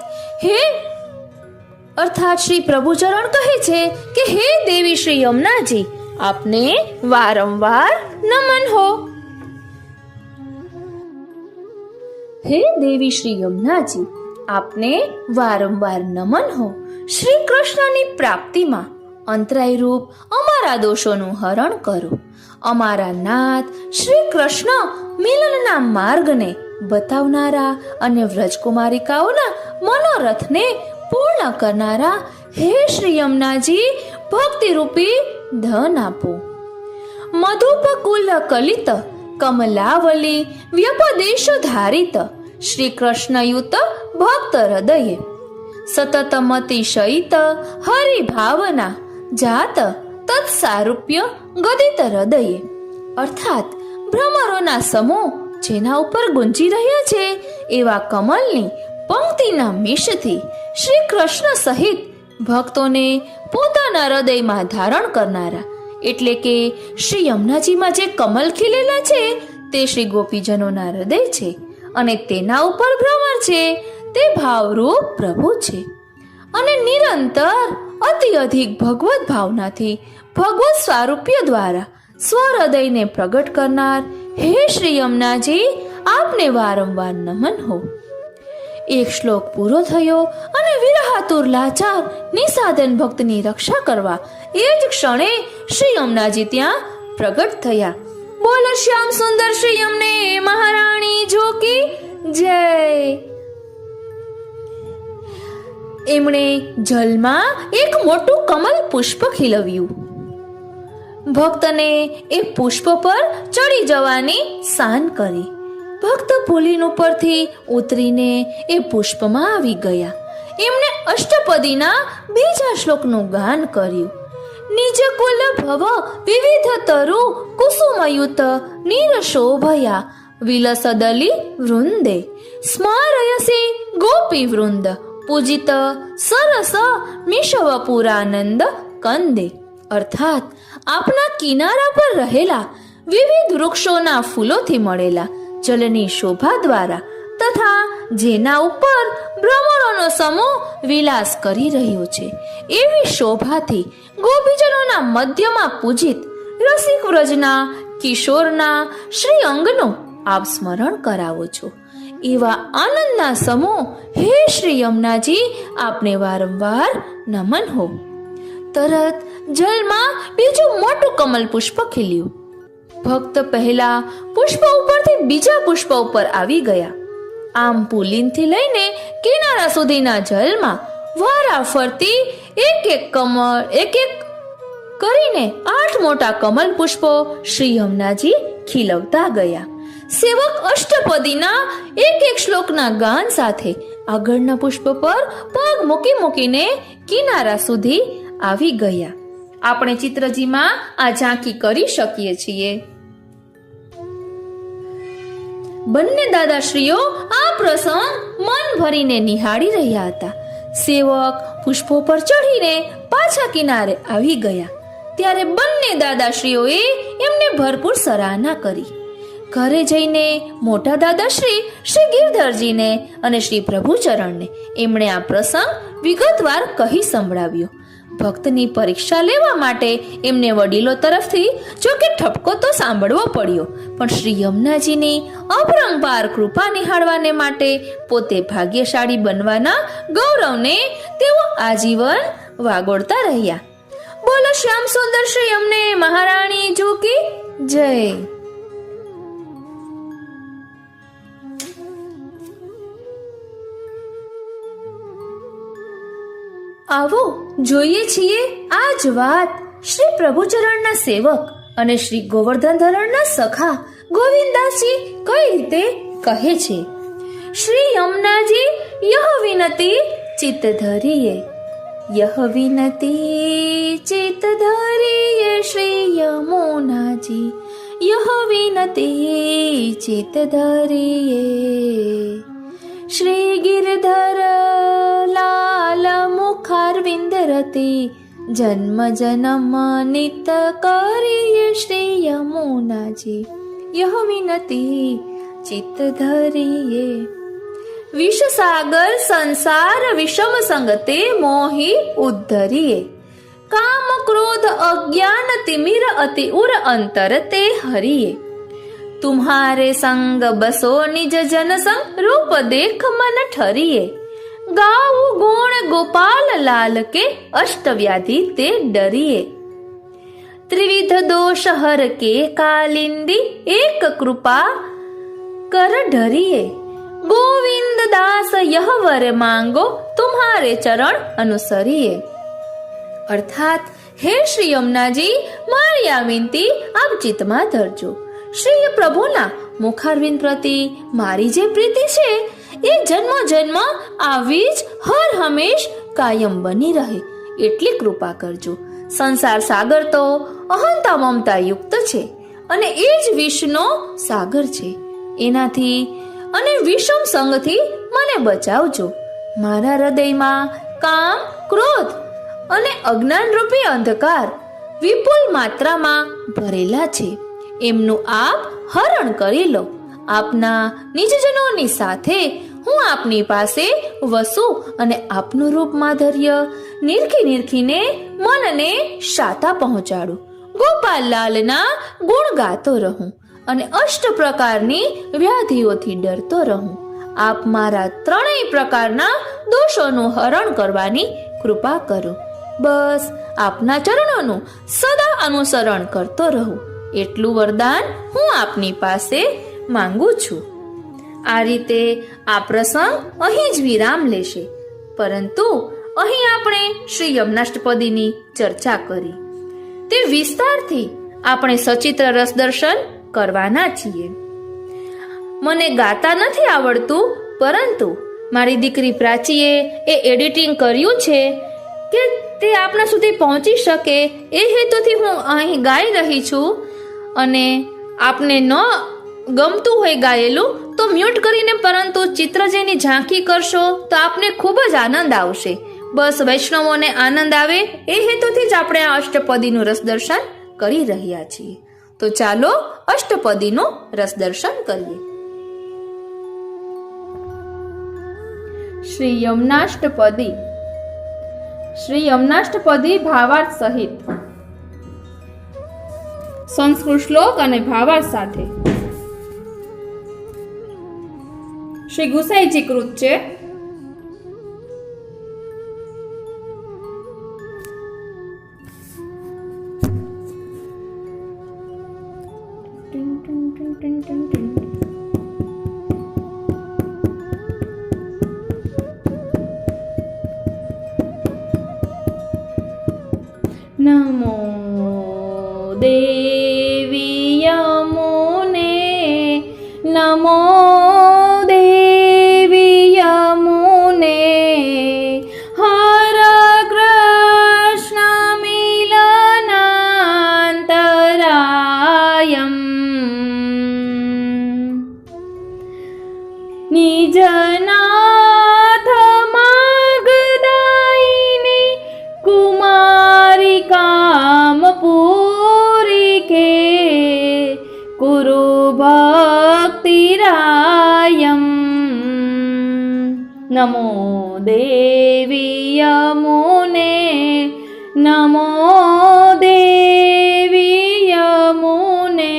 [SPEAKER 1] શ્રી પ્રભુચરણ કહે છે કે હે દેવી શ્રી યમુનાજી, આપને વારંવાર નમન હો. હે દેવી શ્રી યમુનાજી, આપને વારંવાર નમન હો. શ્રી કૃષ્ણની પ્રાપ્તિમાં અંતરાય રૂપ અમારા દોષોનું હરણ કરો. અમારા નાથ શ્રી કૃષ્ણ મિલનના માર્ગને બતાવનારા અને વ્રજકુમારિકાઓના મનોરથને પૂર્ણ કરનારા હે શ્રી યમુનાજી, ભક્તિ રૂપી ધન આપો. મધુપકુલ કલિત કમલાવલી વ્યપદેશ ધારિત, શ્રી કૃષ્ણયુત ભક્ત હૃદયે, સતત મતિશયિત હરિભાવના જાત તત્સારૂપ્ય ગદિત હૃદયે. અર્થાત ભ્રમરોના સમૂહ જેના ઉપર ગુંજી રહ્યા છે એવા કમલની પંક્તિના મિશથી શ્રી કૃષ્ણ સહિત ભક્તોને પોતાના હૃદયમાં ધારણ કરનારા, એટલે કે શ્રી યમુનાજીમાં જે કમલ ખીલેલા છે તે શ્રી ગોપીજનોના હૃદય છે અને તેના ઉપર ભ્રમર છે તે ભાવરૂપ પ્રભુ છે. અને નિરંતર અતિ અધિક ભગવત ભાવનાથી ભગવત સ્વારૂપ્ય દ્વારા સ્વહૃદયને પ્રગટ કરનાર હે શ્રી યમુનાજી, આપને વારંવાર નમન હો. એક શ્લોક પૂરો થયો અને વિરહાતુર લાચાર નિસાધન ભક્તની રક્ષા કરવા એ જ ક્ષણે શ્રી યમુનાજી ત્યાં પ્રગટ થયા. બોલો શ્યામ સુંદર શ્રી યમને મહારાણી જોકી જય. એમણે જલમાં એક મોટું કમલ પુષ્પ ખીલવ્યું. ભક્તને એ પુષ્પ પર ચડી જવાની સાન કરી. ભક્ત પુલિન ઉપરથી ઉતરીને એ પુષ્પમાં આવી ગયા. એમણે અષ્ટપદીના બીજા શ્લોકનું ગાન કર્યું. નિજ કુલ ભવ વિવિધ તરુ કુસુમયુત નિરશોભયા વિલસદલી વૃંદે, સ્મરયસી ગોપી વૃંદ પૂજિત સરસ મિશવપુરાનંદ કંદે. અર્થાત આપના કિનારા પર રહેલા વિવિધ વૃક્ષોના ફૂલોથી મળેલા જલની શોભા દ્વારા તથા જેના ઉપર ભ્રમરોનો સમૂહ વિલાસ કરી રહ્યો છે એવી શોભાથી ગોપીજનોના મધ્યમાં પૂજિત રસિક વ્રજના કિશોરના શ્રી અંગનું આપ સ્મરણ કરાવો છો. એવા આનંદના સમૂહ હે શ્રી યમુનાજી, આપને વારંવાર નમન હો. તરત જલમાં બીજું મોટું કમલ પુષ્પ ખીલ્યું. ભક્ત પહેલા પુષ્પ ઉપરથી બીજા પુષ્પ ઉપર આવી ગયા. આમ પુલિનથી લઈને કિનારા સુધીના જલમાં વારા ફરતી એક કરીને 8 મોટા કમલ પુષ્પો શ્રી યમુનાજી ખીલવતા ગયા. સેવક અષ્ટપદીના એક શ્લોકના ગાન સાથે આગળના પુષ્પ પર પગ મૂકીને કિનારા સુધી આવી ગયા. આપણે ચિત્રજીમાં આ ઝાંખી કરી શકીએ છીએ. બંને દાદાશ્રીઓ આ પ્રસંગ મન ભરીને નિહાળી રહ્યા હતા. સેવક પુષ્પો પર ચઢીને પાછા કિનારે આવી ગયા ત્યારે બંને દાદાશ્રીઓએ એમને ભરપૂર સરાહના કરી. ઘરે જઈને મોટા દાદાશ્રી શ્રી ગિરધરજીને અને શ્રી પ્રભુચરણને એમણે આ પ્રસંગ વિગતવાર કહી સંભળાવ્યો. ભક્તની પરીક્ષા લેવા માટે એમને વડીલો તરફથી જો કે ઠપકો તો સાંભળવો પડ્યો, પણ શ્રી યમુનાજીની અપરંપાર કૃપા નિહાળવાને માટે પોતે ભાગ્યશાળી બનવાના ગૌરવને તેઓ આજીવન વાગોળતા રહ્યા. બોલો શ્યામ સુંદર શ્રી યમને મહારાણી જોકી જય. આવો જોઈએ છીએ આ જ વાત શ્રી પ્રભુચરણના સેવક અને શ્રી ગોવર્ધન ધરણના સખા ગોવિંદાસજી કઈ રીતે કહે છે. શ્રી યમુનાજી યહ વિનતી ચિત્ત ધરીએ, યહ વિનતી ચિત્ત ધરીએ શ્રી યમુનાજી, યહ વિનતી ચિત્ત ધરીએ. શ્રી ગિરધર લાલ મુખારવિંદ રતિ, જન્મ જન્મ નિત કરીએ શ્રી યમુનાજી, યહ વિનતી ચિત્ત ધરીએ. વિષસાગર સંસાર વિષમ સંગતે મોહી ઉદ્ધરીએ, કામ ક્રોધ અજ્ઞાન તિમિર અતિ ઉર અંતર તે હરીએ. તુમ્હારે સંગ બસો નિજ જન સંગ રૂપ દેખ મન ઠરીએ, ગાઉ ગુણ ગોપાલ લાલ કે અષ્ટ વ્યાધિ તે ડરીએ. ત્રિવિધ દોષ હર કે કાલિંદી એક કૃપા કર ઢરીએ, ગોવિંદ દાસ યહ વર માંગો તુમ્હારે ચરણ અનુસરીએ. અર્થાત હે શ્રી યમુનાજી, મારી આ વિનંતી આપ ચિત્તમાં ધરજો. શ્રી પ્રભુના મુખારવિંદ પ્રતિ મારી જે પ્રીતિ છે એ જન્મ જન્મ આવી જ હર હંમેશ કાયમ બની રહે એટલી કૃપા કરજો. સંસાર સાગર તો અહંતા મમતા યુક્ત છે અને એ જ વિષનો સાગર છે. એનાથી અને વિષમ સંગથી મને બચાવજો. મારા હૃદયમાં કામ ક્રોધ અને અજ્ઞાન રૂપી અંધકાર વિપુલ માત્રામાં ભરેલા છે, એમનું આપ હરણ કરી લો. આપના નિજજનોની સાથે હું આપની પાસે વસુ અને આપનું રૂપ માધુર્ય નિરખીને મનને શાતા પહોંચાડું. ગોપાલલાલના ગુણ ગાતો રહું અને અષ્ટ પ્રકારની વ્યાધિઓથી ડરતો રહું. આપ મારા ત્રણેય પ્રકારના દોષોનું હરણ કરવાની કૃપા કરો. બસ આપના ચરણોનું સદા અનુસરણ કરતો રહું એટલું વરદાન હું આપની પાસે માંગુ છું. આ રીતે આ પ્રસંગ અહીં જ વિરામ લેશે, પરંતુ અહીં આપણે શ્રી યમુનાષ્ટપદીની ચર્ચા કરી તે વિસ્તારથી આપણે સચિત્ર રસ દર્શન કરવાના છીએ. મને ગાતા નથી આવડતું, પરંતુ મારી દીકરી પ્રાચીએ એ એડિટિંગ કર્યું છે કે તે આપણા સુધી પહોંચી શકે એ હેતુથી હું અહીં ગાઈ રહી છું. અને આપને ન ગમતું હોય ગાયેલું તો મ્યુટ કરીને પરંતુ ચિત્રજયની ઝાંખી કરશો તો આપને ખૂબ જ આનંદ આવશે. બસ વૈષ્ણવોને આનંદ આવે એ હેતુથી જ આપણે આ અષ્ટપદીનું રસ દર્શન કરી રહ્યા છીએ. તો ચાલો અષ્ટપદીનું રસ દર્શન કરીએ. શ્રી યમુનાષ્ટપદી. શ્રી યમુનાષ્ટપદી ભાવાર્થ સહિત સંસ્કૃત શ્લોક અને ભાવાર્થ સાથે. શ્રી ગુસાઈજી કૃત છે. નમો દેવી યમુને, નમો દેવી યમુને, હર કૃષ્ણ મિલનાંતરાયમ, નિજનાથ માર્ગદાયિની કુમારી કામપુરી કે કુરુ ભક્તિરાયમ. નમો દેવી યમુને, નમો દેવી યમુને.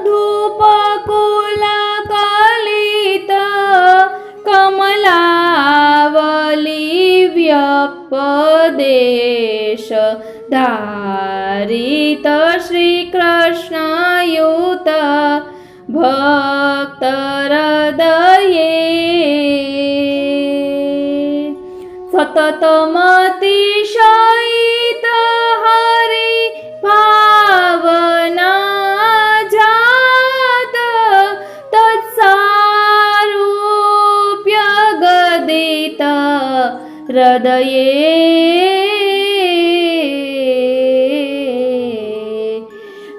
[SPEAKER 1] ધૂપકુલા કલિત કમલાવલી વ્યપદેશ धारित श्रीकृष्णयुत भक्तहृदये सततमतिशयित हरि भावना जात तत्सारूप्य गदित हृदये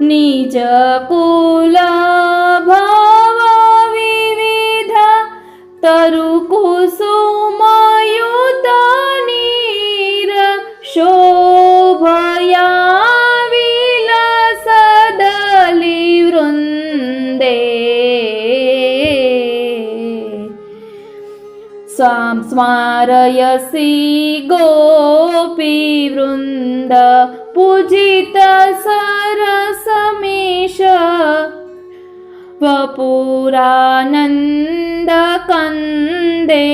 [SPEAKER 1] निज कुल भव विविध तरुकुसुमयुत नीर शोभया विलसदलि वृन्दे स्मारयसि गोपीवृन्द पूजित सरसमेश वपुरानन्द कन्दे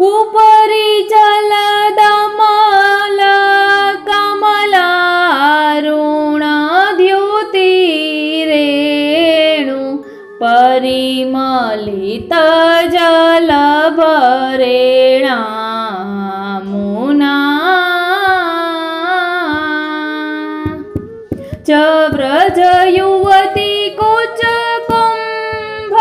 [SPEAKER 1] उपरि जलदमल कमलारुण द्युतिरेणु परिमलित जलभरेणामुना च व्रज युवती कुच कुम्भ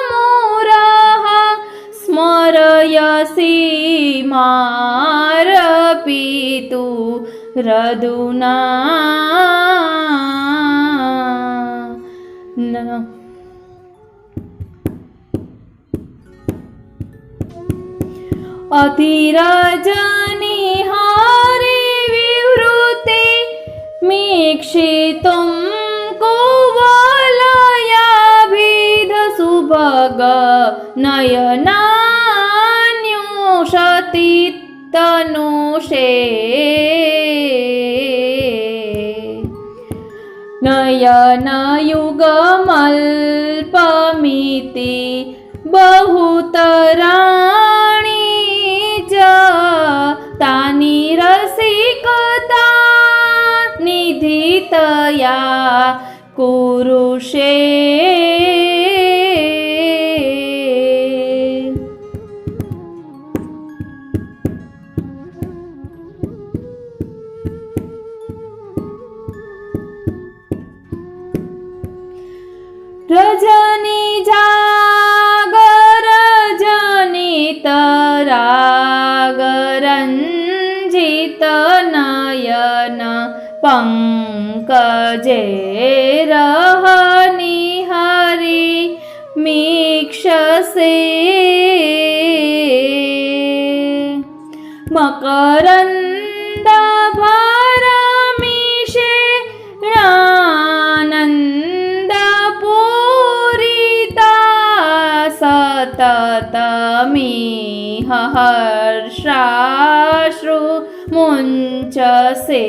[SPEAKER 1] कुङ्कुमारुणमुरः स्मरयसि मारपितु रदुना अतिरजनी हरि विवृते मीक्षितुं कुवलयाभिध सुभग नयनान्युषति तनुषे नयनयुगमल्पमिति बहुतराणि च तानि रसिकता निधितया कुरुषे रजनी जागर जनित रागरञ्जित नयन पंकजे रहनि हरि मीक्षसे मकरन्द भरमिषे आनन्द पूरिता सततमिह हर्षाश्रु मुञ्चसे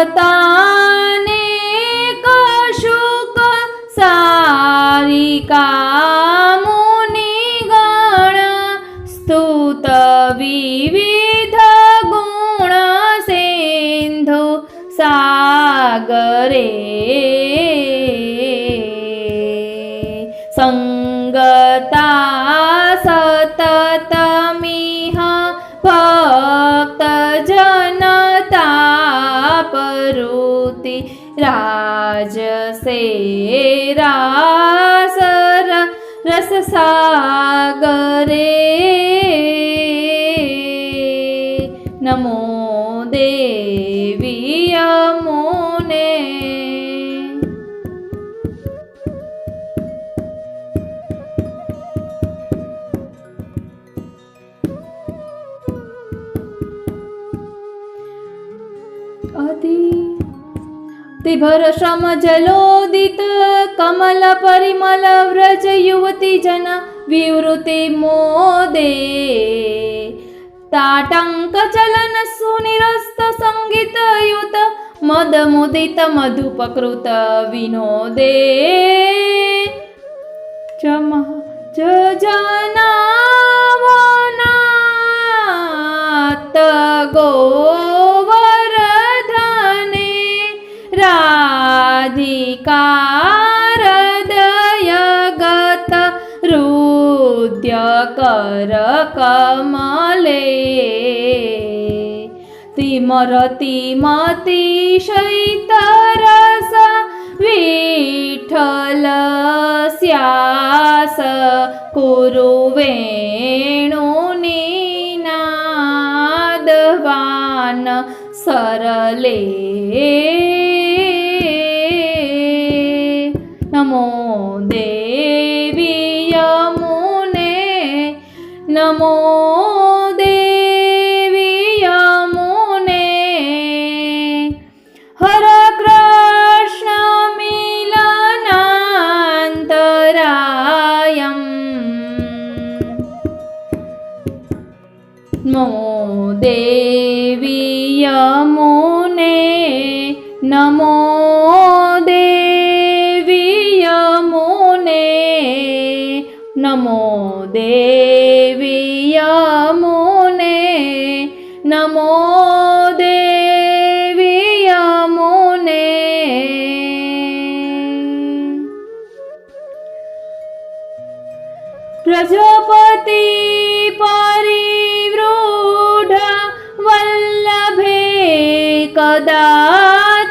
[SPEAKER 1] तटगताने कशुक सारिका मुनिगण स्तुत विविध गुण सिन्धु सागरे संगता सततमिह भक्त जनता परुति राजसे रासर रस सागरे नमो देवी यमुने तिभरश्रम जलोदित कमल परिमल व्रज युवती जन विवृति मोदे ताटंक चलन सुनिरस्त संगीत युत मद मुदित मधुपकृत विनोदे जनावनात गोवर्धने राधिकारदयगत रुद्य कर कमले तिमरतिमतिशयितरस विठ्ठल स्यास कुरु वेणुनिनादवान सरले नमो देवी यमुने नमो देवी यमुने हर कृष्ण मिलनान्तरायम् नमो देवी यमुने नमो देवी यमुने नमो देवी यमुने नमो देवी यमुने प्रजापति परिवृढ वल्लभे कदा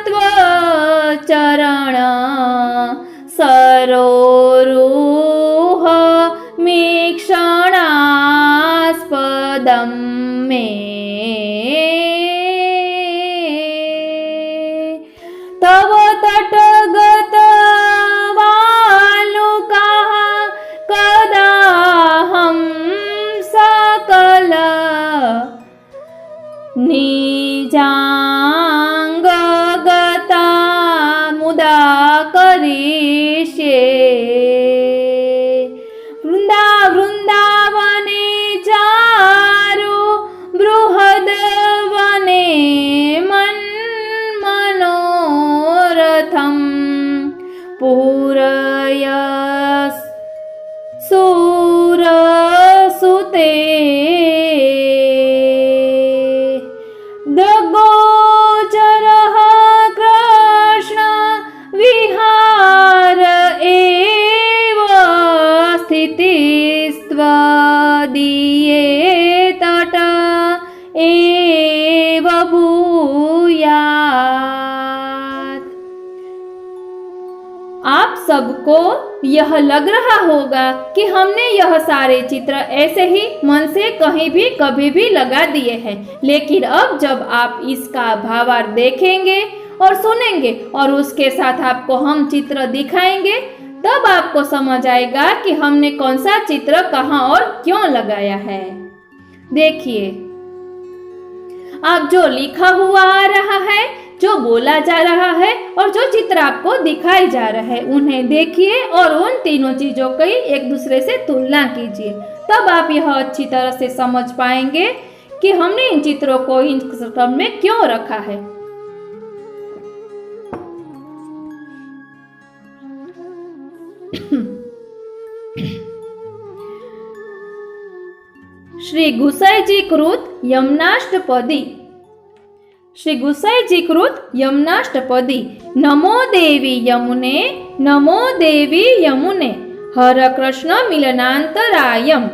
[SPEAKER 1] त्वचरण सरोरुह मीक्षणास्पदं मे तव तटगत वालुकाः कदाहं सकल निजाङ्गगता मुदा करिष्ये वृन्दावने चारु बृहद्वने मन्मनोरथं पूरय सुरसुते दगोचरः कृष्ण विहार एव स्थितिस्त्वदीये तट एव भूयात्। आप सबको यह लग रहा होगा कि हमने यह सारे चित्र ऐसे ही मन से कहीं भी कभी भी लगा दिए हैं, लेकिन अब जब आप इसका भावार्थ देखेंगे और सुनेंगे और उसके साथ आपको हम चित्र दिखाएंगे, तब आपको समझ आएगा कि हमने कौन सा चित्र कहाँ और क्यों लगाया है। देखिए, आप जो लिखा हुआ आ रहा है, जो बोला जा रहा है और जो चित्र आपको दिखाई जा रहा है, उन्हें देखिए और उन तीनों चीजों की एक दूसरे से तुलना कीजिए। तब आप यह अच्छी तरह से समझ पाएंगे कि हमने इन चित्रों को इन क्रम में क्यों रखा है। श्री गुसाईजी कृत यमुनाष्टपदी। श्री गुसाईजी कृत यमुनाष्टपदी। नमो देवी यमुने नमो देवी यमुने हर कृष्ण मिलनांतरायम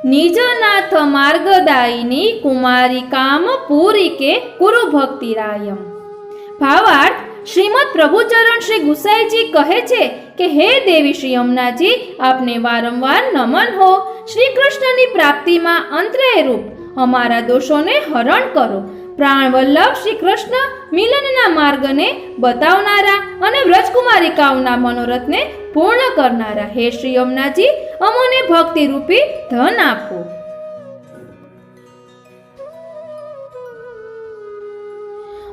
[SPEAKER 1] निजनाथ मार्गदायिनी कुमारी काम पूरी के कुरु भक्तिरायम। भावार्थ, श्रीमद प्रभुचरण श्री गुसाईजी कहे छे કે હે દેવી શ્રી યમુનાજી, આપને વારંવાર નમન હો। શ્રી કૃષ્ણની પ્રાપ્તિમાં અંતરાય રૂપ અમારા દોષોને હરણ કરો। પ્રાણ વલ્લભ શ્રી કૃષ્ણ મિલનના માર્ગને બતાવનારા અને વ્રજકુમારિકાઓના મનોરથને પૂર્ણ કરનારા હે શ્રી યમુનાજી, અમોને ભક્તિ રૂપી ધન આપો।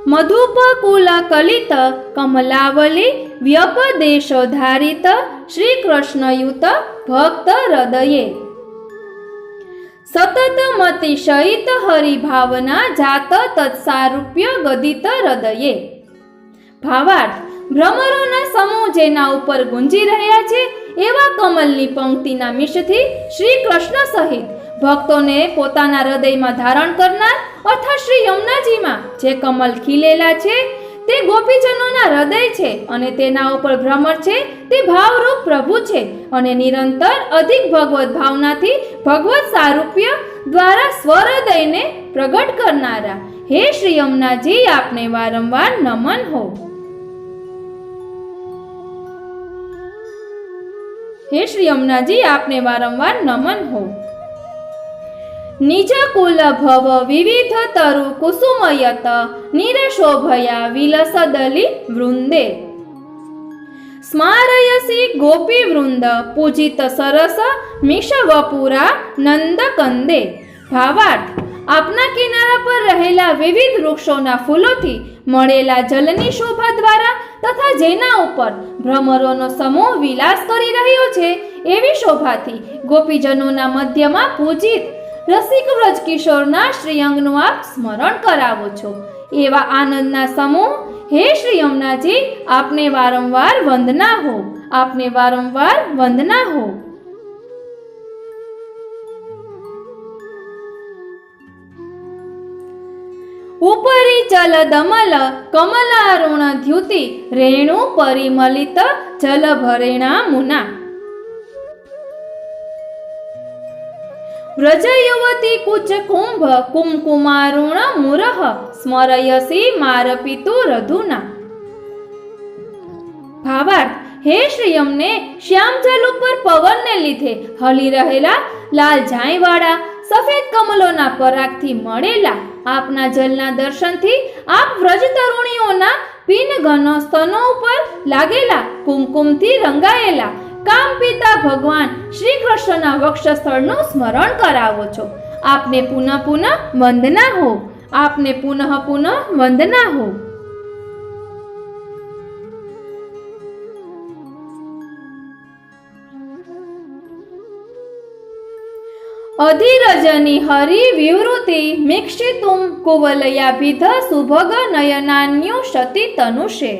[SPEAKER 1] મધુપકુલ કલિત કમલાવલી વ્યપદેશોધારિત શ્રી કૃષ્ણયુત ભક્ત હૃદયે સતત મતિ સહિત હરિભાવના જાત તત્સારૂપ્ય ગદિત હૃદયે. ભાવાર્થ: ભ્રમરોના સમૂહ જેના ઉપર ગુંજી રહ્યા છે એવા કમલની પંક્તિના મિશથી શ્રી કૃષ્ણ સહિત ભક્તોને પોતાના હૃદયમાં ધારણ કરનાર અર્થાત શ્રી યમુનાજીમાં જે કમલ ખીલેલા છે તે ગોપીજનોના હૃદય છે અને તેના ઉપર ભ્રમર છે તે ભાવરૂપ પ્રભુ છે અને નિરંતર અધિક ભગવત ભાવનાથી ભગવત સારૂપ્ય દ્વારા સ્વહૃદયને પ્રગટ કરનારા હે શ્રી યમુનાજી, આપને વારંવાર નમન હો. હે શ્રી યમુનાજી, આપને વારંવાર નમન હો. નિજ કુલ ભવ વિવિધ તરુ કુસુમયત નિરશોભયા વિલસદલી વૃંદે સ્મારયસી ગોપી વૃંદ પૂજિત સરસ મિષવપુરા નંદ કંદે. ભાવાર્થ: આપના કિનારા પર રહેલા વિવિધ વૃક્ષોના ફૂલોથી મળેલા જલની શોભા દ્વારા તથા જેના ઉપર ભ્રમરોનો સમૂહ વિલાસ કરી રહ્યો છે એવી શોભાથી ગોપીજનોના મધ્યમાં પૂજિત રસિક વ્રજ કિશોરના શ્રીઅંગનું આપ સ્મરણ કરાવો છો એવા આનંદના સમૂહ હે શ્રી યમુનાજી, આપને વારંવાર વંદના હો. આપને વારંવાર વંદના હો. ઉપરી ચલ દમલ કમલારુણ દ્યુતિ રેણુ પરિમલિત જલ ભરેણા મુના. વ્રજ યુવતી કુચ કુંભ કુમકુમારુણ મુરહ સ્મરયસી મારપિતુ રધુના. ભાવાર્થ: હે શ્રી યમને, શ્યામ જલ ઉપર પવનને લીધે હલી રહેલા લાલ ઝાંયવાળા સફેદ કમલોના પરાગથી મળેલા આપના જલના દર્શનથી આપ વ્રજ તરુણીઓના પીન ઘન સ્તનો ઉપર લાગેલા કુમકુમથી રંગાયેલા કામ પિતા ભગવાન શ્રી કૃષ્ણના વક્ષસ્થળનું સ્મરણ કરાવો છો. આપને પુનઃ પુનઃ વંદના હો. આપને પુનઃ પુનઃ વંદના હો. અધિરજની હરિ વિવૃતિ મિક્ષિતુમ કુવલયાભિધ સુભગ નયનાન્યુ શતિ તનુષે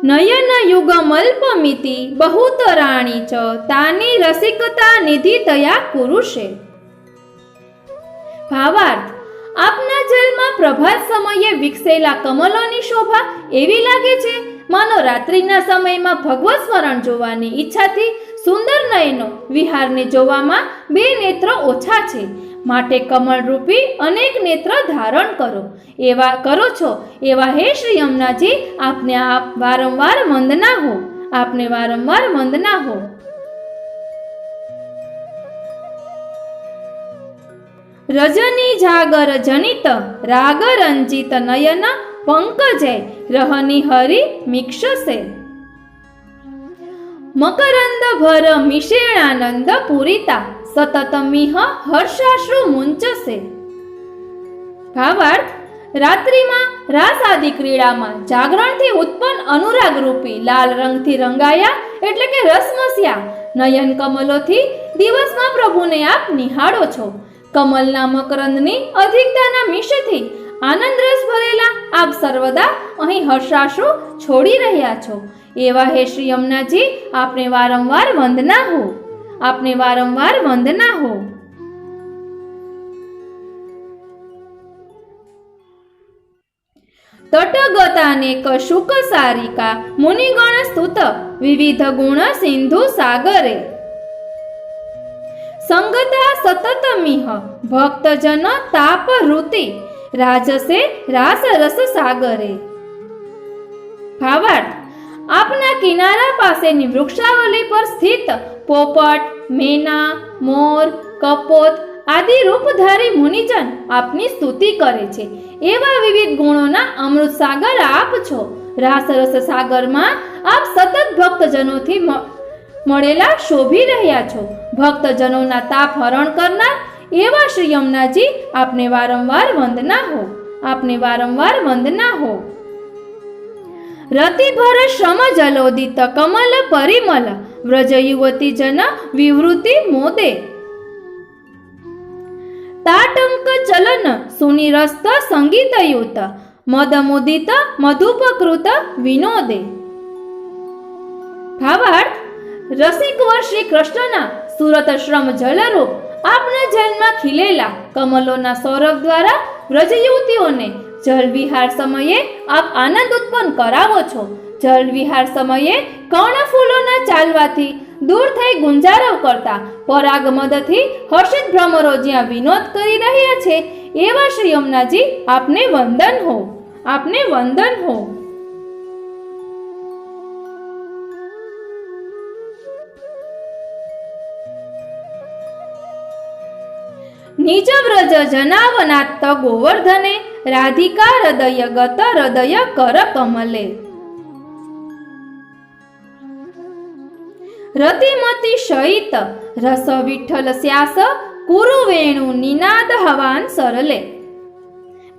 [SPEAKER 1] નયન યુગમલ્પમિતિ બહુતરાણી ચ તાની રસિકતા નિધિ તયા કુરુષે. ભાવાર્થ: આપના જલમાં પ્રભાત સમયે વિકસેલા કમલોની શોભા એવી લાગે છે માનો રાત્રિના સમયમાં ભગવત સ્મરણ જોવાની ઈચ્છાથી સુંદર નયનો વિહારને જોવામાં બે નેત્ર ઓછા છે, માટે કમળરૂપી અનેક નેત્ર ધારણ કરો છો એવા હે શ્રી યમુનાજી, આપને આપ વારંવાર વંદના હો. આપને વારંવાર વંદના હો. રજની જાગર જનિત રાગ રંજિત નયન પંકજે રહની હરિ મિક્ષસે મકરંદ ભર મિશેણાનંદ પૂરિતા સતત મિહ હર્ષાશ્રુ મુંચસે. ભાવાર્થ: રાત્રિમાં રાસ આદિ ક્રીડામાં જાગરણથી ઉત્પન્ન અનુરાગ રૂપી લાલ રંગથી રંગાયા એટલે કે રસમસ્યા નયન કમલોથી દિવસમાં પ્રભુને આપ નિહાળો છો. કમલના મકરંદની અધિકતાના મિશથી આનંદ રસ ભરેલા આપ સર્વદા અહીં હર્ષાશ્રુ છોડી રહ્યા છો એવા હે શ્રી યમુનાજી, આપને વારંવાર વંદના હો. આપને વારંવાર વંદના હો. તટગતાનેક શુક સારિકા મુનિગણ સ્તુત વિવિધ ગુણ સિંધુ સાગરે સંગતા સતત મિહ ભક્તજન તાપ ઋતિ રાજસે રાસ રસ સાગરે. ભાવાર્થ: આપના કિનારા પાસેની વૃક્ષાવલી પર સ્થિત પોપટ, મેના, મોર, કપોત આદિ રૂપધારી મુનિજન આપની સ્તુતિ કરે છે એવા વિવિધ ગુણોના અમૃત સાગર આપ છો. રાસરસ સાગરમાં આપ સતત ભક્તજનોથી મળેલા શોભી રહ્યા છો. ભક્તજનોના તાપ હરણ કરનાર એવા શ્રી યમુનાજી આપને વારંવાર વંદના હો, આપને વારંવાર વંદના હો. રતિભર શ્રમ જલોદિત કમલ પરિમલ વ્રજ યુવતી જન વિવૃતિ મોદે. તાટંક ચલન સુનિરસ્ત સંગીતયુત મદ મુદિત મધુપકૃત વિનોદે. ભાવાર્થ, રસિકવર શ્રી કૃષ્ણના સુરત શ્રમ જલરૂપ આપના જન્મમાં ખીલેલા કમલોના સૌરભ દ્વારા વ્રજ યુવતીઓને જલ વિહાર સમયે આપ આનંદ ઉત્પન્ન કરાવો છો. જલ વિહાર સમયે કર્ણફૂલોના ચાલવાથી દૂર થઈ ગુંજારવ કરતા પરાગ મદથી હર્ષિત ભ્રમરો જ્યાં વિનોદ કરી રહ્યા છે, એવા શ્રી યમુનાજી આપને વંદન હો, આપને વંદન હો. નિજ વ્રજ જનાવનાત્ત ગોવર્ધને રાધિકા હૃદય ગત હૃદય કર કમલે. રતિમતી શયિત રસ વિઠ્ઠલ સ્યાસ કુરુ વેણુ નિનાદ હવાન સરલે.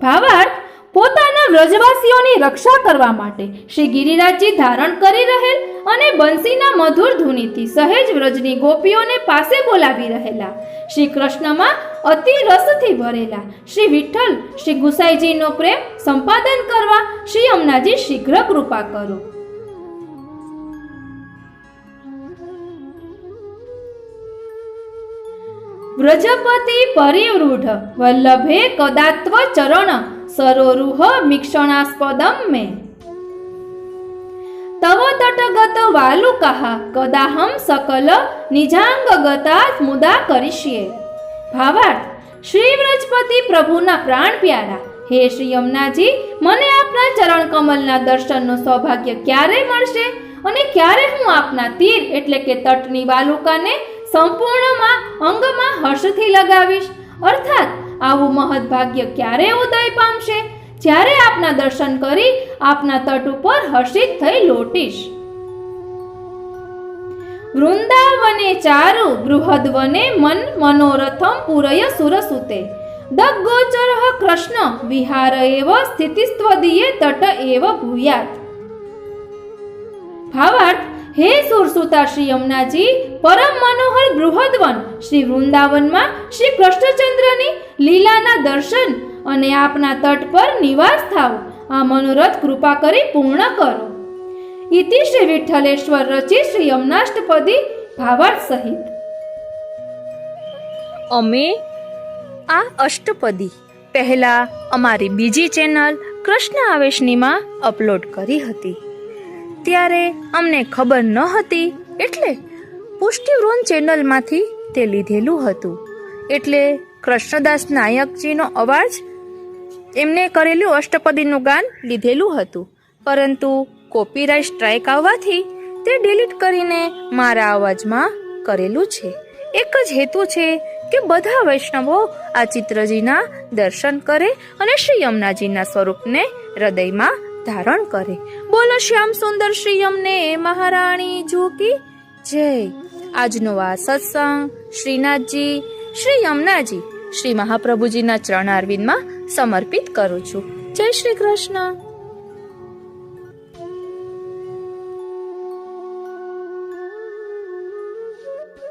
[SPEAKER 1] ભાવાર્થ, પોતાના વ્રજવાસીઓની રક્ષા કરવા માટે શ્રી ગિરિરાજજી ધારણ કરી રહેલ અને બંસીના મધુર ધુનીથી સહેજ વ્રજની ગોપીઓને પાસે બોલાવી રહેલા શ્રી કૃષ્ણમાં અતિ રસથી ભરેલા શ્રી વિઠ્ઠલ શ્રી ગુસાઈજીનો પ્રેમ સંપાદન કરવા શ્રી યમુનાજી શીઘ્ર કૃપા કરો. વ્રજપતિ પરિવૃઢ વલ્લભે કદાત્વ ચરણ સરોરુહ મિક્ષણાસ્પદમ મે. તવ તટગત વાલુકઃ કદાહમ સકલ નિજાંગગતા મુદા કરીષ્યે. ભાવાર્થ, શ્રી વ્રજપતિ પ્રભુના પ્રાણ પ્યારા હે શ્રી યમુનાજી, મને આપના ચરણ કમલના દર્શનનો સૌભાગ્ય ક્યારે મળશે અને ક્યારે હું આપના તીર એટલે કે તટની વાલુકાને સંપૂર્ણમાં અંગમાં હર્ષથી લગાવીશ? અર્થાત આવું મહદભાગ્ય ક્યારે ઉદય પામશે? જ્યારે આપના દર્શન કરી આપના તટ ઉપર હર્ષિત થઈ લોટીશ. વૃંદાવને ચારુ બૃહદવને મન મનોરથમ પૂરય સુરસુતે દગ્ગોચરઃ કૃષ્ણ વિહાર એવ સ્થિતિસ્ત્વદીયે તટ એવ ભૂયાત. ભાવાર્થ, હે સુરસુતા શ્રી યમુનાજી, પરમ મનોહર બૃહદવન શ્રી વૃંદાવનમાં શ્રી કૃષ્ણચંદ્રની લીલાના દર્શન અને આપના તટ પર નિવાસ થાવ. આ મનોરથ કૃપા કરી પૂર્ણ કરો. ઇતિ શ્રી વિઠ્ઠલેશ્વર રચિત શ્રી યમુનાષ્ટપદી ભાવાર્થ સહિત.
[SPEAKER 2] અમે આ અષ્ટપદી પહેલા અમારી બીજી ચેનલ કૃષ્ણ આવેશનીમાં અપલોડ કરી હતી. ત્યારે અમને ખબર ન હતી, એટલે પુષ્ટિવૃંદ ચેનલમાંથી તે લીધેલું હતું. એટલે કૃષ્ણદાસ નાયકજીનો અવાજ, એમને કરેલું અષ્ટપદીનું ગાન લીધેલું હતું, પરંતુ કોપીરાઇટ સ્ટ્રાઇક આવવાથી તે ડિલીટ કરીને મારા અવાજમાં કરેલું છે. એક જ હેતુ છે કે બધા વૈષ્ણવો આ ચિત્રજીના દર્શન કરે અને શ્રી યમુનાજીના સ્વરૂપને હૃદયમાં ધારણ કરે. બોલો શ્યામ સુંદર શ્રી યમને મહારાણી કી જય. આજનો આ સત્સંગ શ્રીનાથજી, શ્રી યમુનાજી, શ્રી મહાપ્રભુજીના ચરણારવિંદમાં સમર્પિત કરું છું. જય શ્રી કૃષ્ણ.